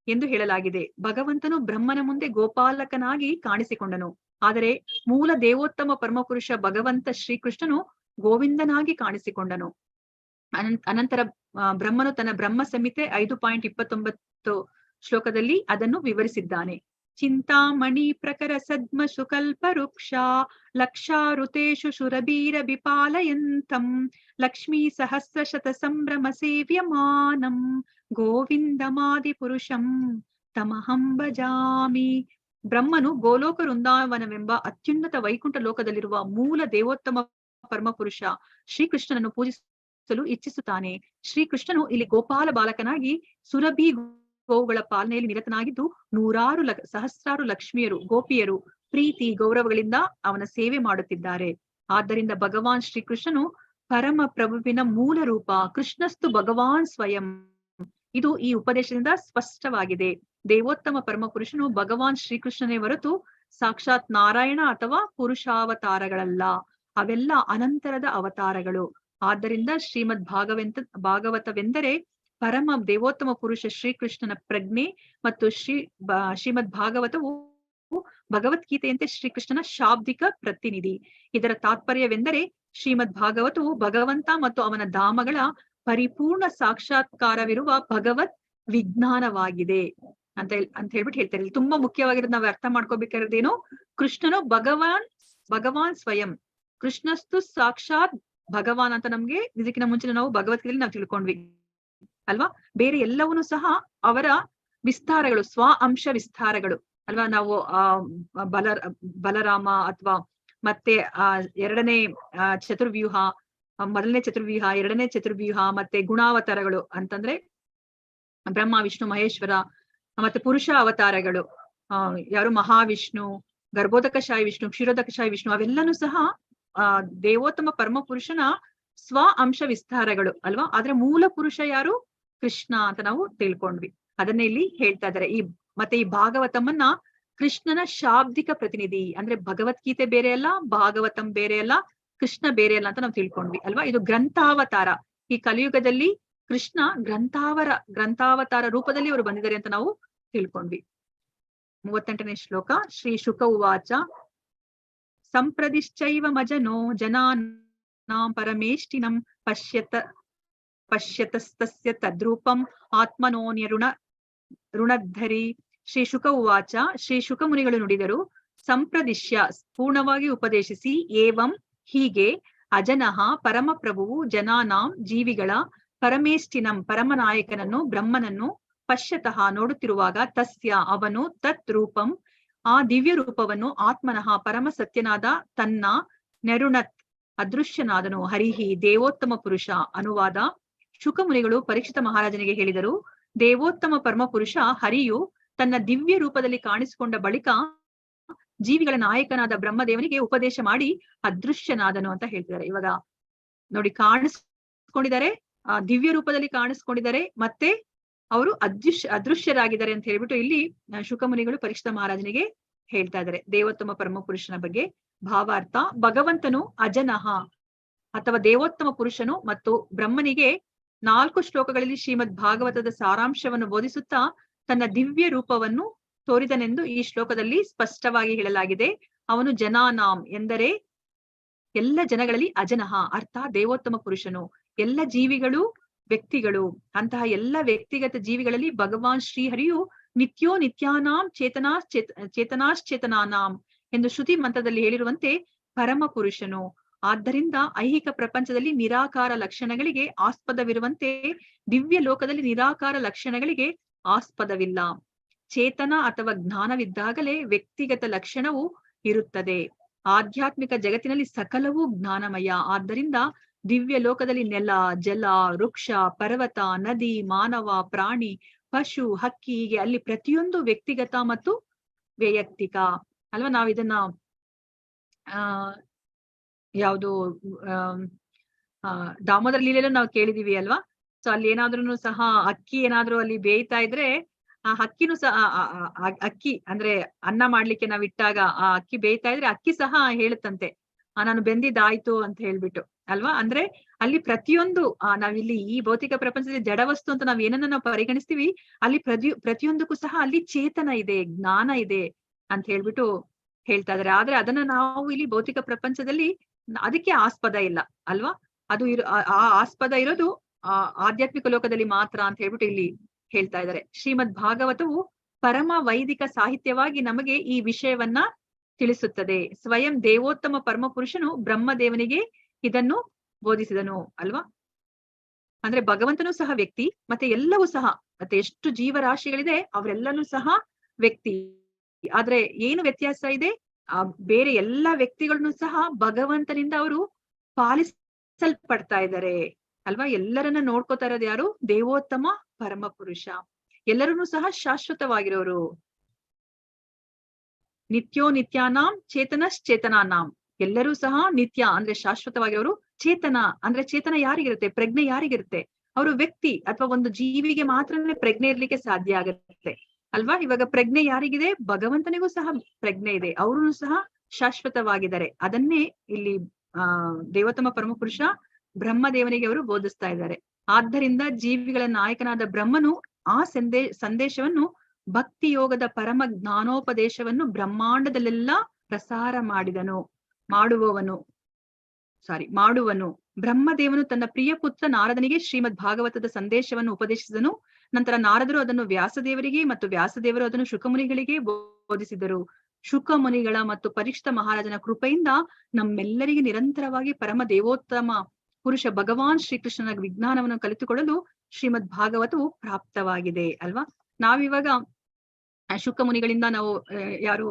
S1: ಎಂದು ಹೇಳಲಾಗಿದೆ. ಭಗವಂತನು ಬ್ರಹ್ಮನ ಮುಂದೆ ಗೋಪಾಲಕನಾಗಿ ಕಾಣಿಸಿಕೊಂಡನು, ಆದರೆ ಮೂಲ ದೇವೋತ್ತಮ ಪರಮಪುರುಷ ಭಗವಂತ ಶ್ರೀಕೃಷ್ಣನು ಗೋವಿಂದನಾಗಿ ಕಾಣಿಸಿಕೊಂಡನು. ಅನಂತರ ಬ್ರಹ್ಮನು ತನ್ನ ಬ್ರಹ್ಮ ಸಂಹಿತೆ 5.29 ಶ್ಲೋಕದಲ್ಲಿ ಅದನ್ನು ವಿವರಿಸಿದ್ದಾನೆ. ಚಿಂತಾಮಣಿ ಪ್ರಕರ ಸದ್ಮ ಸುಕಲ್ಪ ವೃಕ್ಷ ಲಕ್ಷಾರುತೇಷು ಶುರಬೀರ ವಿಪಾಲಯಂತಂ ಲಕ್ಷ್ಮೀ ಸಹಸ್ರ ಶತ ಸಂಭ್ರಮ ಸೇವ್ಯಮಾನಂ ಗೋವಿಂದಮಾದಿ ಪುರುಷಂ ತಮಹಂ ಭಜಾಮಿ. ಬ್ರಹ್ಮನು ಗೋಲೋಕ ವೃಂದಾವನವೆಂಬ ಅತ್ಯುನ್ನತ ವೈಕುಂಠ ಲೋಕದಲ್ಲಿರುವ ಮೂಲ ದೇವೋತ್ತಮ ಪರಮಪುರುಷ ಶ್ರೀಕೃಷ್ಣನನ್ನು ಪೂಜಿಸಲು ಇಚ್ಛಿಸುತ್ತಾನೆ. ಶ್ರೀಕೃಷ್ಣನು ಇಲ್ಲಿ ಗೋಪಾಲ ಬಾಲಕನಾಗಿ ಸುರಭಿ ಗೋವುಗಳ ಪಾಲನೆಯಲ್ಲಿ ನಿರತನಾಗಿದ್ದು ಸಹಸ್ರಾರು ಲಕ್ಷ್ಮಿಯರು ಗೋಪಿಯರು ಪ್ರೀತಿ ಗೌರವಗಳಿಂದ ಅವನ ಸೇವೆ ಮಾಡುತ್ತಿದ್ದಾರೆ. ಆದ್ದರಿಂದ ಭಗವಾನ್ ಶ್ರೀಕೃಷ್ಣನು ಪರಮ ಪ್ರಭುವಿನ ಮೂಲ ರೂಪ, ಕೃಷ್ಣಸ್ತು ಭಗವಾನ್ ಸ್ವಯಂ. ಇದು ಈ ಉಪದೇಶದಿಂದ ಸ್ಪಷ್ಟವಾಗಿದೆ. ದೇವೋತ್ತಮ ಪರಮಪುರುಷನು ಭಗವಾನ್ ಶ್ರೀಕೃಷ್ಣನೇ ಹೊರತು ಸಾಕ್ಷಾತ್ ನಾರಾಯಣ ಅಥವಾ ಪುರುಷಾವತಾರಗಳಲ್ಲ, ಅವೆಲ್ಲ ಅನಂತರದ ಅವತಾರಗಳು. ಆದ್ದರಿಂದ ಶ್ರೀಮದ್ ಭಾಗವತವೆಂದರೆ ಪರಮ ದೇವೋತ್ತಮ ಪುರುಷ ಶ್ರೀಕೃಷ್ಣನ ಪ್ರಜ್ಞೆ ಮತ್ತು ಶ್ರೀಮದ್ ಭಾಗವತವು ಭಗವದ್ಗೀತೆಯಂತೆ ಶ್ರೀಕೃಷ್ಣನ ಶಾಬ್ದಿಕ ಪ್ರತಿನಿಧಿ. ಇದರ ತಾತ್ಪರ್ಯವೆಂದರೆ ಶ್ರೀಮದ್ ಭಾಗವತವು ಭಗವಂತ ಮತ್ತು ಅವನ ಧಾಮಗಳ ಪರಿಪೂರ್ಣ ಸಾಕ್ಷಾತ್ಕಾರವಿರುವ ಭಗವತ್ ವಿಜ್ಞಾನವಾಗಿದೆ ಅಂತ ಹೇಳ್ಬಿಟ್ಟು ಹೇಳ್ತಾರೆ. ಇಲ್ಲಿ ತುಂಬಾ ಮುಖ್ಯವಾಗಿರೋದು ನಾವು ಅರ್ಥ ಮಾಡ್ಕೋಬೇಕಾಗಿರೋದೇನು, ಕೃಷ್ಣನು ಭಗವಾನ್ ಸ್ವಯಂ, ಕೃಷ್ಣಸ್ತು ಸಾಕ್ಷಾತ್ ಭಗವಾನ್ ಅಂತ ನಮ್ಗೆ ಇದಕ್ಕಿಂತ ಮುಂಚೆ ನಾವು ಭಗವದ್ಗೀತೆಯಲ್ಲಿ ನಾವು ತಿಳ್ಕೊಂಡ್ವಿ ಅಲ್ವಾ. ಬೇರೆ ಎಲ್ಲವನ್ನೂ ಸಹ ಅವರ ವಿಸ್ತಾರಗಳು, ಸ್ವ ಅಂಶ ವಿಸ್ತಾರಗಳು ಅಲ್ವಾ. ನಾವು ಬಲರಾಮ ಅಥವಾ ಮತ್ತೆ ಎರಡನೇ ಚತುರ್ವ್ಯೂಹ, ಮೊದಲನೇ ಚತುರ್ವ್ಯೂಹ, ಎರಡನೇ ಚತುರ್ವ್ಯೂಹ, ಮತ್ತೆ ಗುಣಾವತಾರಗಳು ಅಂತಂದ್ರೆ ಬ್ರಹ್ಮ ವಿಷ್ಣು ಮಹೇಶ್ವರ, ಮತ್ತೆ ಪುರುಷ ಅವತಾರಗಳು, ಯಾರು ಮಹಾವಿಷ್ಣು, ಗರ್ಭೋದಕಶಾಹಿ ವಿಷ್ಣು, ಕ್ಷೀರೋದಕಶಾಹಿ ವಿಷ್ಣು, ಅವೆಲ್ಲನೂ ಸಹ ದೇವೋತ್ತಮ ಪರಮ ಪುರುಷನ ಸ್ವ ಅಂಶ ವಿಸ್ತಾರಗಳು ಅಲ್ವಾ. ಆದ್ರೆ ಮೂಲ ಪುರುಷ ಯಾರು? ಕೃಷ್ಣ ಅಂತ ನಾವು ತಿಳ್ಕೊಂಡ್ವಿ. ಅದನ್ನೇ ಇಲ್ಲಿ ಹೇಳ್ತಾ ಇದ್ದಾರೆ. ಮತ್ತೆ ಈ ಭಾಗವತಮನ್ನ ಕೃಷ್ಣನ ಶಾಬ್ದಿಕ ಪ್ರತಿನಿಧಿ ಅಂದ್ರೆ ಭಗವದ್ಗೀತೆ ಬೇರೆ ಅಲ್ಲ, ಭಾಗವತಂ ಬೇರೆ ಅಲ್ಲ, ಕೃಷ್ಣ ಬೇರೆ ಅಲ್ಲ ಅಂತ ನಾವು ತಿಳ್ಕೊಂಡ್ವಿ ಅಲ್ವಾ. ಇದು ಗ್ರಂಥಾವತಾರ. ಈ ಕಲಿಯುಗದಲ್ಲಿ ಕೃಷ್ಣ ಗ್ರಂಥಾವತಾರ ರೂಪದಲ್ಲಿ ಅವರು ಬಂದಿದ್ದಾರೆ ಅಂತ ನಾವು ತಿಳ್ಕೊಂಡ್ವಿ. 38ನೇ ಶ್ಲೋಕ. ಶ್ರೀ ಶುಕ ಉವಾಚ ಸಂಪ್ರದಿಶ್ಚೈವ ಮಜನೋ ಜನಾನಾಂ ಪರಮೇಷ್ಟಿನಂ ಪಶ್ಯತಸ್ತಸ್ಯ ತದ್ರೂಪಂ ಋಣದ್ಧರಿ. ಶ್ರೀ ಶುಕ ಉವಾಚ, ಶ್ರೀ ಶುಕ ಮುನಿಗಳು ನುಡಿದರು, ಸಂಪ್ರದಿಶ್ಯ ಪೂರ್ಣವಾಗಿ ಉಪದೇಶಿಸಿ, ಏವಂ ಹೀಗೆ, ಅಜನಃ ಪರಮಪ್ರಭುವು ಜನಾನಾಂ ಜೀವಿಗಳ, ಪರಮೇಷ್ಟಿನಂ ಪರಮನಾಯಕನನ್ನು ಬ್ರಹ್ಮನನ್ನು, ಪಶ್ಯತಃ ನೋಡುತ್ತಿರುವಾಗ, ತಸ್ಯ ಅವನು, ತತ್ ರೂಪಂ ಆ ದಿವ್ಯ ರೂಪವನ್ನು, ಆತ್ಮನಃ ಪರಮ ಸತ್ಯನಾದ ತನ್ನ, ನೆರುಣತ್ ಅದೃಶ್ಯನಾದನು, ಹರಿಹಿ ದೇವೋತ್ತಮ ಪುರುಷ. ಅನುವಾದ. ಶುಕಮುನಿಗಳು ಪರೀಕ್ಷಿತ ಮಹಾರಾಜನಿಗೆ ಹೇಳಿದರು, ದೇವೋತ್ತಮ ಪರಮ ಪುರುಷ ಹರಿಯು ತನ್ನ ದಿವ್ಯ ರೂಪದಲ್ಲಿ ಕಾಣಿಸಿಕೊಂಡ ಬಳಿಕ ಜೀವಿಗಳ ನಾಯಕನಾದ ಬ್ರಹ್ಮದೇವನಿಗೆ ಉಪದೇಶ ಮಾಡಿ ಅದೃಶ್ಯನಾದನು ಅಂತ ಹೇಳ್ತಿದ್ದಾರೆ. ಇವಾಗ ನೋಡಿ, ಕಾಣಿಸ್ಕೊಂಡಿದ್ದಾರೆ, ದಿವ್ಯ ರೂಪದಲ್ಲಿ ಕಾಣಿಸ್ಕೊಂಡಿದ್ದಾರೆ, ಮತ್ತೆ ಅವರು ಅದೃಶ್ಯರಾಗಿದ್ದಾರೆ ಅಂತ ಹೇಳ್ಬಿಟ್ಟು ಇಲ್ಲಿ ಶುಕಮುನಿಗಳು ಪರೀಕ್ಷಿತ ಮಹಾರಾಜನಿಗೆ ಹೇಳ್ತಾ ಇದ್ದಾರೆ ದೇವೋತ್ತಮ ಪರಮ ಪುರುಷನ ಬಗ್ಗೆ. ಭಾವಾರ್ಥ, ಭಗವಂತನು ಅಜನಃ ಅಥವಾ ದೇವೋತ್ತಮ ಪುರುಷನು ಮತ್ತು ಬ್ರಹ್ಮನಿಗೆ 4 ಶ್ಲೋಕಗಳಲ್ಲಿ ಶ್ರೀಮದ್ ಭಾಗವತದ ಸಾರಾಂಶವನ್ನು ಬೋಧಿಸುತ್ತಾ ತನ್ನ ದಿವ್ಯ ರೂಪವನ್ನು ತೋರಿದನೆಂದು ಈ ಶ್ಲೋಕದಲ್ಲಿ ಸ್ಪಷ್ಟವಾಗಿ ಹೇಳಲಾಗಿದೆ. ಅವನು ಜನಾನಾಂ ಎಂದರೆ ಎಲ್ಲ ಜನಗಳಲ್ಲಿ, ಅಜನಃ ಅರ್ಥ ದೇವೋತ್ತಮ ಪುರುಷನು, ಎಲ್ಲ ಜೀವಿಗಳು, ವ್ಯಕ್ತಿಗಳು, ಅಂತಹ ಎಲ್ಲ ವ್ಯಕ್ತಿಗತ ಜೀವಿಗಳಲ್ಲಿ ಭಗವಾನ್ ಶ್ರೀಹರಿಯು ನಿತ್ಯೋ ನಿತ್ಯಾನಾಂ ಚೇತನಾಶ್ಚೇತನಾನಾಂ ಎಂದು ಶ್ರುತಿ ಮಂತ್ರದಲ್ಲಿ ಹೇಳಿರುವಂತೆ ಪರಮ ಪುರುಷನು. ಆದ್ದರಿಂದ ಐಹಿಕ ಪ್ರಪಂಚದಲ್ಲಿ ನಿರಾಕಾರ ಲಕ್ಷಣಗಳಿಗೆ ಆಸ್ಪದವಿರುವಂತೆ ದಿವ್ಯ ಲೋಕದಲ್ಲಿ ನಿರಾಕಾರ ಲಕ್ಷಣಗಳಿಗೆ ಆಸ್ಪದವಿಲ್ಲ. ಚೇತನ ಅಥವಾ ಜ್ಞಾನವಿದ್ದಾಗಲೇ ವ್ಯಕ್ತಿಗತ ಲಕ್ಷಣವು ಇರುತ್ತದೆ. ಆಧ್ಯಾತ್ಮಿಕ ಜಗತ್ತಿನಲ್ಲಿ ಸಕಲವೂ ಜ್ಞಾನಮಯ. ಆದ್ದರಿಂದ ದಿವ್ಯ ಲೋಕದಲ್ಲಿ ನೆಲ, ಜಲ, ವೃಕ್ಷ, ಪರ್ವತ, ನದಿ, ಮಾನವ, ಪ್ರಾಣಿ, ಪಶು, ಹಕ್ಕಿ, ಹೀಗೆ ಅಲ್ಲಿ ಪ್ರತಿಯೊಂದು ವ್ಯಕ್ತಿಗತ ಮತ್ತು ವೈಯಕ್ತಿಕ ಅಲ್ವಾ. ನಾವ್ ಇದನ್ನ ಯಾವುದು ದಾಮೋದರ ಲೀಲೆಯಲ್ಲೂ ನಾವು ಕೇಳಿದೀವಿ ಅಲ್ವಾ. ಸೊ ಅಲ್ಲಿ ಏನಾದ್ರೂ ಸಹ ಅಕ್ಕಿ ಏನಾದ್ರೂ ಅಲ್ಲಿ ಬೇಯ್ತಾ ಇದ್ರೆ ಆ ಅಕ್ಕಿನೂ ಸಹ ಅಕ್ಕಿ ಅಂದ್ರೆ ಅನ್ನ ಮಾಡ್ಲಿಕ್ಕೆ ನಾವ್ ಇಟ್ಟಾಗ ಆ ಅಕ್ಕಿ ಬೇಯ್ತಾ ಇದ್ರೆ ಅಕ್ಕಿ ಸಹ ಹೇಳುತ್ತಂತೆ ನಾನು ಬೆಂದಿದ್ದಾಯ್ತು ಅಂತ ಹೇಳ್ಬಿಟ್ಟು ಅಲ್ವಾ. ಅಂದ್ರೆ ಅಲ್ಲಿ ಪ್ರತಿಯೊಂದು ನಾವಿಲ್ಲಿ ಈ ಭೌತಿಕ ಪ್ರಪಂಚದಲ್ಲಿ ಜಡ ವಸ್ತು ಅಂತ ನಾವ್ ಏನನ್ನ ನಾವು ಪರಿಗಣಿಸ್ತೀವಿ, ಅಲ್ಲಿ ಪ್ರತಿಯೊಂದಕ್ಕೂ ಸಹ ಅಲ್ಲಿ ಚೇತನ ಇದೆ, ಜ್ಞಾನ ಇದೆ ಅಂತ ಹೇಳ್ಬಿಟ್ಟು ಹೇಳ್ತಾ ಇದಾರೆ. ಆದ್ರೆ ಅದನ್ನ ನಾವು ಇಲ್ಲಿ ಭೌತಿಕ ಪ್ರಪಂಚದಲ್ಲಿ ಅದಕ್ಕೆ ಆಸ್ಪದ ಇಲ್ಲ ಅಲ್ವಾ. ಅದು ಆ ಆಸ್ಪದ ಇರೋದು ಆಧ್ಯಾತ್ಮಿಕ ಲೋಕದಲ್ಲಿ ಮಾತ್ರ ಅಂತ ಹೇಳ್ಬಿಟ್ಟು ಇಲ್ಲಿ ಹೇಳ್ತಾ ಇದ್ದಾರೆ. ಶ್ರೀಮದ್ ಭಾಗವತವು ಪರಮ ವೈದಿಕ ಸಾಹಿತ್ಯವಾಗಿ ನಮಗೆ ಈ ವಿಷಯವನ್ನ ತಿಳಿಸುತ್ತದೆ. ಸ್ವಯಂ ದೇವೋತ್ತಮ ಪರಮ ಪುರುಷನು ಬ್ರಹ್ಮದೇವನಿಗೆ ಇದನ್ನು ಬೋಧಿಸಿದನು ಅಲ್ವಾ. ಅಂದ್ರೆ ಭಗವಂತನೂ ಸಹ ವ್ಯಕ್ತಿ, ಮತ್ತೆ ಎಲ್ಲವೂ ಸಹ, ಮತ್ತೆ ಎಷ್ಟು ಜೀವರಾಶಿಗಳಿದೆ ಅವರೆಲ್ಲನೂ ಸಹ ವ್ಯಕ್ತಿ. ಆದ್ರೆ ಏನು ವ್ಯತ್ಯಾಸ ಇದೆ, ಬೇರೆ ಎಲ್ಲಾ ವ್ಯಕ್ತಿಗಳನ್ನು ಸಹ ಭಗವಂತನಿಂದ ಅವರು ಪಾಲಿಸಲ್ಪಡ್ತಾ ಇದ್ದಾರೆ ಅಲ್ವಾ. ಎಲ್ಲರನ್ನ ನೋಡ್ಕೋತಾ ಇರೋದು ಯಾರು? ದೇವೋತ್ತಮ ಪರಮ ಪುರುಷ. ಎಲ್ಲರನ್ನೂ ಸಹ ಶಾಶ್ವತವಾಗಿರೋರು. ನಿತ್ಯೋ ನಿತ್ಯಾನಾಂ ಚೇತನಶ್ಚೇತನಾನಾಂ, ಎಲ್ಲರೂ ಸಹ ನಿತ್ಯ ಅಂದ್ರೆ ಶಾಶ್ವತವಾಗಿರೋರು. ಚೇತನ ಅಂದ್ರೆ ಚೇತನ ಯಾರಿಗಿರುತ್ತೆ? ಪ್ರಜ್ಞೆ ಯಾರಿಗಿರುತ್ತೆ? ಅವರು ವ್ಯಕ್ತಿ ಅಥವಾ ಒಂದು ಜೀವಿಗೆ ಮಾತ್ರನೇ ಪ್ರಜ್ಞೆ ಇರ್ಲಿಕ್ಕೆ ಸಾಧ್ಯ ಆಗುತ್ತೆ ಅಲ್ವಾ. ಇವಾಗ ಪ್ರಜ್ಞೆ ಯಾರಿಗಿದೆ? ಭಗವಂತನಿಗೂ ಸಹ ಪ್ರಜ್ಞೆ ಇದೆ, ಅವರು ಸಹ ಶಾಶ್ವತವಾಗಿದ್ದಾರೆ. ಅದನ್ನೇ ಇಲ್ಲಿ ದೇವೋತ್ತಮ ಪರಮ ಪುರುಷ ಬ್ರಹ್ಮದೇವನಿಗೆ ಅವರು ಬೋಧಿಸ್ತಾ ಇದ್ದಾರೆ. ಆದ್ದರಿಂದ ಜೀವಿಗಳ ನಾಯಕನಾದ ಬ್ರಹ್ಮನು ಆ ಸಂದೇಶವನ್ನು ಭಕ್ತಿ ಯೋಗದ ಪರಮ ಜ್ಞಾನೋಪದೇಶವನ್ನು ಬ್ರಹ್ಮಾಂಡದಲ್ಲೆಲ್ಲ ಪ್ರಸಾರ ಮಾಡುವನು. ಬ್ರಹ್ಮದೇವನು ತನ್ನ ಪ್ರಿಯ ಪುತ್ರ ನಾರದನಿಗೆ ಶ್ರೀಮದ್ ಭಾಗವತದ ಸಂದೇಶವನ್ನು ಉಪದೇಶಿಸಿದನು. ನಂತರ ನಾರದರು ಅದನ್ನು ವ್ಯಾಸದೇವರಿಗೆ ಮತ್ತು ವ್ಯಾಸದೇವರು ಅದನ್ನು ಶುಕಮುನಿಗಳಿಗೆ ಬೋಧಿಸಿದರು. ಶುಕಮುನಿಗಳ ಮತ್ತು ಪರೀಕ್ಷಿತ ಮಹಾರಾಜನ ಕೃಪೆಯಿಂದ ನಮ್ಮೆಲ್ಲರಿಗೆ ನಿರಂತರವಾಗಿ ಪರಮ ದೇವೋತ್ತಮ ಪುರುಷ ಭಗವಾನ್ ಶ್ರೀಕೃಷ್ಣನ ವಿಜ್ಞಾನವನ್ನು ಕಲಿತುಕೊಳ್ಳಲು ಶ್ರೀಮದ್ ಭಾಗವತವು ಪ್ರಾಪ್ತವಾಗಿದೆ ಅಲ್ವಾ. ನಾವಿವಾಗ ಶುಕ ಮುನಿಗಳಿಂದ ನಾವು ಯಾರು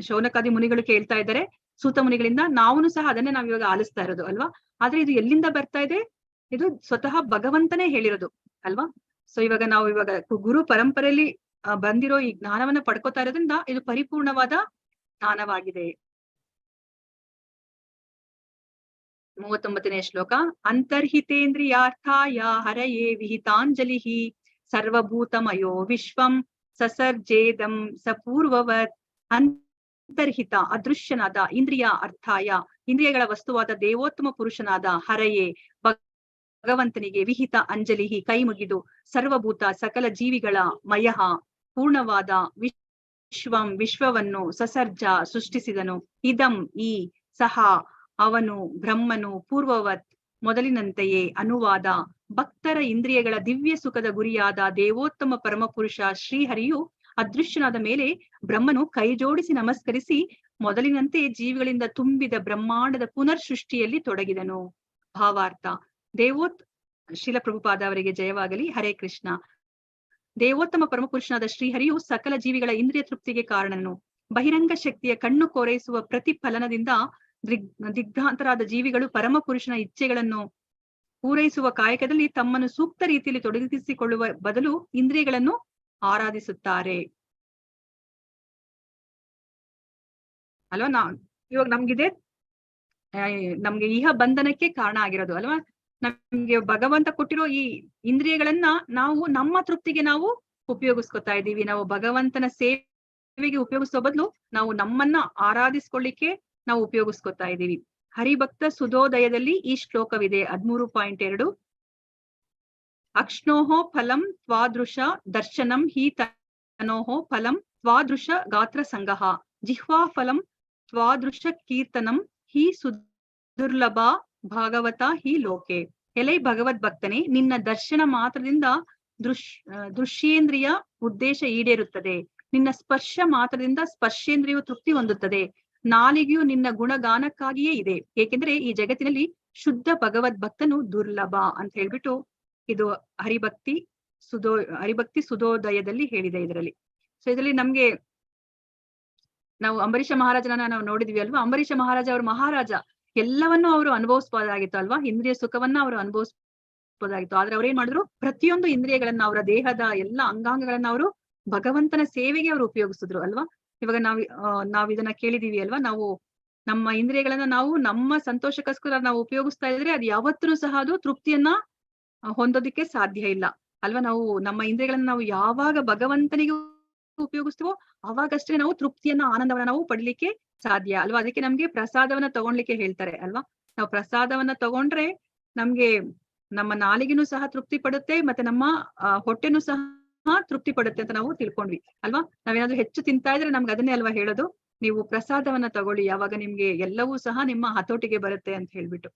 S1: ಶೌನಕಾದಿ ಮುನಿಗಳು ಕೇಳ್ತಾ ಇದ್ದಾರೆ, ಸೂತ ಮುನಿಗಳಿಂದ ನಾವು ಸಹ ಅದನ್ನೇ ನಾವ್ ಇವಾಗ ಆಲಿಸ್ತಾ ಇರೋದು ಅಲ್ವಾ. ಆದ್ರೆ ಇದು ಎಲ್ಲಿಂದ ಬರ್ತಾ ಇದೆ? ಇದು ಸ್ವತಃ ಭಗವಂತನೇ ಹೇಳಿರೋದು ಅಲ್ವಾ. ಸೊ ಇವಾಗ ಗುರು ಪರಂಪರೆಯಲ್ಲಿ ಬಂದಿರೋ ಈ ಜ್ಞಾನವನ್ನ ಪಡ್ಕೋತಾ ಇರೋದ್ರಿಂದ ಇದು ಪರಿಪೂರ್ಣವಾದ ಜ್ಞಾನವಾಗಿದೆ. 39ನೇ ಶ್ಲೋಕ. ಅಂತರ್ಹಿತೇಂದ್ರಿಯಾರ್ಥಾಯ ಹರಯೇ ವಿಹಿತಾಂಜಲಿ ಸರ್ವಭೂತಮಯೋ ವಿಶ್ವಂ ಸಸರ್ಜೇದಂ ಸಪೂರ್ವವತ್. ಅಂತರ್ಹಿತ ಅದೃಶ್ಯನಾದ, ಇಂದ್ರಿಯ ಅರ್ಥಾಯ ಇಂದ್ರಿಯಗಳ ವಸ್ತುವಾದ ದೇವೋತ್ತಮ ಪುರುಷನಾದ ಹರಯೇ ಭಗವಂತನಿಗೆ ವಿಹಿತ ಅಂಜಲಿ ಕೈ ಮುಗಿದು ಸರ್ವಭೂತ ಸಕಲ ಜೀವಿಗಳ ಮಯಃ ಪೂರ್ಣವಾದ ವಿಶ್ವವನ್ನು ಸಸರ್ಜ ಸೃಷ್ಟಿಸಿದನು. ಇದಂ ಈ ಸಹ ಅವನು ಬ್ರಹ್ಮನು ಪೂರ್ವವತ್ ಮೊದಲಿನಂತೆಯೇ ಅನುವಾದ. ಭಕ್ತರ ಇಂದ್ರಿಯಗಳ ದಿವ್ಯ ಸುಖದ ಗುರಿಯಾದ ದೇವೋತ್ತಮ ಪರಮಪುರುಷ ಶ್ರೀಹರಿಯು ಅದೃಶ್ಯನಾದ ಮೇಲೆ ಬ್ರಹ್ಮನು ಕೈ ಜೋಡಿಸಿ ನಮಸ್ಕರಿಸಿ ಮೊದಲಿನಂತೆ ಜೀವಿಗಳಿಂದ ತುಂಬಿದ ಬ್ರಹ್ಮಾಂಡದ ಪುನರ್ ಸೃಷ್ಟಿಯಲ್ಲಿ ತೊಡಗಿದನು. ಭಾವಾರ್ಥ. ಶ್ರೀಲ ಪ್ರಭುಪಾದ ಅವರಿಗೆ ಜಯವಾಗಲಿ. ಹರೇ ಕೃಷ್ಣ. ದೇವೋತ್ತಮ ಪರಮಪುರುಷನಾದ ಶ್ರೀಹರಿಯು ಸಕಲ ಜೀವಿಗಳ ಇಂದ್ರಿಯ ತೃಪ್ತಿಗೆ ಕಾರಣನು. ಬಹಿರಂಗ ಶಕ್ತಿಯ ಕಣ್ಣು ಕೋರೈಸುವ ಪ್ರತಿಫಲನದಿಂದ ದಿಗ್ಭ್ರಾಂತರಾದ ಜೀವಿಗಳು ಪರಮಪುರುಷನ ಇಚ್ಛೆಗಳನ್ನು ಪೂರೈಸುವ ಕಾಯಕದಲ್ಲಿ ತಮ್ಮನ್ನು ಸೂಕ್ತ ರೀತಿಯಲ್ಲಿ ತೊಡಗಿಸಿಕೊಳ್ಳುವ ಬದಲು ಇಂದ್ರಿಯಗಳನ್ನು ಆರಾಧಿಸುತ್ತಾರೆ ಅಲ್ವಾ. ಇವಾಗ ನಮ್ಗೆ ಇಹ ಬಂಧನಕ್ಕೆ ಕಾರಣ ಆಗಿರೋದು ಅಲ್ವಾ. ನಮ್ಗೆ ಭಗವಂತ ಕೊಟ್ಟಿರೋ ಈ ಇಂದ್ರಿಯಗಳನ್ನ ನಾವು ನಮ್ಮ ತೃಪ್ತಿಗೆ ನಾವು ಉಪಯೋಗಿಸ್ಕೊತಾ ಇದ್ದೀವಿ. ನಾವು ಭಗವಂತನ ಸೇವೆಗೆ ಉಪಯೋಗಿಸೋ ಬದಲು ನಾವು ನಮ್ಮನ್ನ ಆರಾಧಿಸ್ಕೊಳ್ಳಿಕ್ಕೆ ನಾವು ಉಪಯೋಗಿಸ್ಕೊತಾ ಇದ್ದೀವಿ. ಹರಿಭಕ್ತ ಸುಧೋದಯದಲ್ಲಿ ಈ ಶ್ಲೋಕವಿದೆ 13.2. ಅಕ್ಷ್ಣೋಹೋ ಫಲಂ ತ್ವಾದೃಶ ದರ್ಶನಂ ಹಿ ತನೋಹೋ ಫಲಂ ತ್ವಾದೃಶ ಗಾತ್ರ ಸಂಗಹ ಜಿಹ್ವಾ ಫಲಂ ತ್ವಾದೃಶ ಕೀರ್ತನಂ ಹಿ ಸುದುರ್ಲಭ ಭಾಗವತ ಹಿ ಲೋಕೆ. ಎಲೈ ಭಗವದ್ ಭಕ್ತನೇ, ನಿನ್ನ ದರ್ಶನ ಮಾತ್ರದಿಂದ ದೃಶ್ಯೇಂದ್ರಿಯ ಉದ್ದೇಶ ಈಡೇರುತ್ತದೆ. ನಿನ್ನ ಸ್ಪರ್ಶ ಮಾತ್ರದಿಂದ ಸ್ಪರ್ಶೇಂದ್ರಿಯು ತೃಪ್ತಿ ಹೊಂದುತ್ತದೆ. ನಾಲಿಗೆಯು ನಿನ್ನ ಗುಣಗಾನಕ್ಕಾಗಿಯೇ ಇದೆ, ಏಕೆಂದ್ರೆ ಈ ಜಗತ್ತಿನಲ್ಲಿ ಶುದ್ಧ ಭಗವದ್ ಭಕ್ತನು ದುರ್ಲಭ ಅಂತ ಹೇಳ್ಬಿಟ್ಟು ಇದು ಹರಿಭಕ್ತಿ ಸುಧೋದಯದಲ್ಲಿ ಹೇಳಿದೆ ಇದರಲ್ಲಿ. ಸೊ ಇದರಲ್ಲಿ ನಮ್ಗೆ ನಾವು ಅಂಬರೀಷ ಮಹಾರಾಜನ ನಾವು ನೋಡಿದ್ವಿ ಅಲ್ವಾ. ಅಂಬರೀಷ ಅವ್ರ ಮಹಾರಾಜ ಎಲ್ಲವನ್ನೂ ಅವರು ಅನುಭವಿಸಬಹುದಾಗಿತ್ತು ಅಲ್ವಾ. ಇಂದ್ರಿಯ ಸುಖವನ್ನ ಅವರು ಅನುಭವಿಸಬಹುದಾಗಿತ್ತು. ಆದ್ರೆ ಅವ್ರೇನ್ ಮಾಡಿದ್ರು, ಪ್ರತಿಯೊಂದು ಇಂದ್ರಿಯಗಳನ್ನ, ಅವರ ದೇಹದ ಎಲ್ಲ ಅಂಗಾಂಗಗಳನ್ನ ಅವರು ಭಗವಂತನ ಸೇವೆಗೆ ಅವರು ಉಪಯೋಗಿಸಿದ್ರು ಅಲ್ವಾ. ಇವಾಗ ನಾವ್ ಇದನ್ನ ಕೇಳಿದೀವಿ ಅಲ್ವಾ. ನಾವು ನಮ್ಮ ಇಂದ್ರಿಯಗಳನ್ನ ನಾವು ನಮ್ಮ ಸಂತೋಷಕ್ಕೋಸ್ಕರ ನಾವು ಉಪಯೋಗಿಸ್ತಾ ಇದ್ರೆ ಅದು ಯಾವತ್ತೂ ಸಹ ಅದು ತೃಪ್ತಿಯನ್ನ ಹೊಂದೋದಿಕ್ಕೆ ಸಾಧ್ಯ ಇಲ್ಲ ಅಲ್ವಾ. ನಾವು ನಮ್ಮ ಇಂದ್ರಿಯಗಳನ್ನ ನಾವು ಯಾವಾಗ ಭಗವಂತನಿಗೆ ಉಪಯೋಗಿಸ್ತೀವೋ ಅವಾಗಷ್ಟೇ ನಾವು ತೃಪ್ತಿಯನ್ನ, ಆನಂದವನ್ನ ನಾವು ಪಡ್ಲಿಕ್ಕೆ ಸಾಧ್ಯ ಅಲ್ವಾ. ಅದಕ್ಕೆ ನಮ್ಗೆ ಪ್ರಸಾದವನ್ನ ತಗೊಳ್ಲಿಕ್ಕೆ ಹೇಳ್ತಾರೆ ಅಲ್ವಾ. ನಾವು ಪ್ರಸಾದವನ್ನ ತಗೊಂಡ್ರೆ ನಮ್ಗೆ ನಮ್ಮ ನಾಲಿಗೆನೂ ಸಹ ತೃಪ್ತಿ ಪಡುತ್ತೆ, ಮತ್ತೆ ನಮ್ಮ ಹೊಟ್ಟೆನೂ ಸಹ ತೃಪ್ತಿ ಪಡುತ್ತೆ ಅಂತ ನಾವು ತಿಳ್ಕೊಂಡ್ವಿ ಅಲ್ವಾ. ನಾವೇನಾದ್ರೂ ಹೆಚ್ಚು ತಿಂತಾ ಇದ್ರೆ ನಮ್ಗೆ ಅದನ್ನೇ ಅಲ್ವಾ ಹೇಳೋದು, ನೀವು ಪ್ರಸಾದವನ್ನ ತಗೊಳ್ಳಿ, ಯಾವಾಗ ನಿಮ್ಗೆ ಎಲ್ಲವೂ ಸಹ ನಿಮ್ಮ ಹತೋಟಿಗೆ ಬರುತ್ತೆ ಅಂತ ಹೇಳ್ಬಿಟ್ಟು.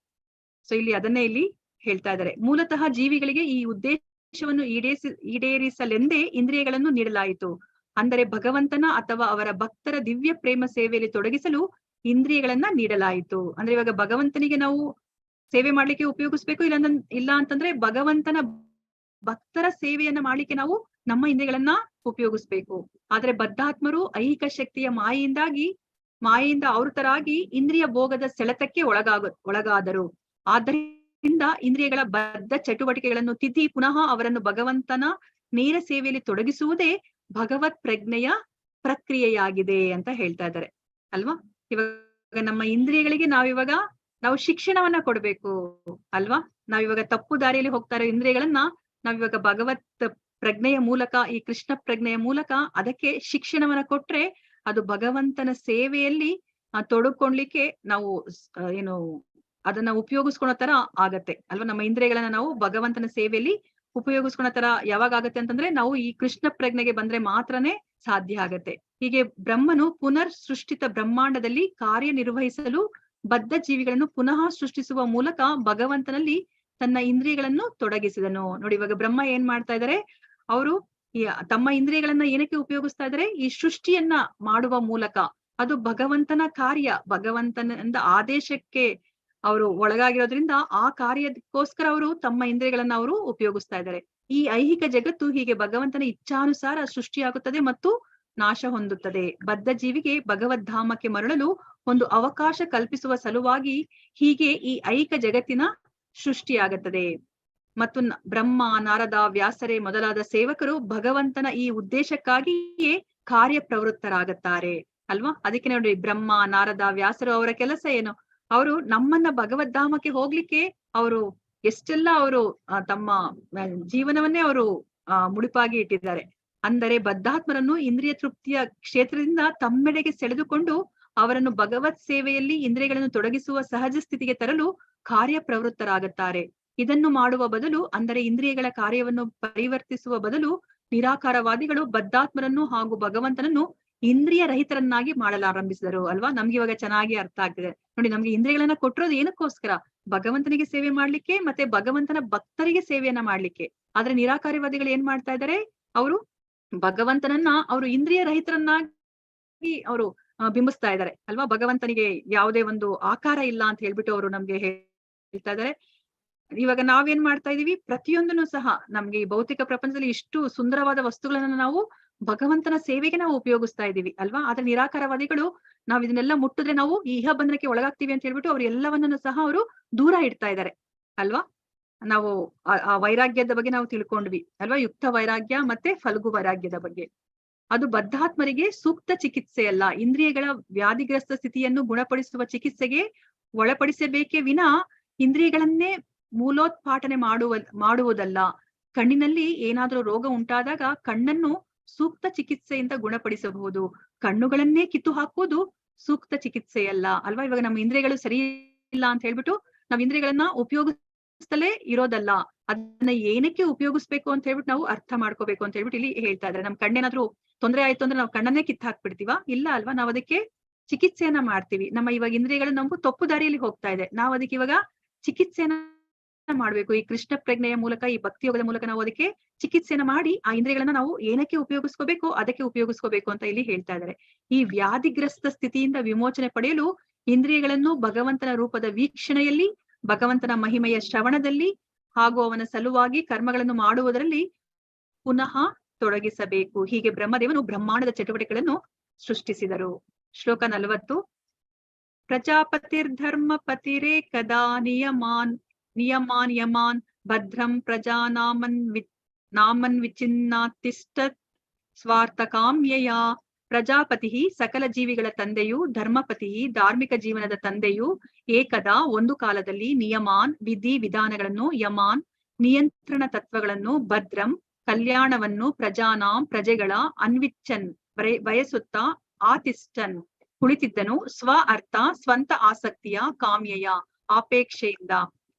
S1: ಸೊ ಇಲ್ಲಿ ಅದನ್ನೇ ಇಲ್ಲಿ ಹೇಳ್ತಾ ಇದ್ದಾರೆ. ಮೂಲತಃ ಜೀವಿಗಳಿಗೆ ಈ ಉದ್ದೇಶವನ್ನು ಈಡೇರಿಸಲೆಂದೇ ಇಂದ್ರಿಯಗಳನ್ನು ನೀಡಲಾಯಿತು. ಅಂದರೆ ಭಗವಂತನ ಅಥವಾ ಅವರ ಭಕ್ತರ ದಿವ್ಯ ಪ್ರೇಮ ಸೇವೆಯಲ್ಲಿ ತೊಡಗಿಸಲು ಇಂದ್ರಿಯಗಳನ್ನ ನೀಡಲಾಯಿತು. ಅಂದ್ರೆ ಇವಾಗ ಭಗವಂತನಿಗೆ ನಾವು ಸೇವೆ ಮಾಡ್ಲಿಕ್ಕೆ ಉಪಯೋಗಿಸ್ಬೇಕು, ಇಲ್ಲ ಅಂತಂದ್ರೆ ಭಗವಂತನ ಭಕ್ತರ ಸೇವೆಯನ್ನ ಮಾಡ್ಲಿಕ್ಕೆ ನಾವು ನಮ್ಮ ಇಂದ್ರಿಯಗಳನ್ನ ಉಪಯೋಗಿಸ್ಬೇಕು. ಆದ್ರೆ ಬದ್ಧಾತ್ಮರು ಐಹಿಕ ಶಕ್ತಿಯ ಮಾಯೆಯಿಂದ ಆವೃತರಾಗಿ ಇಂದ್ರಿಯ ಭೋಗದ ಸೆಳೆತಕ್ಕೆ ಒಳಗಾದರು. ಆದ್ದರಿಂದ ಇಂದ್ರಿಯಗಳ ಬದ್ಧ ಚಟುವಟಿಕೆಗಳನ್ನು ತಿದ್ದಿ ಪುನಃ ಅವರನ್ನು ಭಗವಂತನ ನೇರ ಸೇವೆಯಲ್ಲಿ ತೊಡಗಿಸುವುದೇ ಭಗವತ್ ಪ್ರಜ್ಞೆಯ ಪ್ರಕ್ರಿಯೆಯಾಗಿದೆ ಅಂತ ಹೇಳ್ತಾ ಇದ್ದಾರೆ ಅಲ್ವಾ. ಇವಾಗ ನಮ್ಮ ಇಂದ್ರಿಯಗಳಿಗೆ ನಾವು ಶಿಕ್ಷಣವನ್ನ ಕೊಡ್ಬೇಕು ಅಲ್ವಾ. ನಾವಿವಾಗ ತಪ್ಪು ದಾರಿಯಲ್ಲಿ ಹೋಗ್ತಾ ಇರೋ ಇಂದ್ರಿಯಗಳನ್ನ ನಾವಿವಾಗ ಭಗವತ್ ಪ್ರಜ್ಞೆಯ ಮೂಲಕ, ಈ ಕೃಷ್ಣ ಪ್ರಜ್ಞೆಯ ಮೂಲಕ ಅದಕ್ಕೆ ಶಿಕ್ಷಣವನ್ನ ಕೊಟ್ರೆ ಅದು ಭಗವಂತನ ಸೇವೆಯಲ್ಲಿ ತೊಡಕೊಳ್ಲಿಕ್ಕೆ ನಾವು ಅದನ್ನ ಉಪಯೋಗಿಸ್ಕೊಳೋ ತರ ಆಗತ್ತೆ ಅಲ್ವಾ. ನಮ್ಮ ಇಂದ್ರಿಯಗಳನ್ನ ನಾವು ಭಗವಂತನ ಸೇವೆಯಲ್ಲಿ ಉಪಯೋಗಿಸ್ಕೊಳೋ ತರ ಯಾವಾಗ ಆಗತ್ತೆ ಅಂತಂದ್ರೆ ನಾವು ಈ ಕೃಷ್ಣ ಪ್ರಜ್ಞೆಗೆ ಬಂದ್ರೆ ಮಾತ್ರನೇ ಸಾಧ್ಯ ಆಗತ್ತೆ. ಹೀಗೆ ಬ್ರಹ್ಮನು ಪುನರ್ ಸೃಷ್ಟಿತ ಬ್ರಹ್ಮಾಂಡದಲ್ಲಿ ಕಾರ್ಯನಿರ್ವಹಿಸಲು ಬದ್ಧ ಜೀವಿಗಳನ್ನು ಪುನಃ ಸೃಷ್ಟಿಸುವ ಮೂಲಕ ಭಗವಂತನಲ್ಲಿ ತನ್ನ ಇಂದ್ರಿಯಗಳನ್ನು ತೊಡಗಿಸಿದನು. ನೋಡಿ, ಇವಾಗ ಬ್ರಹ್ಮ ಏನ್ ಮಾಡ್ತಾ ಇದಾರೆ, ಅವರು ತಮ್ಮ ಇಂದ್ರಿಯಗಳನ್ನ ಏನಕ್ಕೆ ಉಪಯೋಗಿಸ್ತಾ ಇದಾರೆ? ಈ ಸೃಷ್ಟಿಯನ್ನ ಮಾಡುವ ಮೂಲಕ. ಅದು ಭಗವಂತನ ಕಾರ್ಯ, ಭಗವಂತನ ಆದೇಶಕ್ಕೆ ಅವರು ಒಳಗಾಗಿರೋದ್ರಿಂದ ಆ ಕಾರ್ಯಕ್ಕೋಸ್ಕರ ಅವರು ತಮ್ಮ ಇಂದ್ರಿಯಗಳನ್ನ ಅವರು ಉಪಯೋಗಿಸ್ತಾ ಇದ್ದಾರೆ. ಈ ಐಹಿಕ ಜಗತ್ತು ಹೀಗೆ ಭಗವಂತನ ಇಚ್ಛಾನುಸಾರ ಸೃಷ್ಟಿಯಾಗುತ್ತದೆ ಮತ್ತು ನಾಶ ಹೊಂದುತ್ತದೆ. ಬದ್ಧ ಜೀವಿಗೆ ಭಗವದ್ಧಾಮಕ್ಕೆ ಮರಳಲು ಒಂದು ಅವಕಾಶ ಕಲ್ಪಿಸುವ ಸಲುವಾಗಿ ಹೀಗೆ ಈ ಐಹಿಕ ಜಗತ್ತಿನ ಸೃಷ್ಟಿಯಾಗುತ್ತದೆ. ಮತ್ತು ಬ್ರಹ್ಮ, ನಾರದ, ವ್ಯಾಸರೇ ಮೊದಲಾದ ಸೇವಕರು ಭಗವಂತನ ಈ ಉದ್ದೇಶಕ್ಕಾಗಿಯೇ ಕಾರ್ಯಪ್ರವೃತ್ತರಾಗುತ್ತಾರೆ ಅಲ್ವಾ? ಅದಕ್ಕೆ ನೋಡಿ, ಬ್ರಹ್ಮ, ನಾರದ, ವ್ಯಾಸರು ಅವರ ಕೆಲಸ ಏನು? ಅವರು ನಮ್ಮನ್ನ ಭಗವದ್ಧಾಮಕ್ಕೆ ಹೋಗ್ಲಿಕ್ಕೆ ಅವರು ಎಷ್ಟೆಲ್ಲ ಅವರು ತಮ್ಮ ಜೀವನವನ್ನೇ ಅವರು ಮುಡಿಪಾಗಿ ಇಟ್ಟಿದ್ದಾರೆ. ಅಂದರೆ ಬದ್ಧಾತ್ಮರನ್ನು ಇಂದ್ರಿಯ ತೃಪ್ತಿಯ ಕ್ಷೇತ್ರದಿಂದ ತಮ್ಮೆಡೆಗೆ ಸೆಳೆದುಕೊಂಡು ಅವರನ್ನು ಭಗವತ್ ಸೇವೆಯಲ್ಲಿ ಇಂದ್ರಿಯಗಳನ್ನು ತೊಡಗಿಸುವ ಸಹಜ ಸ್ಥಿತಿಗೆ ತರಲು ಕಾರ್ಯಪ್ರವೃತ್ತರಾಗುತ್ತಾರೆ. ಇದನ್ನು ಮಾಡುವ ಬದಲು, ಅಂದರೆ ಇಂದ್ರಿಯಗಳ ಕಾರ್ಯವನ್ನು ಪರಿವರ್ತಿಸುವ ಬದಲು, ನಿರಾಕಾರವಾದಿಗಳು ಬದ್ಧಾತ್ಮರನ್ನು ಹಾಗೂ ಭಗವಂತನನ್ನು ಇಂದ್ರಿಯ ರಹಿತರನ್ನಾಗಿ ಮಾಡಲಾರಂಭಿಸಿದರು ಅಲ್ವಾ? ನಮ್ಗೆ ಇವಾಗ ಚೆನ್ನಾಗಿ ಅರ್ಥ ಆಗ್ತಿದೆ ನೋಡಿ. ನಮ್ಗೆ ಇಂದ್ರಿಯಗಳನ್ನ ಕೊಟ್ಟಿರೋದು ಏನಕ್ಕೋಸ್ಕರ? ಭಗವಂತನಿಗೆ ಸೇವೆ ಮಾಡ್ಲಿಕ್ಕೆ, ಮತ್ತೆ ಭಗವಂತನ ಭಕ್ತರಿಗೆ ಸೇವೆಯನ್ನ ಮಾಡ್ಲಿಕ್ಕೆ. ಆದ್ರೆ ನಿರಾಕಾರವಾದಿಗಳು ಏನ್ ಮಾಡ್ತಾ ಇದ್ದಾರೆ? ಅವರು ಭಗವಂತನನ್ನ ಅವರು ಇಂದ್ರಿಯ ರಹಿತರನ್ನಾಗಿ ಅವರು ಬಿಂಬಿಸ್ತಾ ಇದ್ದಾರೆ ಅಲ್ವಾ? ಭಗವಂತನಿಗೆ ಯಾವುದೇ ಒಂದು ಆಕಾರ ಇಲ್ಲ ಅಂತ ಹೇಳ್ಬಿಟ್ಟು ಅವರು ನಮ್ಗೆ ಹೇಳ್ತಾ ಇದ್ದಾರೆ. ಇವಾಗ ನಾವೇನ್ ಮಾಡ್ತಾ ಇದೀವಿ? ಪ್ರತಿಯೊಂದನ್ನು ಸಹ ನಮ್ಗೆ ಈ ಭೌತಿಕ ಪ್ರಪಂಚದಲ್ಲಿ ಇಷ್ಟು ಸುಂದರವಾದ ವಸ್ತುಗಳನ್ನ ನಾವು ಭಗವಂತನ ಸೇವೆಗೆ ನಾವು ಉಪಯೋಗಿಸ್ತಾ ಇದೀವಿ ಅಲ್ವಾ? ಆದ್ರೆ ನಿರಾಕಾರವಾದಿಗಳು ನಾವ್ ಇದನ್ನೆಲ್ಲ ಮುಟ್ಟಿದ್ರೆ ನಾವು ಈ ಇಹ ಬಂಧನಕ್ಕೆ ಒಳಗಾಗ್ತೀವಿ ಅಂತ ಹೇಳ್ಬಿಟ್ಟು ಅವ್ರು ಎಲ್ಲವನ್ನೂ ಸಹ ಅವರು ದೂರ ಇಡ್ತಾ ಇದ್ದಾರೆ ಅಲ್ವಾ? ನಾವು ಆ ವೈರಾಗ್ಯದ ಬಗ್ಗೆ ನಾವು ತಿಳ್ಕೊಂಡ್ವಿ ಅಲ್ವಾ? ಯುಕ್ತ ವೈರಾಗ್ಯ ಮತ್ತೆ ಫಲ್ಗು ವೈರಾಗ್ಯದ ಬಗ್ಗೆ. ಅದು ಬದ್ಧಾತ್ಮರಿಗೆ ಸೂಕ್ತ ಚಿಕಿತ್ಸೆ ಅಲ್ಲ. ಇಂದ್ರಿಯಗಳ ವ್ಯಾಧಿಗ್ರಸ್ತ ಸ್ಥಿತಿಯನ್ನು ಗುಣಪಡಿಸುವ ಚಿಕಿತ್ಸೆಗೆ ಒಳಪಡಿಸಬೇಕೇ ವಿನಾ ಇಂದ್ರಿಯಗಳನ್ನೇ ಮೂಲೋತ್ಪಾಟನೆ ಮಾಡುವುದಲ್ಲ. ಕಣ್ಣಿನಲ್ಲಿ ಏನಾದ್ರೂ ರೋಗ ಉಂಟಾದಾಗ ಕಣ್ಣನ್ನು ಸೂಕ್ತ ಚಿಕಿತ್ಸೆಯಿಂದ ಗುಣಪಡಿಸಬಹುದು. ಕಣ್ಣುಗಳನ್ನೇ ಕಿತ್ತು ಹಾಕುವುದು ಸೂಕ್ತ ಚಿಕಿತ್ಸೆಯಲ್ಲ ಅಲ್ವಾ? ಇವಾಗ ನಮ್ಮ ಇಂದ್ರಿಯಗಳು ಸರಿ ಇಲ್ಲ ಅಂತ ಹೇಳ್ಬಿಟ್ಟು ನಾವ್ ಇಂದ್ರಿಯಗಳನ್ನ ಉಪಯೋಗಿಸ್ತಲೇ ಇರೋದಲ್ಲ. ಅದನ್ನ ಏನಕ್ಕೆ ಉಪಯೋಗಿಸ್ಬೇಕು ಅಂತ ಹೇಳ್ಬಿಟ್ಟು ನಾವು ಅರ್ಥ ಮಾಡ್ಕೋಬೇಕು ಅಂತ ಹೇಳ್ಬಿಟ್ಟು ಇಲ್ಲಿ ಹೇಳ್ತಾ ಇದ್ದಾರೆ. ನಮ್ ಕಣ್ಣೇನಾದ್ರೂ ತೊಂದರೆ ಆಯ್ತು ಅಂದ್ರೆ ನಾವು ಕಣ್ಣನ್ನೇ ಕಿತ್ತು ಹಾಕ್ಬಿಡ್ತೀವ? ಇಲ್ಲ ಅಲ್ವಾ? ನಾವ್ ಅದಕ್ಕೆ ಚಿಕಿತ್ಸೆಯನ್ನ ಮಾಡ್ತೀವಿ. ನಮ್ಮ ಇವಾಗ ಇಂದ್ರಿಯಗಳು ನಮಗೂ ತಪ್ಪು ದಾರಿಯಲ್ಲಿ ಹೋಗ್ತಾ ಇದೆ. ನಾವು ಅದಕ್ಕೆ ಇವಾಗ ಚಿಕಿತ್ಸೆಯನ್ನ ಮಾಡ್ಬೇಕು. ಈ ಕೃಷ್ಣ ಪ್ರಜ್ಞೆಯ ಮೂಲಕ, ಈ ಭಕ್ತಿಯೋಗದ ಮೂಲಕ ನಾವು ಅದಕ್ಕೆ ಚಿಕಿತ್ಸೆಯನ್ನ ಮಾಡಿ ಆ ಇಂದ್ರಿಯಗಳನ್ನ ನಾವು ಏನಕ್ಕೆ ಉಪಯೋಗಿಸ್ಕೋಬೇಕು ಅದಕ್ಕೆ ಉಪಯೋಗಿಸ್ಕೋಬೇಕು ಅಂತ ಇಲ್ಲಿ ಹೇಳ್ತಾ ಇದ್ದಾರೆ. ಈ ವ್ಯಾಧಿಗ್ರಸ್ತ ಸ್ಥಿತಿಯಿಂದ ವಿಮೋಚನೆ ಪಡೆಯಲು ಇಂದ್ರಿಯಗಳನ್ನು ಭಗವಂತನ ರೂಪದ ವೀಕ್ಷಣೆಯಲ್ಲಿ, ಭಗವಂತನ ಮಹಿಮೆಯ ಶ್ರವಣದಲ್ಲಿ ಹಾಗೂ ಅವನ ಸಲುವಾಗಿ ಕರ್ಮಗಳನ್ನು ಮಾಡುವುದರಲ್ಲಿ ಪುನಃ ತೊಡಗಿಸಬೇಕು. ಹೀಗೆ ಬ್ರಹ್ಮದೇವನು ಬ್ರಹ್ಮಾಂಡದ ಚಟುವಟಿಕೆಗಳನ್ನು ಸೃಷ್ಟಿಸಿದರು. ಶ್ಲೋಕ 40. ಪ್ರಜಾಪತಿರ್ಧರ್ಮ ಪತಿರೇ ಕದಾ ನಿಯಮಾನ್ ಯಮಾನ್ ಭದ್ರಂ ಪ್ರಜಾನಾಮನ್ ವಿಚಿನ್ನಾತಿಷ್ಠತ್ ಸ್ವಾರ್ಥಕಾಮ್ಯಯ. ಪ್ರಜಾಪತಿ ಸಕಲ ಜೀವಿಗಳ ತಂದೆಯು, ಧರ್ಮಪತಿ ಧಾರ್ಮಿಕ ಜೀವನದ ತಂದೆಯು, ಏಕದ ಒಂದು ಕಾಲದಲ್ಲಿ, ನಿಯಮಾನ್ ವಿಧಿ ವಿಧಾನಗಳನ್ನು, ಯಮಾನ್ ನಿಯಂತ್ರಣ ತತ್ವಗಳನ್ನು, ಭದ್ರಂ ಕಲ್ಯಾಣವನ್ನು, ಪ್ರಜಾನಾಂ ಪ್ರಜೆಗಳ, ಅನ್ವಿಚ್ಚನ್ ಬಯಸುತ್ತಾ, ಆತಿಷ್ಠನ್ ಕುಳಿತಿದ್ದನು, ಸ್ವ ಅರ್ಥ ಸ್ವಂತ ಆಸಕ್ತಿಯ, ಕಾಮ್ಯಯ ಆಪೇಕ್ಷೆಯಿಂದ.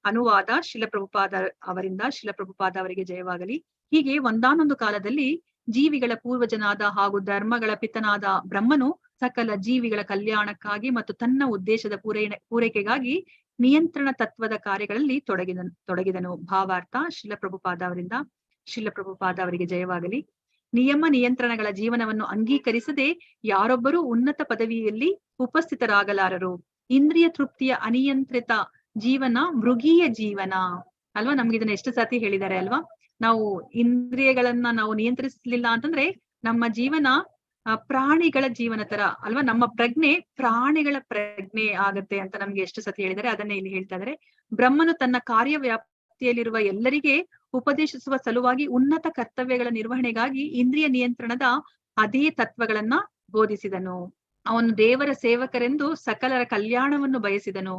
S1: ಅನುವಾದ ಶಿಲಪ್ರಭುಪಾದ ಅವರಿಂದ. ಶಿಲಪ್ರಭುಪಾದ ಅವರಿಗೆ ಜಯವಾಗಲಿ. ಹೀಗೆ ಒಂದಾನೊಂದು ಕಾಲದಲ್ಲಿ ಜೀವಿಗಳ ಪೂರ್ವಜನಾದ ಹಾಗೂ ಧರ್ಮಗಳ ಪಿತನಾದ ಬ್ರಹ್ಮನು ಸಕಲ ಜೀವಿಗಳ ಕಲ್ಯಾಣಕ್ಕಾಗಿ ಮತ್ತು ತನ್ನ ಉದ್ದೇಶದ ಪೂರೈಕೆಗಾಗಿ ನಿಯಂತ್ರಣ ತತ್ವದ ಕಾರ್ಯಗಳಲ್ಲಿ ತೊಡಗಿದನು. ಭಾವಾರ್ಥ ಶಿಲಪ್ರಭುಪಾದ ಅವರಿಂದ. ಶಿಲಪ್ರಭುಪಾದ ಅವರಿಗೆ ಜಯವಾಗಲಿ. ನಿಯಮ ನಿಯಂತ್ರಣಗಳ ಜೀವನವನ್ನು ಅಂಗೀಕರಿಸದೆ ಯಾರೊಬ್ಬರೂ ಉನ್ನತ ಪದವಿಯಲ್ಲಿ ಉಪಸ್ಥಿತರಾಗಲಾರರು. ಇಂದ್ರಿಯ ತೃಪ್ತಿಯ ಅನಿಯಂತ್ರಿತ ಜೀವನ ಮೃಗೀಯ ಜೀವನ ಅಲ್ವಾ? ನಮ್ಗೆ ಇದನ್ನ ಎಷ್ಟು ಸತಿ ಹೇಳಿದ್ದಾರೆ ಅಲ್ವಾ? ನಾವು ಇಂದ್ರಿಯಗಳನ್ನ ನಾವು ನಿಯಂತ್ರಿಸಲಿಲ್ಲ ಅಂತಂದ್ರೆ ನಮ್ಮ ಜೀವನ ಪ್ರಾಣಿಗಳ ಜೀವನ ತರ ಅಲ್ವಾ? ನಮ್ಮ ಪ್ರಜ್ಞೆ ಪ್ರಾಣಿಗಳ ಪ್ರಜ್ಞೆ ಆಗತ್ತೆ ಅಂತ ನಮ್ಗೆ ಎಷ್ಟು ಸತಿ ಹೇಳಿದ್ದಾರೆ. ಅದನ್ನೇ ಇಲ್ಲಿ ಹೇಳ್ತಾ ಇದ್ದಾರೆ. ಬ್ರಹ್ಮನು ತನ್ನ ಕಾರ್ಯ ವ್ಯಾಪ್ತಿಯಲ್ಲಿರುವ ಎಲ್ಲರಿಗೆ ಉಪದೇಶಿಸುವ ಸಲುವಾಗಿ ಉನ್ನತ ಕರ್ತವ್ಯಗಳ ನಿರ್ವಹಣೆಗಾಗಿ ಇಂದ್ರಿಯ ನಿಯಂತ್ರಣದ ಅದೇ ತತ್ವಗಳನ್ನ ಬೋಧಿಸಿದನು. ಅವನು ದೇವರ ಸೇವಕರೆಂದು ಸಕಲರ ಕಲ್ಯಾಣವನ್ನು ಬಯಸಿದನು.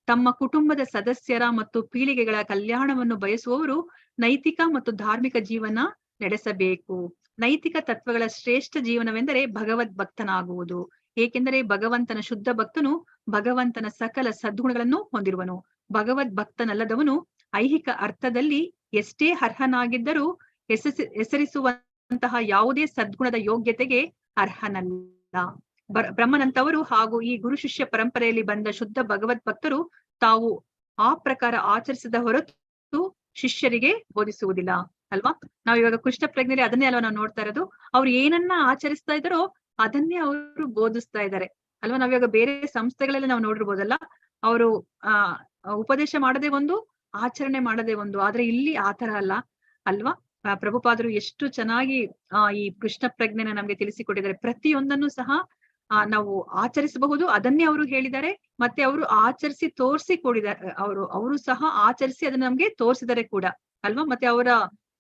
S1: ತಮ್ಮ ಕುಟುಂಬದ ಸದಸ್ಯರ ಮತ್ತು ಪೀಳಿಗೆಗಳ ಕಲ್ಯಾಣವನ್ನು ಬಯಸುವವರು ನೈತಿಕ ಮತ್ತು ಧಾರ್ಮಿಕ ಜೀವನ ನಡೆಸಬೇಕು. ನೈತಿಕ ತತ್ವಗಳ ಶ್ರೇಷ್ಠ ಜೀವನವೆಂದರೆ ಭಗವದ್ ಭಕ್ತನಾಗುವುದು. ಏಕೆಂದರೆ ಭಗವಂತನ ಶುದ್ಧ ಭಕ್ತನು ಭಗವಂತನ ಸಕಲ ಸದ್ಗುಣಗಳನ್ನು ಹೊಂದಿರುವನು. ಭಗವದ್ ಭಕ್ತನಲ್ಲದವನು ಐಹಿಕ ಅರ್ಥದಲ್ಲಿ ಎಷ್ಟೇ ಅರ್ಹನಾಗಿದ್ದರೂ ಹೆಸರಿಸುವಂತಹ ಯಾವುದೇ ಸದ್ಗುಣದ ಯೋಗ್ಯತೆಗೆ ಅರ್ಹನಲ್ಲ. ಬ್ರಹ್ಮನಂತವರು ಹಾಗೂ ಈ ಗುರು ಶಿಷ್ಯ ಪರಂಪರೆಯಲ್ಲಿ ಬಂದ ಶುದ್ಧ ಭಗವದ್ ಭಕ್ತರು ತಾವು ಆ ಪ್ರಕಾರ ಆಚರಿಸಿದ ಹೊರತು ಶಿಷ್ಯರಿಗೆ ಬೋಧಿಸುವುದಿಲ್ಲ ಅಲ್ವಾ. ನಾವ್ ಇವಾಗ ಕೃಷ್ಣ ಪ್ರಜ್ಞೆಯಲ್ಲಿ ಅದನ್ನೇ ಅಲ್ವಾ ನಾವು ನೋಡ್ತಾ ಇರೋದು. ಅವ್ರು ಏನನ್ನ ಆಚರಿಸ್ತಾ ಇದಾರೋ ಅದನ್ನೇ ಅವರು ಬೋಧಿಸ್ತಾ ಇದ್ದಾರೆ ಅಲ್ವಾ. ನಾವಿವಾಗ ಬೇರೆ ಸಂಸ್ಥೆಗಳಲ್ಲಿ ನಾವು ನೋಡಿರ್ಬೋದಲ್ಲ, ಅವರು ಉಪದೇಶ ಮಾಡದೇ ಒಂದು, ಆಚರಣೆ ಮಾಡದೇ ಒಂದು. ಆದ್ರೆ ಇಲ್ಲಿ ಆತರ ಅಲ್ಲ ಅಲ್ವಾ. ಪ್ರಭುಪಾದರು ಎಷ್ಟು ಚೆನ್ನಾಗಿ ಈ ಕೃಷ್ಣ ಪ್ರಜ್ಞೆನ ನಮ್ಗೆ ತಿಳಿಸಿಕೊಟ್ಟಿದ್ದಾರೆ. ಪ್ರತಿಯೊಂದನ್ನು ಸಹ ನಾವು ಆಚರಿಸಬಹುದು, ಅದನ್ನೇ ಅವರು ಹೇಳಿದ್ದಾರೆ. ಮತ್ತೆ ಅವರು ಆಚರಿಸಿ ತೋರಿಸಿ ಕೊಡಿದ್ದಾರೆ. ಅವರು ಸಹ ಆಚರಿಸಿ ಅದನ್ನ ನಮ್ಗೆ ತೋರಿಸಿದ್ದಾರೆ ಕೂಡ ಅಲ್ವಾ. ಮತ್ತೆ ಅವರ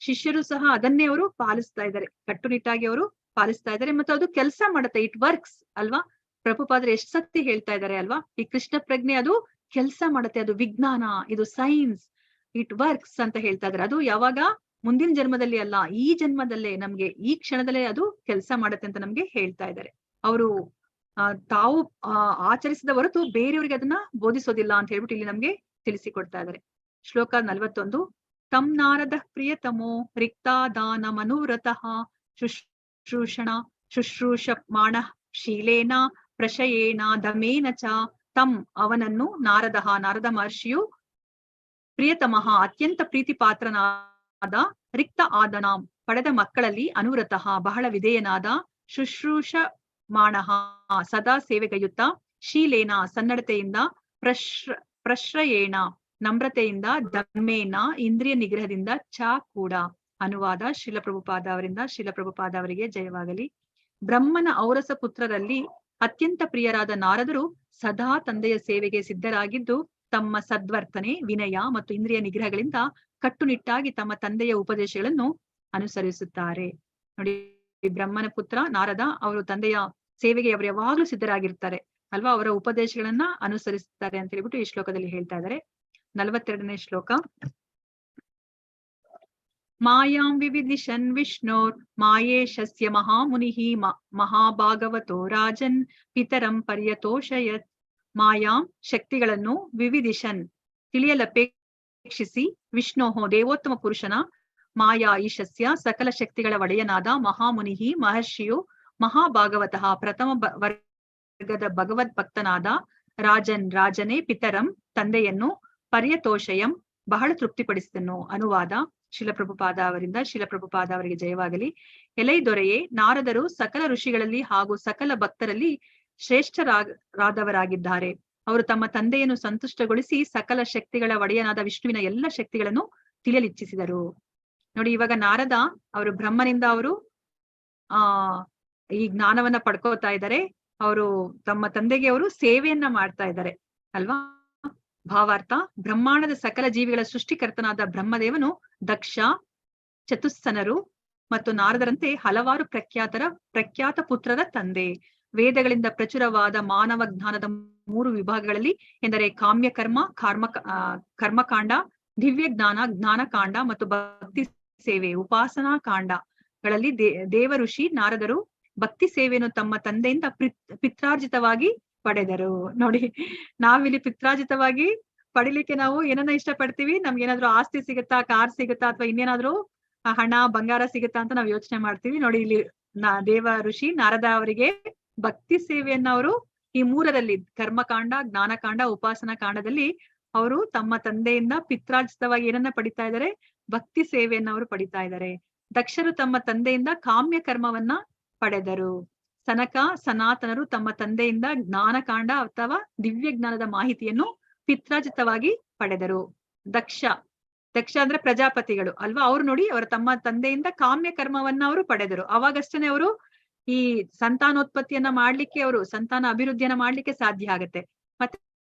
S1: ಶಿಷ್ಯರು ಸಹ ಅದನ್ನೇ ಅವರು ಪಾಲಿಸ್ತಾ ಇದ್ದಾರೆ, ಕಟ್ಟುನಿಟ್ಟಾಗಿ ಅವರು ಪಾಲಿಸ್ತಾ ಇದ್ದಾರೆ. ಮತ್ತೆ ಅದು ಕೆಲಸ ಮಾಡುತ್ತೆ, ಇಟ್ ವರ್ಕ್ಸ್ ಅಲ್ವಾ. ಪ್ರಭುಪಾದರು ಎಷ್ಟು ಸತಿ ಹೇಳ್ತಾ ಇದ್ದಾರೆ ಅಲ್ವಾ, ಈ ಕೃಷ್ಣ ಪ್ರಜ್ಞೆ ಅದು ಕೆಲಸ ಮಾಡುತ್ತೆ, ಅದು ವಿಜ್ಞಾನ, ಇದು ಸೈನ್ಸ್, ಇಟ್ ವರ್ಕ್ಸ್ ಅಂತ ಹೇಳ್ತಾ ಇದ್ದಾರೆ. ಅದು ಯಾವಾಗ? ಮುಂದಿನ ಜನ್ಮದಲ್ಲಿ ಅಲ್ಲ, ಈ ಜನ್ಮದಲ್ಲೇ, ನಮ್ಗೆ ಈ ಕ್ಷಣದಲ್ಲೇ ಅದು ಕೆಲಸ ಮಾಡುತ್ತೆ ಅಂತ ನಮ್ಗೆ ಹೇಳ್ತಾ ಇದ್ದಾರೆ. ಅವರು ತಾವು ಆಚರಿಸಿದ ಹೊರತು ಬೇರೆಯವರಿಗೆ ಅದನ್ನ ಬೋಧಿಸೋದಿಲ್ಲ ಅಂತ ಹೇಳ್ಬಿಟ್ಟು ಇಲ್ಲಿ ನಮ್ಗೆ ತಿಳಿಸಿಕೊಡ್ತಾ ಇದ್ದಾರೆ. ಶ್ಲೋಕ 41. ತಮ್ ನಾರದ ಪ್ರಿಯತಮೋ ರಿಕ್ತಾದಾನ ಮನುವ್ರತಃ ಶುಶ್ರೂಷಮಾಣ ಶೀಲೇನ ಪ್ರಶಯೇನ ದಮೇನ ಚ ತಮ್ ಅವನನ್ನು ನಾರದ ಮಹರ್ಷಿಯು ಪ್ರಿಯತಮಃ ಅತ್ಯಂತ ಪ್ರೀತಿ ಪಾತ್ರನಾದ ರಿಕ್ತ ಆದನ ಪಡೆದ ಮಕ್ಕಳಲ್ಲಿ ಅನುವ್ರತಃ ಬಹಳ ವಿಧೇಯನಾದ ಶುಶ್ರೂಷಮಾಣಃ ಸದಾ ಸೇವೆಗೈಯುತ್ತ ಶೀಲೇನ ಸನ್ನಡತೆಯಿಂದ ಪ್ರಶ್ರಯೇಣ ನಮ್ರತೆಯಿಂದ ದಮ್ಮೇನ ಇಂದ್ರಿಯ ನಿಗ್ರಹದಿಂದ ಚ ಕೂಡ. ಅನುವಾದ ಶ್ರೀಲ ಪ್ರಭುಪಾದ ಅವರಿಂದ. ಶ್ರೀಲ ಪ್ರಭುಪಾದ ಅವರಿಗೆ ಜಯವಾಗಲಿ. ಬ್ರಹ್ಮನ ಔರಸ ಪುತ್ರರಲ್ಲಿ ಅತ್ಯಂತ ಪ್ರಿಯರಾದ ನಾರದರು ಸದಾ ತಂದೆಯ ಸೇವೆಗೆ ಸಿದ್ಧರಾಗಿದ್ದು ತಮ್ಮ ಸದ್ವರ್ತನೆ, ವಿನಯ ಮತ್ತು ಇಂದ್ರಿಯ ನಿಗ್ರಹಗಳಿಂದ ಕಟ್ಟುನಿಟ್ಟಾಗಿ ತಮ್ಮ ತಂದೆಯ ಉಪದೇಶಗಳನ್ನು ಅನುಸರಿಸುತ್ತಾರೆ. ನೋಡಿ, ಬ್ರಹ್ಮನ ಪುತ್ರ ನಾರದ, ಅವರು ತಂದೆಯ ಸೇವೆಗೆ ಅವರು ಯಾವಾಗ್ಲೂ ಸಿದ್ಧರಾಗಿರ್ತಾರೆ ಅಲ್ವಾ. ಅವರ ಉಪದೇಶಗಳನ್ನ ಅನುಸರಿಸುತ್ತಾರೆ ಅಂತ ಹೇಳ್ಬಿಟ್ಟು ಈ ಶ್ಲೋಕದಲ್ಲಿ ಹೇಳ್ತಾ ಇದ್ದಾರೆ. 42ನೇ ಶ್ಲೋಕ. ಮಾಯಾಂ ವಿವಿದಿಶನ್ ವಿಷ್ಣೋರ್ ಮಾಯೇಶಸ್ಯ ಮಹಾಮುನಿಃ ಮಹಾಭಾಗವತೋ ರಾಜನ್ ಪಿತರಂ ಪರ್ಯತೋಷಯತ್. ಮಾಯಾಂ ಶಕ್ತಿಗಳನ್ನು ವಿವಿದಿಶನ್ ತಿಳಿಯಲಪೇಕ್ಷಿಸಿ ವಿಷ್ಣೋಹೋ ದೇವೋತ್ತಮ ಪುರುಷನ ಮಾಯಾ ಈಶಸ್ಯ ಸಕಲ ಶಕ್ತಿಗಳ ಒಡೆಯನಾದ ಮಹಾಮುನಿಃ ಮಹರ್ಷಿಯು ಮಹಾಭಾಗವತಃ ಪ್ರಥಮ ವರ್ಗದ ಭಗವದ್ ಭಕ್ತನಾದ ರಾಜನೇ ಪಿತರಂ ತಂದೆಯನ್ನು ಪರ್ಯತೋಷಯಂ ಬಹಳ ತೃಪ್ತಿಪಡಿಸಿದನು. ಅನುವಾದ ಶಿಲಪ್ರಭುಪಾದ ಅವರಿಂದ. ಶಿಲಪ್ರಭುಪಾದ ಅವರಿಗೆ ಜಯವಾಗಲಿ. ಎಲೈ ದೊರೆಯೇ, ನಾರದರು ಸಕಲ ಋಷಿಗಳಲ್ಲಿ ಹಾಗೂ ಸಕಲ ಭಕ್ತರಲ್ಲಿ ಶ್ರೇಷ್ಠರಾದವರಾಗಿದ್ದಾರೆ. ಅವರು ತಮ್ಮ ತಂದೆಯನ್ನು ಸಂತುಷ್ಟಗೊಳಿಸಿ ಸಕಲ ಶಕ್ತಿಗಳ ಒಡೆಯನಾದ ವಿಷ್ಣುವಿನ ಎಲ್ಲ ಶಕ್ತಿಗಳನ್ನು ತಿಳಿಯಲಿಚ್ಛಿಸಿದರು. ನೋಡಿ, ಇವಾಗ ನಾರದ ಅವರು ಬ್ರಹ್ಮನಿಂದ ಅವರು ಈ ಜ್ಞಾನವನ್ನ ಪಡ್ಕೋತಾ ಇದ್ದಾರೆ. ಅವರು ತಮ್ಮ ತಂದೆಗೆ ಅವರು ಸೇವೆಯನ್ನ ಮಾಡ್ತಾ ಇದ್ದಾರೆ ಅಲ್ವಾ. ಭಾವಾರ್ಥ: ಬ್ರಹ್ಮಾಂಡದ ಸಕಲ ಜೀವಿಗಳ ಸೃಷ್ಟಿಕರ್ತನಾದ ಬ್ರಹ್ಮದೇವನು ದಕ್ಷ, ಚತುಸ್ಸನರು ಮತ್ತು ನಾರದರಂತೆ ಹಲವಾರು ಪ್ರಖ್ಯಾತ ಪುತ್ರರ ತಂದೆ. ವೇದಗಳಿಂದ ಪ್ರಚುರವಾದ ಮಾನವ ಜ್ಞಾನದ 3 ವಿಭಾಗಗಳಲ್ಲಿ ಎಂದರೆ ಕಾಮ್ಯಕರ್ಮ, ಕರ್ಮಕಾಂಡ, ದಿವ್ಯ ಜ್ಞಾನ, ಜ್ಞಾನಕಾಂಡ ಮತ್ತು ಭಕ್ತಿ ಸೇವೆ, ಉಪಾಸನಾ ಕಾಂಡಗಳಲ್ಲಿ ದೇವ ಋಷಿ ನಾರದರು ಭಕ್ತಿ ಸೇವೆಯನ್ನು ತಮ್ಮ ತಂದೆಯಿಂದ ಪಿತ್ರಾರ್ಜಿತವಾಗಿ ಪಡೆದರು. ನೋಡಿ, ನಾವಿಲ್ಲಿ ಪಿತ್ರಾರ್ಜಿತವಾಗಿ ಪಡಿಲಿಕ್ಕೆ ನಾವು ಏನನ್ನ ಇಷ್ಟ ಪಡ್ತೀವಿ? ನಮ್ಗೆ ಏನಾದ್ರು ಆಸ್ತಿ ಸಿಗುತ್ತಾ, ಕಾರ್ ಸಿಗುತ್ತಾ, ಅಥವಾ ಇನ್ನೇನಾದ್ರೂ ಹಣ ಬಂಗಾರ ಸಿಗುತ್ತಾ ಅಂತ ನಾವು ಯೋಚನೆ ಮಾಡ್ತೀವಿ. ನೋಡಿ, ಇಲ್ಲಿ ದೇವ ಋಷಿ ನಾರದ ಅವರಿಗೆ ಭಕ್ತಿ ಸೇವೆಯನ್ನ ಅವರು ಈ 3ರಲ್ಲಿ ಕರ್ಮಕಾಂಡ, ಜ್ಞಾನಕಾಂಡ, ಉಪಾಸನಾ ಕಾಂಡದಲ್ಲಿ ಅವರು ತಮ್ಮ ತಂದೆಯಿಂದ ಪಿತ್ರಾರ್ಜಿತವಾಗಿ ಏನನ್ನ ಪಡಿತಾ ಇದ್ದಾರೆ? ಭಕ್ತಿ ಸೇವೆಯನ್ನ ಅವರು ಪಡಿತಾ ಇದ್ದಾರೆ. ದಕ್ಷರು ತಮ್ಮ ತಂದೆಯಿಂದ ಕಾಮ್ಯ ಕರ್ಮವನ್ನ ಪಡೆದರು. ಸನಕ, ಸನಾತನರು ತಮ್ಮ ತಂದೆಯಿಂದ ಜ್ಞಾನಕಾಂಡ ಅಥವಾ ದಿವ್ಯ ಜ್ಞಾನದ ಮಾಹಿತಿಯನ್ನು ಪಿತ್ರಾರ್ಜಿತವಾಗಿ ಪಡೆದರು. ದಕ್ಷ ಅಂದ್ರೆ ಪ್ರಜಾಪತಿಗಳು ಅಲ್ವಾ. ಅವ್ರು ನೋಡಿ, ಅವರ ತಮ್ಮ ತಂದೆಯಿಂದ ಕಾಮ್ಯ ಕರ್ಮವನ್ನ ಅವರು ಪಡೆದರು. ಅವಾಗಷ್ಟೇ ಅವರು ಈ ಸಂತಾನೋತ್ಪತ್ತಿಯನ್ನ ಮಾಡ್ಲಿಕ್ಕೆ, ಅವರು ಸಂತಾನ ಅಭಿವೃದ್ಧಿಯನ್ನ ಮಾಡ್ಲಿಕ್ಕೆ ಸಾಧ್ಯ ಆಗತ್ತೆ. ಮತ್ತೆ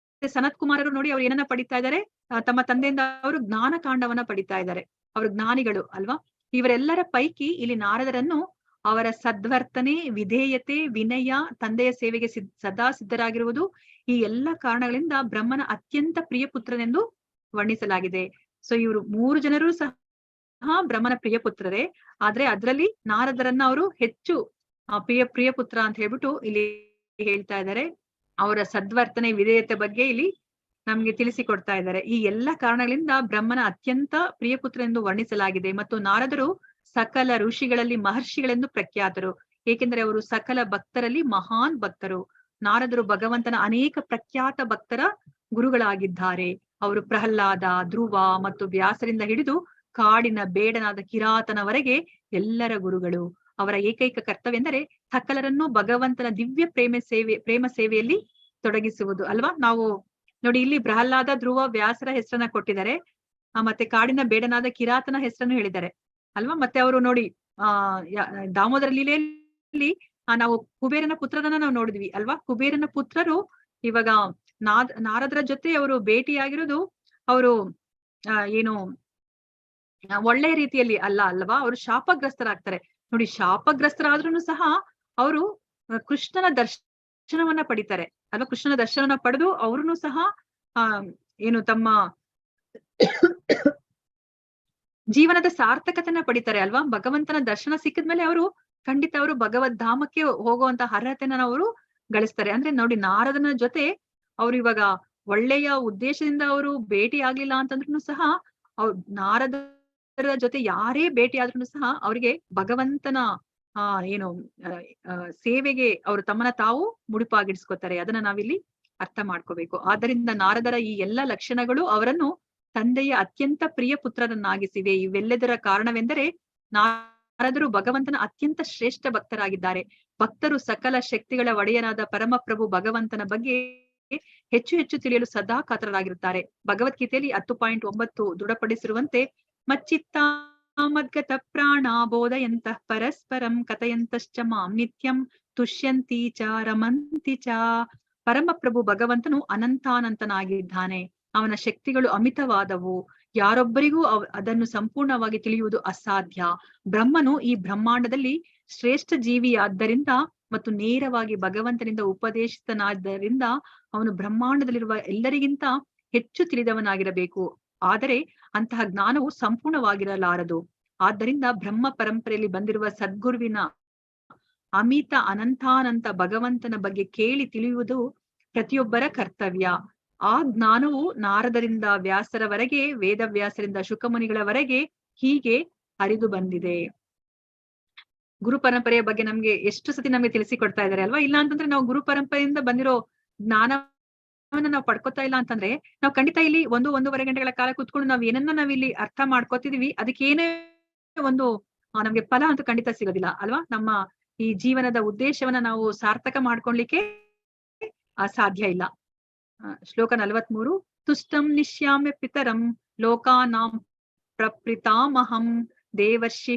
S1: ಸನತ್ ಕುಮಾರರು ನೋಡಿ, ಅವ್ರು ಏನನ್ನ ಪಡಿತಾ ಇದ್ದಾರೆ? ತಮ್ಮ ತಂದೆಯಿಂದ ಅವರು ಜ್ಞಾನಕಾಂಡವನ್ನ ಪಡಿತಾ ಇದ್ದಾರೆ. ಅವರು ಜ್ಞಾನಿಗಳು ಅಲ್ವಾ. ಇವರೆಲ್ಲರ ಪೈಕಿ ಇಲ್ಲಿ ನಾರದರನ್ನು ಅವರ ಸದ್ವರ್ತನೆ, ವಿಧೇಯತೆ, ವಿನಯ, ತಂದೆಯ ಸೇವೆಗೆ ಸದಾ ಸಿದ್ಧರಾಗಿರುವುದು, ಈ ಎಲ್ಲ ಕಾರಣಗಳಿಂದ ಬ್ರಹ್ಮನ ಅತ್ಯಂತ ಪ್ರಿಯ ಪುತ್ರನೆಂದು ವರ್ಣಿಸಲಾಗಿದೆ. ಸೊ ಇವರು 3 ಜನರು ಸಹ ಬ್ರಹ್ಮನ ಪ್ರಿಯ ಪುತ್ರರೇ. ಆದ್ರೆ ಅದರಲ್ಲಿ ನಾರದರನ್ನ ಅವರು ಹೆಚ್ಚು ಪ್ರಿಯ ಪುತ್ರ ಅಂತ ಹೇಳ್ಬಿಟ್ಟು ಇಲ್ಲಿ ಹೇಳ್ತಾ ಇದ್ದಾರೆ. ಅವರ ಸದ್ವರ್ತನೆ, ವಿಧೇಯತೆ ಬಗ್ಗೆ ಇಲ್ಲಿ ನಮ್ಗೆ ತಿಳಿಸಿಕೊಡ್ತಾ ಇದ್ದಾರೆ. ಈ ಎಲ್ಲ ಕಾರಣಗಳಿಂದ ಬ್ರಹ್ಮನ ಅತ್ಯಂತ ಪ್ರಿಯಪುತ್ರ ಎಂದು ವರ್ಣಿಸಲಾಗಿದೆ ಮತ್ತು ನಾರದರು ಸಕಲ ಋಷಿಗಳಲ್ಲಿ ಮಹರ್ಷಿಗಳೆಂದು ಪ್ರಖ್ಯಾತರು, ಏಕೆಂದರೆ ಅವರು ಸಕಲ ಭಕ್ತರಲ್ಲಿ ಮಹಾನ್ ಭಕ್ತರು. ನಾರದರು ಭಗವಂತನ ಅನೇಕ ಪ್ರಖ್ಯಾತ ಭಕ್ತರ ಗುರುಗಳಾಗಿದ್ದಾರೆ. ಅವರು ಪ್ರಹ್ಲಾದ, ಧ್ರುವ ಮತ್ತು ವ್ಯಾಸರಿಂದ ಹಿಡಿದು ಕಾಡಿನ ಬೇಡನಾದ ಕಿರಾತನವರೆಗೆ ಎಲ್ಲರ ಗುರುಗಳು. ಅವರ ಏಕೈಕ ಕರ್ತವ್ಯ ಎಂದರೆ ಸಕಲರನ್ನು ಭಗವಂತನ ದಿವ್ಯ ಪ್ರೇಮ ಸೇವೆಯಲ್ಲಿ ತೊಡಗಿಸುವುದು ಅಲ್ವಾ. ನಾವು ನೋಡಿ ಇಲ್ಲಿ ಪ್ರಹ್ಲಾದ, ಧ್ರುವ, ವ್ಯಾಸರ ಹೆಸರನ್ನ ಕೊಟ್ಟಿದ್ದಾರೆ. ಮತ್ತೆ ಕಾಡಿನ ಬೇಡನಾದ ಕಿರಾತನ ಹೆಸರನ್ನು ಹೇಳಿದ್ದಾರೆ ಅಲ್ವಾ. ಮತ್ತೆ ಅವರು ನೋಡಿ ದಾಮೋದರ ಲೀಲೆಯಲ್ಲಿ ನಾವು ಕುಬೇರನ ಪುತ್ರರನ್ನ ನಾವು ನೋಡಿದ್ವಿ ಅಲ್ವಾ. ಕುಬೇರನ ಪುತ್ರರು ಇವಾಗ ನಾರದರ ಜೊತೆ ಅವರು ಭೇಟಿಯಾಗಿರೋದು ಅವರು ಏನು ಒಳ್ಳೆ ರೀತಿಯಲ್ಲಿ ಅಲ್ವಾ. ಅವರು ಶಾಪಗ್ರಸ್ತರಾಗ್ತಾರೆ ನೋಡಿ. ಶಾಪಗ್ರಸ್ತರಾದ್ರೂ ಸಹ ಅವರು ಕೃಷ್ಣನ ದರ್ಶನವನ್ನ ಪಡಿತಾರೆ ಅಲ್ವಾ. ಕೃಷ್ಣನ ದರ್ಶನವನ್ನ ಪಡೆದು ಅವ್ರನ್ನು ಸಹ ಏನು ತಮ್ಮ ಜೀವನದ ಸಾರ್ಥಕತೆನ ಪಡಿತಾರೆ ಅಲ್ವಾ. ಭಗವಂತನ ದರ್ಶನ ಸಿಕ್ಕಿದ್ಮೇಲೆ ಅವರು ಖಂಡಿತ ಅವರು ಭಗವದ್ ಧಾಮಕ್ಕೆ ಹೋಗುವಂತ ಅರ್ಹತೆನ ಅವರು ಗಳಿಸ್ತಾರೆ. ಅಂದ್ರೆ ನೋಡಿ, ನಾರದನ ಜೊತೆ ಅವ್ರು ಇವಾಗ ಒಳ್ಳೆಯ ಉದ್ದೇಶದಿಂದ ಅವರು ಭೇಟಿ ಆಗ್ಲಿಲ್ಲ ಅಂತಂದ್ರೂ ಸಹ ನಾರದರ ಜೊತೆ ಯಾರೇ ಭೇಟಿ ಆದ್ರೂ ಸಹ ಅವರಿಗೆ ಭಗವಂತನ ಏನು ಸೇವೆಗೆ ಅವರು ತಮ್ಮನ್ನ ತಾವು ಮುಡಿಪಾಗಿಡ್ಸ್ಕೊತಾರೆ. ಅದನ್ನ ನಾವಿಲ್ಲಿ ಅರ್ಥ ಮಾಡ್ಕೋಬೇಕು. ಆದ್ದರಿಂದ ನಾರದರ ಈ ಎಲ್ಲ ಲಕ್ಷಣಗಳು ಅವರನ್ನು ತಂದೆಯ ಅತ್ಯಂತ ಪ್ರಿಯ ಪುತ್ರರನ್ನಾಗಿಸಿವೆ. ಇವೆಲ್ಲದರ ಕಾರಣವೆಂದರೆ ನಾರದರು ಭಗವಂತನ ಅತ್ಯಂತ ಶ್ರೇಷ್ಠ ಭಕ್ತರಾಗಿದ್ದಾರೆ. ಭಕ್ತರು ಸಕಲ ಶಕ್ತಿಗಳ ಒಡೆಯನಾದ ಪರಮಪ್ರಭು ಭಗವಂತನ ಬಗ್ಗೆ ಹೆಚ್ಚು ಹೆಚ್ಚು ತಿಳಿಯಲು ಸದಾ ಕಾತರರಾಗಿರುತ್ತಾರೆ. ಭಗವದ್ಗೀತೆಯಲ್ಲಿ 10.9 ದೃಢಪಡಿಸಿರುವಂತೆ ಮಚ್ಚಿತ್ತ ಮದ್ಗತ ಪ್ರಾಣ ಬೋಧಯಂತಃ ಪರಸ್ಪರಂ ಕಥಯಂತಶ್ಚ ಮಾಂ ನಿತ್ಯಂ ತುಷ್ಯಂತಿ ಚ ರಮಂತಿ ಚ. ಪರಮಪ್ರಭು ಭಗವಂತನು ಅನಂತಾನಂತನಾಗಿದ್ದಾನೆ. ಅವನ ಶಕ್ತಿಗಳು ಅಮಿತವಾದವು. ಯಾರೊಬ್ಬರಿಗೂ ಅದನ್ನು ಸಂಪೂರ್ಣವಾಗಿ ತಿಳಿಯುವುದು ಅಸಾಧ್ಯ. ಬ್ರಹ್ಮನು ಈ ಬ್ರಹ್ಮಾಂಡದಲ್ಲಿ ಶ್ರೇಷ್ಠ ಜೀವಿಯಾದ್ದರಿಂದ ಮತ್ತು ನೇರವಾಗಿ ಭಗವಂತನಿಂದ ಉಪದೇಶಿತನಾದ್ದರಿಂದ ಅವನು ಬ್ರಹ್ಮಾಂಡದಲ್ಲಿರುವ ಎಲ್ಲರಿಗಿಂತ ಹೆಚ್ಚು ತಿಳಿದವನಾಗಿರಬೇಕು. ಆದರೆ ಅಂತಹ ಜ್ಞಾನವು ಸಂಪೂರ್ಣವಾಗಿರಲಾರದು. ಆದ್ದರಿಂದ ಬ್ರಹ್ಮ ಪರಂಪರೆಯಲ್ಲಿ ಬಂದಿರುವ ಸದ್ಗುರುವಿನ ಅಮಿತ ಅನಂತಾನಂತ ಭಗವಂತನ ಬಗ್ಗೆ ಕೇಳಿ ತಿಳಿಯುವುದು ಪ್ರತಿಯೊಬ್ಬರ ಕರ್ತವ್ಯ. ಆ ಜ್ಞಾನವು ನಾರದರಿಂದ ವ್ಯಾಸರವರೆಗೆ, ವೇದವ್ಯಾಸರಿಂದ ಶುಕಮುನಿಗಳವರೆಗೆ ಹೀಗೆ ಹರಿದು ಬಂದಿದೆ. ಗುರು ಪರಂಪರೆಯ ಬಗ್ಗೆ ನಮ್ಗೆ ಎಷ್ಟು ಸತಿ ನಮ್ಗೆ ತಿಳಿಸಿಕೊಡ್ತಾ ಇದ್ದಾರೆ ಅಲ್ವಾ. ಇಲ್ಲ ಅಂತಂದ್ರೆ ನಾವು ಗುರು ಪರಂಪರೆಯಿಂದ ಬಂದಿರೋ ಜ್ಞಾನವನ್ನ ನಾವು ಪಡ್ಕೋತಾ ಇಲ್ಲ ಅಂತಂದ್ರೆ ನಾವು ಖಂಡಿತ ಇಲ್ಲಿ 1-1.5 ಗಂಟೆಗಳ ಕಾಲ ಕೂತ್ಕೊಂಡು ನಾವ್ ಏನನ್ನ ನಾವಿಲ್ಲಿ ಅರ್ಥ ಮಾಡ್ಕೋತಿದೀವಿ, ಅದಕ್ಕೇನೇ ಒಂದು ನಮ್ಗೆ ಫಲ ಅಂತೂ ಖಂಡಿತ ಸಿಗೋದಿಲ್ಲ ಅಲ್ವಾ. ನಮ್ಮ ಈ ಜೀವನದ ಉದ್ದೇಶವನ್ನ ನಾವು ಸಾರ್ಥಕ ಮಾಡ್ಕೊಳ್ಲಿಕ್ಕೆ ಸಾಧ್ಯ ಇಲ್ಲ. ಶ್ಲೋಕ 43. ತುಷ್ಟಂ ನಿಶ್ಯಾಮ್ಯ ಪಿತರಂ ಲೋಕಾನಾಂ ಪ್ರಪ್ರಿತಾಮಹಂ ದೇವರ್ಷಿ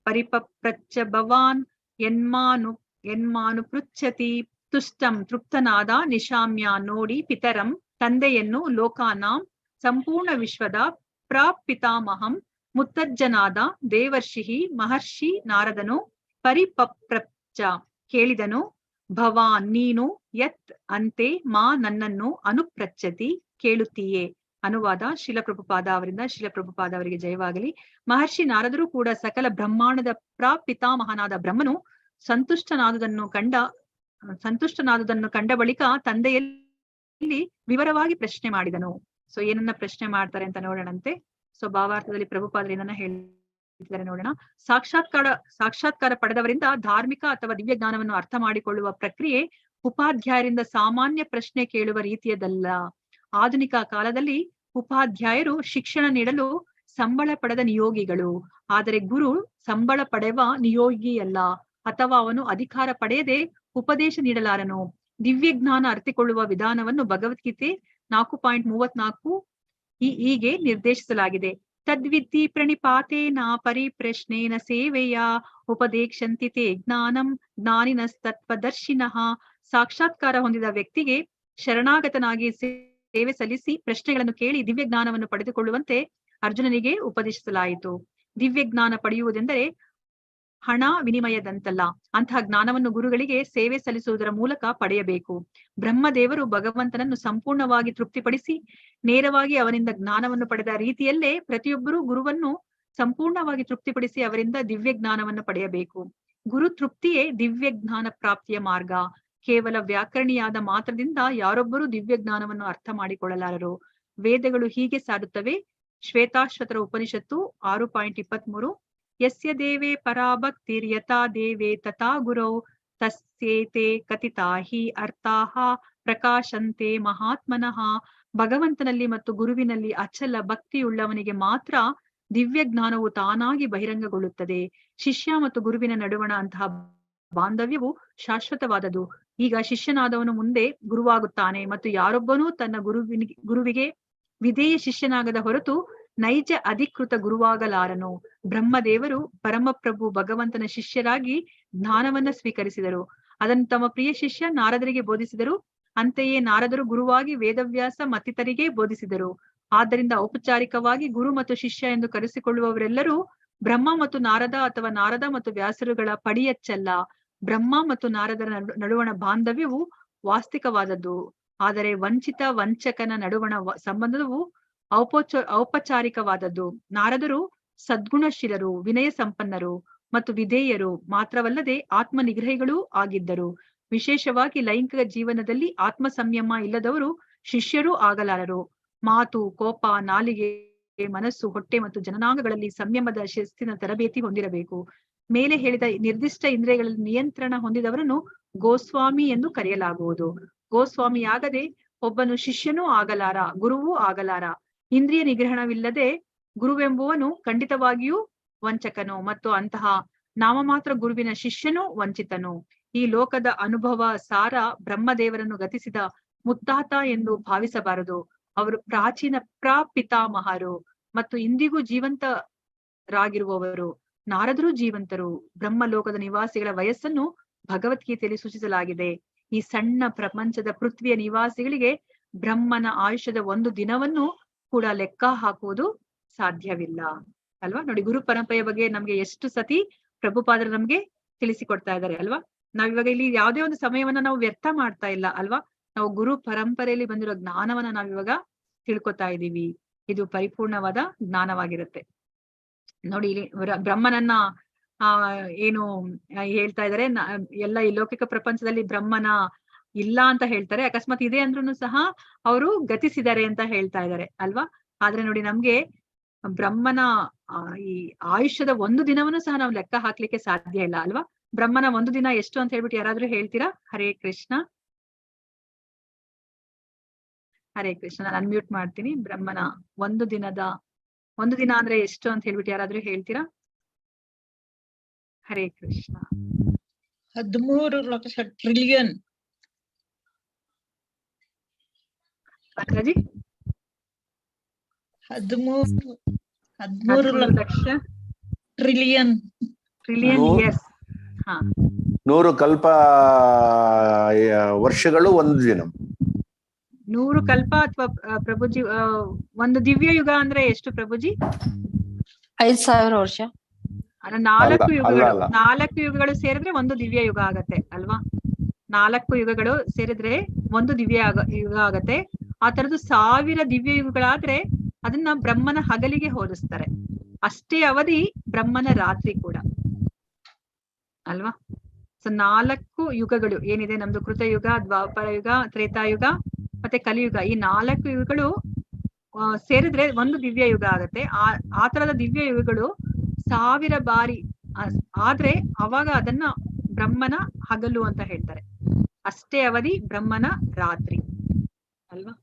S1: ಪರಿಪಪ್ರಚ್ಚ ಭವಾನ್ ಯನ್ಮಾನು ಪೃಚ್ಛತಿ. ತುಷ್ಟಂ ತೃಪ್ತನಾದ, ನಿಶಾಮ್ಯ ನೋಡಿ, ಪಿತರಂ ತಂದೆಯನ್ನು, ಲೋಕಾನಾಂ ಸಂಪೂರ್ಣ ವಿಶ್ವದ, ಪ್ರಪಿತಾಮಹಂ ಮುತ್ತಜ್ಜನಾದ, ದೇವರ್ಷಿ ಮಹರ್ಷಿ ನಾರದನು, ಪರಿಪಪ್ರಚ್ಚ ಕೇಳಿದನು, ಭವಾನ್ ನೀನು, ಯತ್ ಅಂತೆ, ಮಾ ನನ್ನನ್ನು, ಅನುಪ್ರಚ್ಛತಿ ಕೇಳುತ್ತೀಯೇ. ಅನುವಾದ ಶಿಲಪ್ರಭುಪಾದ ಅವರಿಂದ. ಶಿಲಪ್ರಭುಪಾದ ಅವರಿಗೆ ಜಯವಾಗಲಿ. ಮಹರ್ಷಿ ನಾರದರು ಕೂಡ ಸಕಲ ಬ್ರಹ್ಮಾಂಡದ ಪ್ರಪಿತಾಮಹನಾದ ಬ್ರಹ್ಮನು ಸಂತುಷ್ಟನಾದುದನ್ನು ಕಂಡ ಬಳಿಕ ತಂದೆಯಲ್ಲಿ ವಿವರವಾಗಿ ಪ್ರಶ್ನೆ ಮಾಡಿದನು. ಸೊ ಏನನ್ನ ಪ್ರಶ್ನೆ ಮಾಡ್ತಾರೆ ಅಂತ ನೋಡೋಣಂತೆ. ಸೊ ಭಾವಾರ್ಥದಲ್ಲಿ ಪ್ರಭುಪಾದರು ಏನನ್ನ ಹೇಳಿದ್ದಾರೆ ನೋಡೋಣ. ಸಾಕ್ಷಾತ್ಕಾರ ಪಡೆದವರಿಂದ ಧಾರ್ಮಿಕ ಅಥವಾ ದಿವ್ಯ ಜ್ಞಾನವನ್ನು ಅರ್ಥ ಮಾಡಿಕೊಳ್ಳುವ ಪ್ರಕ್ರಿಯೆ ಉಪಾಧ್ಯಾಯರಿಂದ ಸಾಮಾನ್ಯ ಪ್ರಶ್ನೆ ಕೇಳುವ ರೀತಿಯದಲ್ಲ. ಆಧುನಿಕ ಕಾಲದಲ್ಲಿ ಉಪಾಧ್ಯಾಯರು ಶಿಕ್ಷಣ ನೀಡಲು ಸಂಬಳ ಪಡೆದ ನಿಯೋಗಿಗಳು. ಆದರೆ ಗುರು ಸಂಬಳ ಪಡೆಯುವ ನಿಯೋಗಿಯಲ್ಲ, ಅಥವಾ ಅವನು ಅಧಿಕಾರ ಪಡೆಯದೆ ಉಪದೇಶ ನೀಡಲಾರನು. ದಿವ್ಯ ಜ್ಞಾನ ಅರ್ಥಿಕೊಳ್ಳುವ ವಿಧಾನವನ್ನು ಭಗವದ್ಗೀತೆ 4.34 ಹೀಗೆ ನಿರ್ದೇಶಿಸಲಾಗಿದೆ. ತದ್ವಿದ್ಧಿ ಪ್ರಣಿಪಾತೇನ ಪರಿಪ್ರಶ್ನೇನ ಸೇವೆಯ ಉಪದೇಕ್ಷಂತಿ ತೇ ಜ್ಞಾನಂ ಜ್ಞಾನಿನಸ್ತತ್ವದರ್ಶಿನಃ. ಸಾಕ್ಷಾತ್ಕಾರ ಹೊಂದಿದ ವ್ಯಕ್ತಿಗೆ ಶರಣಾಗತನಾಗಿ ಸೇವೆ ಸಲ್ಲಿಸಿ ಪ್ರಶ್ನೆಗಳನ್ನು ಕೇಳಿ ದಿವ್ಯ ಜ್ಞಾನವನ್ನು ಪಡೆದುಕೊಳ್ಳುವಂತೆ ಅರ್ಜುನನಿಗೆ ಉಪದೇಶಿಸಲಾಯಿತು. ದಿವ್ಯ ಜ್ಞಾನ ಪಡೆಯುವುದೆಂದರೆ ಹಣ ವಿನಿಮಯದಂತಲ್ಲ. ಅಂತಹ ಜ್ಞಾನವನ್ನು ಗುರುಗಳಿಗೆ ಸೇವೆ ಸಲ್ಲಿಸುವುದರ ಮೂಲಕ ಪಡೆಯಬೇಕು. ಬ್ರಹ್ಮದೇವರು ಭಗವಂತನನ್ನು ಸಂಪೂರ್ಣವಾಗಿ ತೃಪ್ತಿಪಡಿಸಿ ನೇರವಾಗಿ ಅವನಿಂದ ಜ್ಞಾನವನ್ನು ಪಡೆದ ರೀತಿಯಲ್ಲೇ ಪ್ರತಿಯೊಬ್ಬರೂ ಗುರುವನ್ನು ಸಂಪೂರ್ಣವಾಗಿ ತೃಪ್ತಿಪಡಿಸಿ ಅವರಿಂದ ದಿವ್ಯ ಜ್ಞಾನವನ್ನು ಪಡೆಯಬೇಕು. ಗುರು ತೃಪ್ತಿಯೇ ದಿವ್ಯ ಜ್ಞಾನ ಪ್ರಾಪ್ತಿಯ ಮಾರ್ಗ. ಕೇವಲ ವ್ಯಾಕರಣಿಯಾದ ಮಾತ್ರದಿಂದ ಯಾರೊಬ್ಬರೂ ದಿವ್ಯ ಜ್ಞಾನವನ್ನು ಅರ್ಥ ಮಾಡಿಕೊಳ್ಳಲಾರರು. ವೇದಗಳು ಹೀಗೆ ಸಾರುತ್ತವೆ. ಶ್ವೇತಾಶ್ವತರ ಉಪನಿಷತ್ತು 6.23 ಯಸ್ಯ ದೇವೇ ಪರಾಭಕ್ತಿರ್ಯಥಾ ದೇವೇ ತಥಾ ಗುರೌ ತಸ್ಯೇತೆ ಕಥಿತಾ ಹಿ ಅರ್ಥಾಃ ಪ್ರಕಾಶಂತೆ ಮಹಾತ್ಮನಃ. ಭಗವಂತನಲ್ಲಿ ಮತ್ತು ಗುರುವಿನಲ್ಲಿ ಅಚಲ ಭಕ್ತಿಯುಳ್ಳವನಿಗೆ ಮಾತ್ರ ದಿವ್ಯ ಜ್ಞಾನವು ತಾನಾಗಿ ಬಹಿರಂಗಗೊಳ್ಳುತ್ತದೆ. ಶಿಷ್ಯ ಮತ್ತು ಗುರುವಿನ ನಡುವಣ ಅಂತಹ ಬಾಂಧವ್ಯವು ಶಾಶ್ವತವಾದದು. ಈಗ ಶಿಷ್ಯನಾದವನು ಮುಂದೆ ಗುರುವಾಗುತ್ತಾನೆ ಮತ್ತು ಯಾರೊಬ್ಬನೂ ತನ್ನ ಗುರುವಿಗೆ ವಿಧೇಯ ಶಿಷ್ಯನಾಗದ ಹೊರತು ನೈಜ ಅಧಿಕೃತ ಗುರುವಾಗಲಾರನು. ಬ್ರಹ್ಮದೇವರು ಪರಮಪ್ರಭು ಭಗವಂತನ ಶಿಷ್ಯರಾಗಿ ಜ್ಞಾನವನ್ನ ಸ್ವೀಕರಿಸಿದರು. ಅದನ್ನು ತಮ್ಮ ಪ್ರಿಯ ಶಿಷ್ಯ ನಾರದರಿಗೆ ಬೋಧಿಸಿದರು. ಅಂತೆಯೇ ನಾರದರು ಗುರುವಾಗಿ ವೇದವ್ಯಾಸ ಮತ್ತಿತರಿಗೆ ಬೋಧಿಸಿದರು. ಆದ್ದರಿಂದ ಔಪಚಾರಿಕವಾಗಿ ಗುರು ಮತ್ತು ಶಿಷ್ಯ ಎಂದು ಕರೆಸಿಕೊಳ್ಳುವವರೆಲ್ಲರೂ ಬ್ರಹ್ಮ ಮತ್ತು ನಾರದ ಅಥವಾ ನಾರದ ಮತ್ತು ವ್ಯಾಸರುಗಳ ಪಡಿಯಚ್ಚಲ್ಲ. ಬ್ರಹ್ಮ ಮತ್ತು ನಾರದರ ನಡುವಣ ಬಾಂಧವ್ಯವು ವಾಸ್ತವಿಕವಾದದ್ದು. ಆದರೆ ವಂಚಿತ ವಂಚಕನ ನಡುವಣ ಸಂಬಂಧವು ಔಪಚಾರಿಕವಾದದ್ದು. ನಾರದರು ಸದ್ಗುಣಶೀಲರು, ವಿನಯ ಸಂಪನ್ನರು ಮತ್ತು ವಿಧೇಯರು ಮಾತ್ರವಲ್ಲದೆ ಆತ್ಮ ನಿಗ್ರಹಿಗಳೂ ಆಗಿದ್ದರು. ವಿಶೇಷವಾಗಿ ಲೈಂಗಿಕ ಜೀವನದಲ್ಲಿ ಆತ್ಮ ಸಂಯಮ ಇಲ್ಲದವರು ಶಿಷ್ಯರೂ ಆಗಲಾರರು. ಮಾತು, ಕೋಪ, ನಾಲಿಗೆ, ಮನಸ್ಸು, ಹೊಟ್ಟೆ ಮತ್ತು ಜನನಾಂಗಗಳಲ್ಲಿ ಸಂಯಮದ ಶಿಸ್ತಿನ ತರಬೇತಿ ಹೊಂದಿರಬೇಕು. ಮೇಲೆ ಹೇಳಿದ ನಿರ್ದಿಷ್ಟ ಇಂದ್ರಿಯಗಳಲ್ಲಿ ನಿಯಂತ್ರಣ ಹೊಂದಿದವರನ್ನು ಗೋಸ್ವಾಮಿ ಎಂದು ಕರೆಯಲಾಗುವುದು. ಗೋಸ್ವಾಮಿಯಾಗದೆ ಒಬ್ಬನು ಶಿಷ್ಯನೂ ಆಗಲಾರ, ಗುರುವೂ ಆಗಲಾರ. ಇಂದ್ರಿಯ ನಿಗ್ರಹಣವಿಲ್ಲದೆ ಗುರುವೆಂಬುವನು ಖಂಡಿತವಾಗಿಯೂ ವಂಚಕನು ಮತ್ತು ಅಂತಹ ನಾಮಮಾತ್ರ ಗುರುವಿನ ಶಿಷ್ಯನೂ ವಂಚಿತನು. ಈ ಲೋಕದ ಅನುಭವ ಸಾರ ಬ್ರಹ್ಮದೇವರನ್ನು ಗತಿಸಿದ ಮುತ್ತಾತ ಎಂದು ಭಾವಿಸಬಾರದು. ಅವರು ಪ್ರಾಚೀನ ಪ್ರಾಪಿತಾಮಹರು ಮತ್ತು ಇಂದಿಗೂ ಜೀವಂತರಾಗಿರುವವರು. ನಾರದರು ಜೀವಂತರು. ಬ್ರಹ್ಮ ಲೋಕದ ನಿವಾಸಿಗಳ ವಯಸ್ಸನ್ನು ಭಗವದ್ಗೀತೆಯಲ್ಲಿ ಸೂಚಿಸಲಾಗಿದೆ. ಈ ಸಣ್ಣ ಪ್ರಪಂಚದ ಪೃಥ್ವಿಯ ನಿವಾಸಿಗಳಿಗೆ ಬ್ರಹ್ಮನ ಆಯುಷ್ಯದ ಒಂದು ದಿನವನ್ನು ಕೂಡ ಲೆಕ್ಕ ಹಾಕುವುದು ಸಾಧ್ಯವಿಲ್ಲ ಅಲ್ವಾ. ನೋಡಿ, ಗುರು ಪರಂಪರೆಯ ಬಗ್ಗೆ ನಮ್ಗೆ ಎಷ್ಟು ಸತಿ ಪ್ರಭುಪಾದರು ನಮ್ಗೆ ತಿಳಿಸಿಕೊಡ್ತಾ ಇದ್ದಾರೆ ಅಲ್ವಾ. ನಾವಿವಾಗ ಇಲ್ಲಿ ಯಾವುದೇ ಒಂದು ಸಮಯವನ್ನ ನಾವು ವ್ಯರ್ಥ ಮಾಡ್ತಾ ಇಲ್ಲ ಅಲ್ವಾ. ನಾವು ಗುರು ಪರಂಪರೆಯಲ್ಲಿ ಬಂದಿರೋ ಜ್ಞಾನವನ್ನ ನಾವಿವಾಗ ತಿಳ್ಕೊತಾ ಇದ್ದೀವಿ. ಇದು ಪರಿಪೂರ್ಣವಾದ ಜ್ಞಾನವಾಗಿರುತ್ತೆ. ನೋಡಿ, ಇಲ್ಲಿ ಬ್ರಹ್ಮನನ್ನ ಏನು ಹೇಳ್ತಾ ಇದ್ದಾರೆ, ಎಲ್ಲ ಈ ಲೌಕಿಕ ಪ್ರಪಂಚದಲ್ಲಿ ಬ್ರಹ್ಮನ ಇಲ್ಲ ಅಂತ ಹೇಳ್ತಾರೆ. ಅಕಸ್ಮಾತ್ ಇದೆ ಅಂದ್ರೂ ಸಹ ಅವರು ಗತಿಸಿದ್ದಾರೆ ಅಂತ ಹೇಳ್ತಾ ಇದ್ದಾರೆ ಅಲ್ವಾ. ಆದ್ರೆ ನೋಡಿ, ನಮ್ಗೆ ಬ್ರಹ್ಮನ ಈ ಆಯುಷ್ಯದ ಒಂದು ದಿನವನ್ನು ಸಹ ನಾವು ಲೆಕ್ಕ ಹಾಕ್ಲಿಕ್ಕೆ ಸಾಧ್ಯ ಇಲ್ಲ ಅಲ್ವಾ. ಬ್ರಹ್ಮನ ಒಂದು ದಿನ ಎಷ್ಟು ಅಂತ ಹೇಳ್ಬಿಟ್ಟು ಯಾರಾದ್ರೂ ಹೇಳ್ತೀರಾ? ಹರೇ ಕೃಷ್ಣ, ಹರೇ ಕೃಷ್ಣ. ನಾನು ಅನ್ಮ್ಯೂಟ್ ಮಾಡ್ತೀನಿ. ಬ್ರಹ್ಮನ ಒಂದು ದಿನ ಅಂದ್ರೆ ಎಷ್ಟು ಅಂತ ಹೇಳ್ಬಿಟ್ಟು ಯಾರಾದ್ರೂ ಹೇಳ್ತೀರಾ? Hare Krishna.
S6: 13 lakh trillion.
S1: Mataji
S6: 13 lakh trillion
S1: years.
S2: 100 ಕಲ್ಪ ವರ್ಷಗಳು ಒಂದು ದಿನ.
S1: 100 ಕಲ್ಪ ಅಥವಾ ಪ್ರಭುಜಿ ಒಂದು ದಿವ್ಯ ಯುಗ ಅಂದ್ರೆ ಎಷ್ಟು ಪ್ರಭುಜಿ?
S3: 5000 ವರ್ಷ.
S1: 4 ಯುಗಗಳು. 4 ಯುಗಗಳು ಸೇರಿದ್ರೆ ಒಂದು ದಿವ್ಯ ಯುಗ ಆಗತ್ತೆ ಅಲ್ವಾ. 4 ಯುಗಗಳು ಸೇರಿದ್ರೆ ಒಂದು ದಿವ್ಯ ಯುಗ ಆಗತ್ತೆ. ಆ ತರದ್ದು 1000 ದಿವ್ಯ ಯುಗಗಳಾದ್ರೆ ಅದನ್ನ ಬ್ರಹ್ಮನ ಹಗಲಿಗೆ ಹೋಲಿಸ್ತಾರೆ. ಅಷ್ಟೇ ಅವಧಿ ಬ್ರಹ್ಮನ ರಾತ್ರಿ ಕೂಡ ಅಲ್ವಾ. ಸೊ 4 ಯುಗಗಳು ಏನಿದೆ ನಮ್ದು, ಕೃತಯುಗ, ದ್ವಾಪರ ಯುಗ, ತ್ರೇತಾಯುಗ ಮತ್ತೆ ಕಲಿಯುಗ, ಈ 4 ಯುಗಗಳು ಸೇರಿದ್ರೆ ಒಂದು ದಿವ್ಯ ಯುಗ ಆಗತ್ತೆ. ಆ ತರದ ದಿವ್ಯ ಯುಗಗಳು 1000 ಬಾರಿ ಆದ್ರೆ ಅವಾಗ ಅದನ್ನ ಬ್ರಹ್ಮನ ಹಗಲು ಅಂತ ಹೇಳ್ತಾರೆ. ಅಷ್ಟೇ ಅವಧಿ ಬ್ರಹ್ಮನ ರಾತ್ರಿ ಅಲ್ವಾ.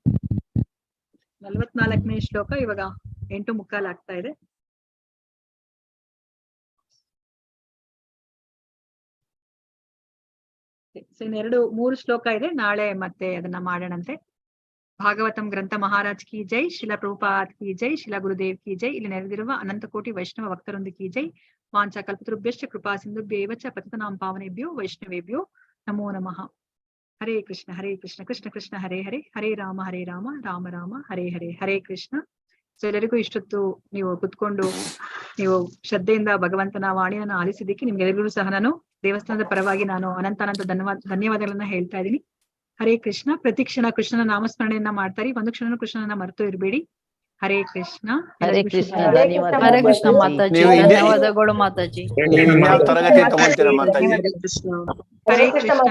S1: 44ನೇ ಶ್ಲೋಕ ಇವಾಗ 8:15 ಆಗ್ತಾ ಇದೆ. ಸೊ ಇನ್ನೆರಡು 3 ಶ್ಲೋಕ ಇದೆ, ನಾಳೆ ಮತ್ತೆ ಅದನ್ನ ಮಾಡೋಣಂತೆ. ಭಾಗವತಂ ಗ್ರಂಥ ಮಹಾರಾಜ್ ಕಿ ಜೈ, ಶಿಲಾ ಪ್ರಭುಪಾದ್ ಕಿ ಜೈ, ಶಿಲಾ ಗುರುದೇವ್ ಕಿ ಜೈ. ಇಲ್ಲಿ ನೆರೆದಿರುವ ಅನಂತ ಕೋಟಿ ವೈಷ್ಣವ ಭಕ್ತರೊಂದು ಕಿ ಜೈ. ವಾಂಚಾ ಕಲ್ಪತರುಭ್ಯಶ್ಚ ಕೃಪಾ ಸಿಂಧುಭ್ಯೇವ ಚ ಪತಿತಾನಾಂ ಪಾವನೇಭ್ಯೋ ವೈಷ್ಣವೇಭ್ಯೋ ನಮೋ ನಮಃ. ಹರೇ ಕೃಷ್ಣ ಹರೇ ಕೃಷ್ಣ ಕೃಷ್ಣ ಕೃಷ್ಣ ಹರೇ ಹರೇ, ಹರೇ ರಾಮ ರಾಮ ರಾಮ ಹರೇ ಹರೇ. ಹರೇ ಕೃಷ್ಣ. ಸೊ ಎಲ್ಲರಿಗೂ ಇಷ್ಟೊತ್ತು ನೀವು ಕುತ್ಕೊಂಡು ನೀವು ಶ್ರದ್ಧೆಯಿಂದ ಭಗವಂತನ ವಾಣಿಯನ್ನ ಆಲಿಸಿದ್ದಕ್ಕೆ ನಿಮ್ಗೆಲ್ಲರಿಗೂ ಸಹ ನಾನು ದೇವಸ್ಥಾನದ ಪರವಾಗಿ ನಾನು ಅನಂತ ಧನ್ಯವಾದಗಳನ್ನ ಹೇಳ್ತಾ ಇದ್ದೀನಿ. ಹರೇ ಕೃಷ್ಣ. ಪ್ರತಿ ಕ್ಷಣ ಕೃಷ್ಣನ ನಾಮಸ್ಮರಣೆಯನ್ನ ಮಾಡ್ತಾರೆ. ಒಂದು ಕ್ಷಣನೂ ಕೃಷ್ಣನ ಮರೆತು ಇರಬೇಡಿ. ಹರೇ ಕೃಷ್ಣ.
S4: ಹರೇ ಕೃಷ್ಣ.
S3: ಹರೇ ಕೃಷ್ಣ ಮಾತಾಜಿ. ಧನ್ಯವಾದಗಳು ಮಾತಾಜಿ.
S2: ನೀವು ಇನ್ಯಾವ ತರಗತಿ ತಗೊಳ್ತೀರಾ ಮಾತಾಜಿ?
S7: ಕೃಷ್ಣ.
S1: ಹರೇ ಕೃಷ್ಣ.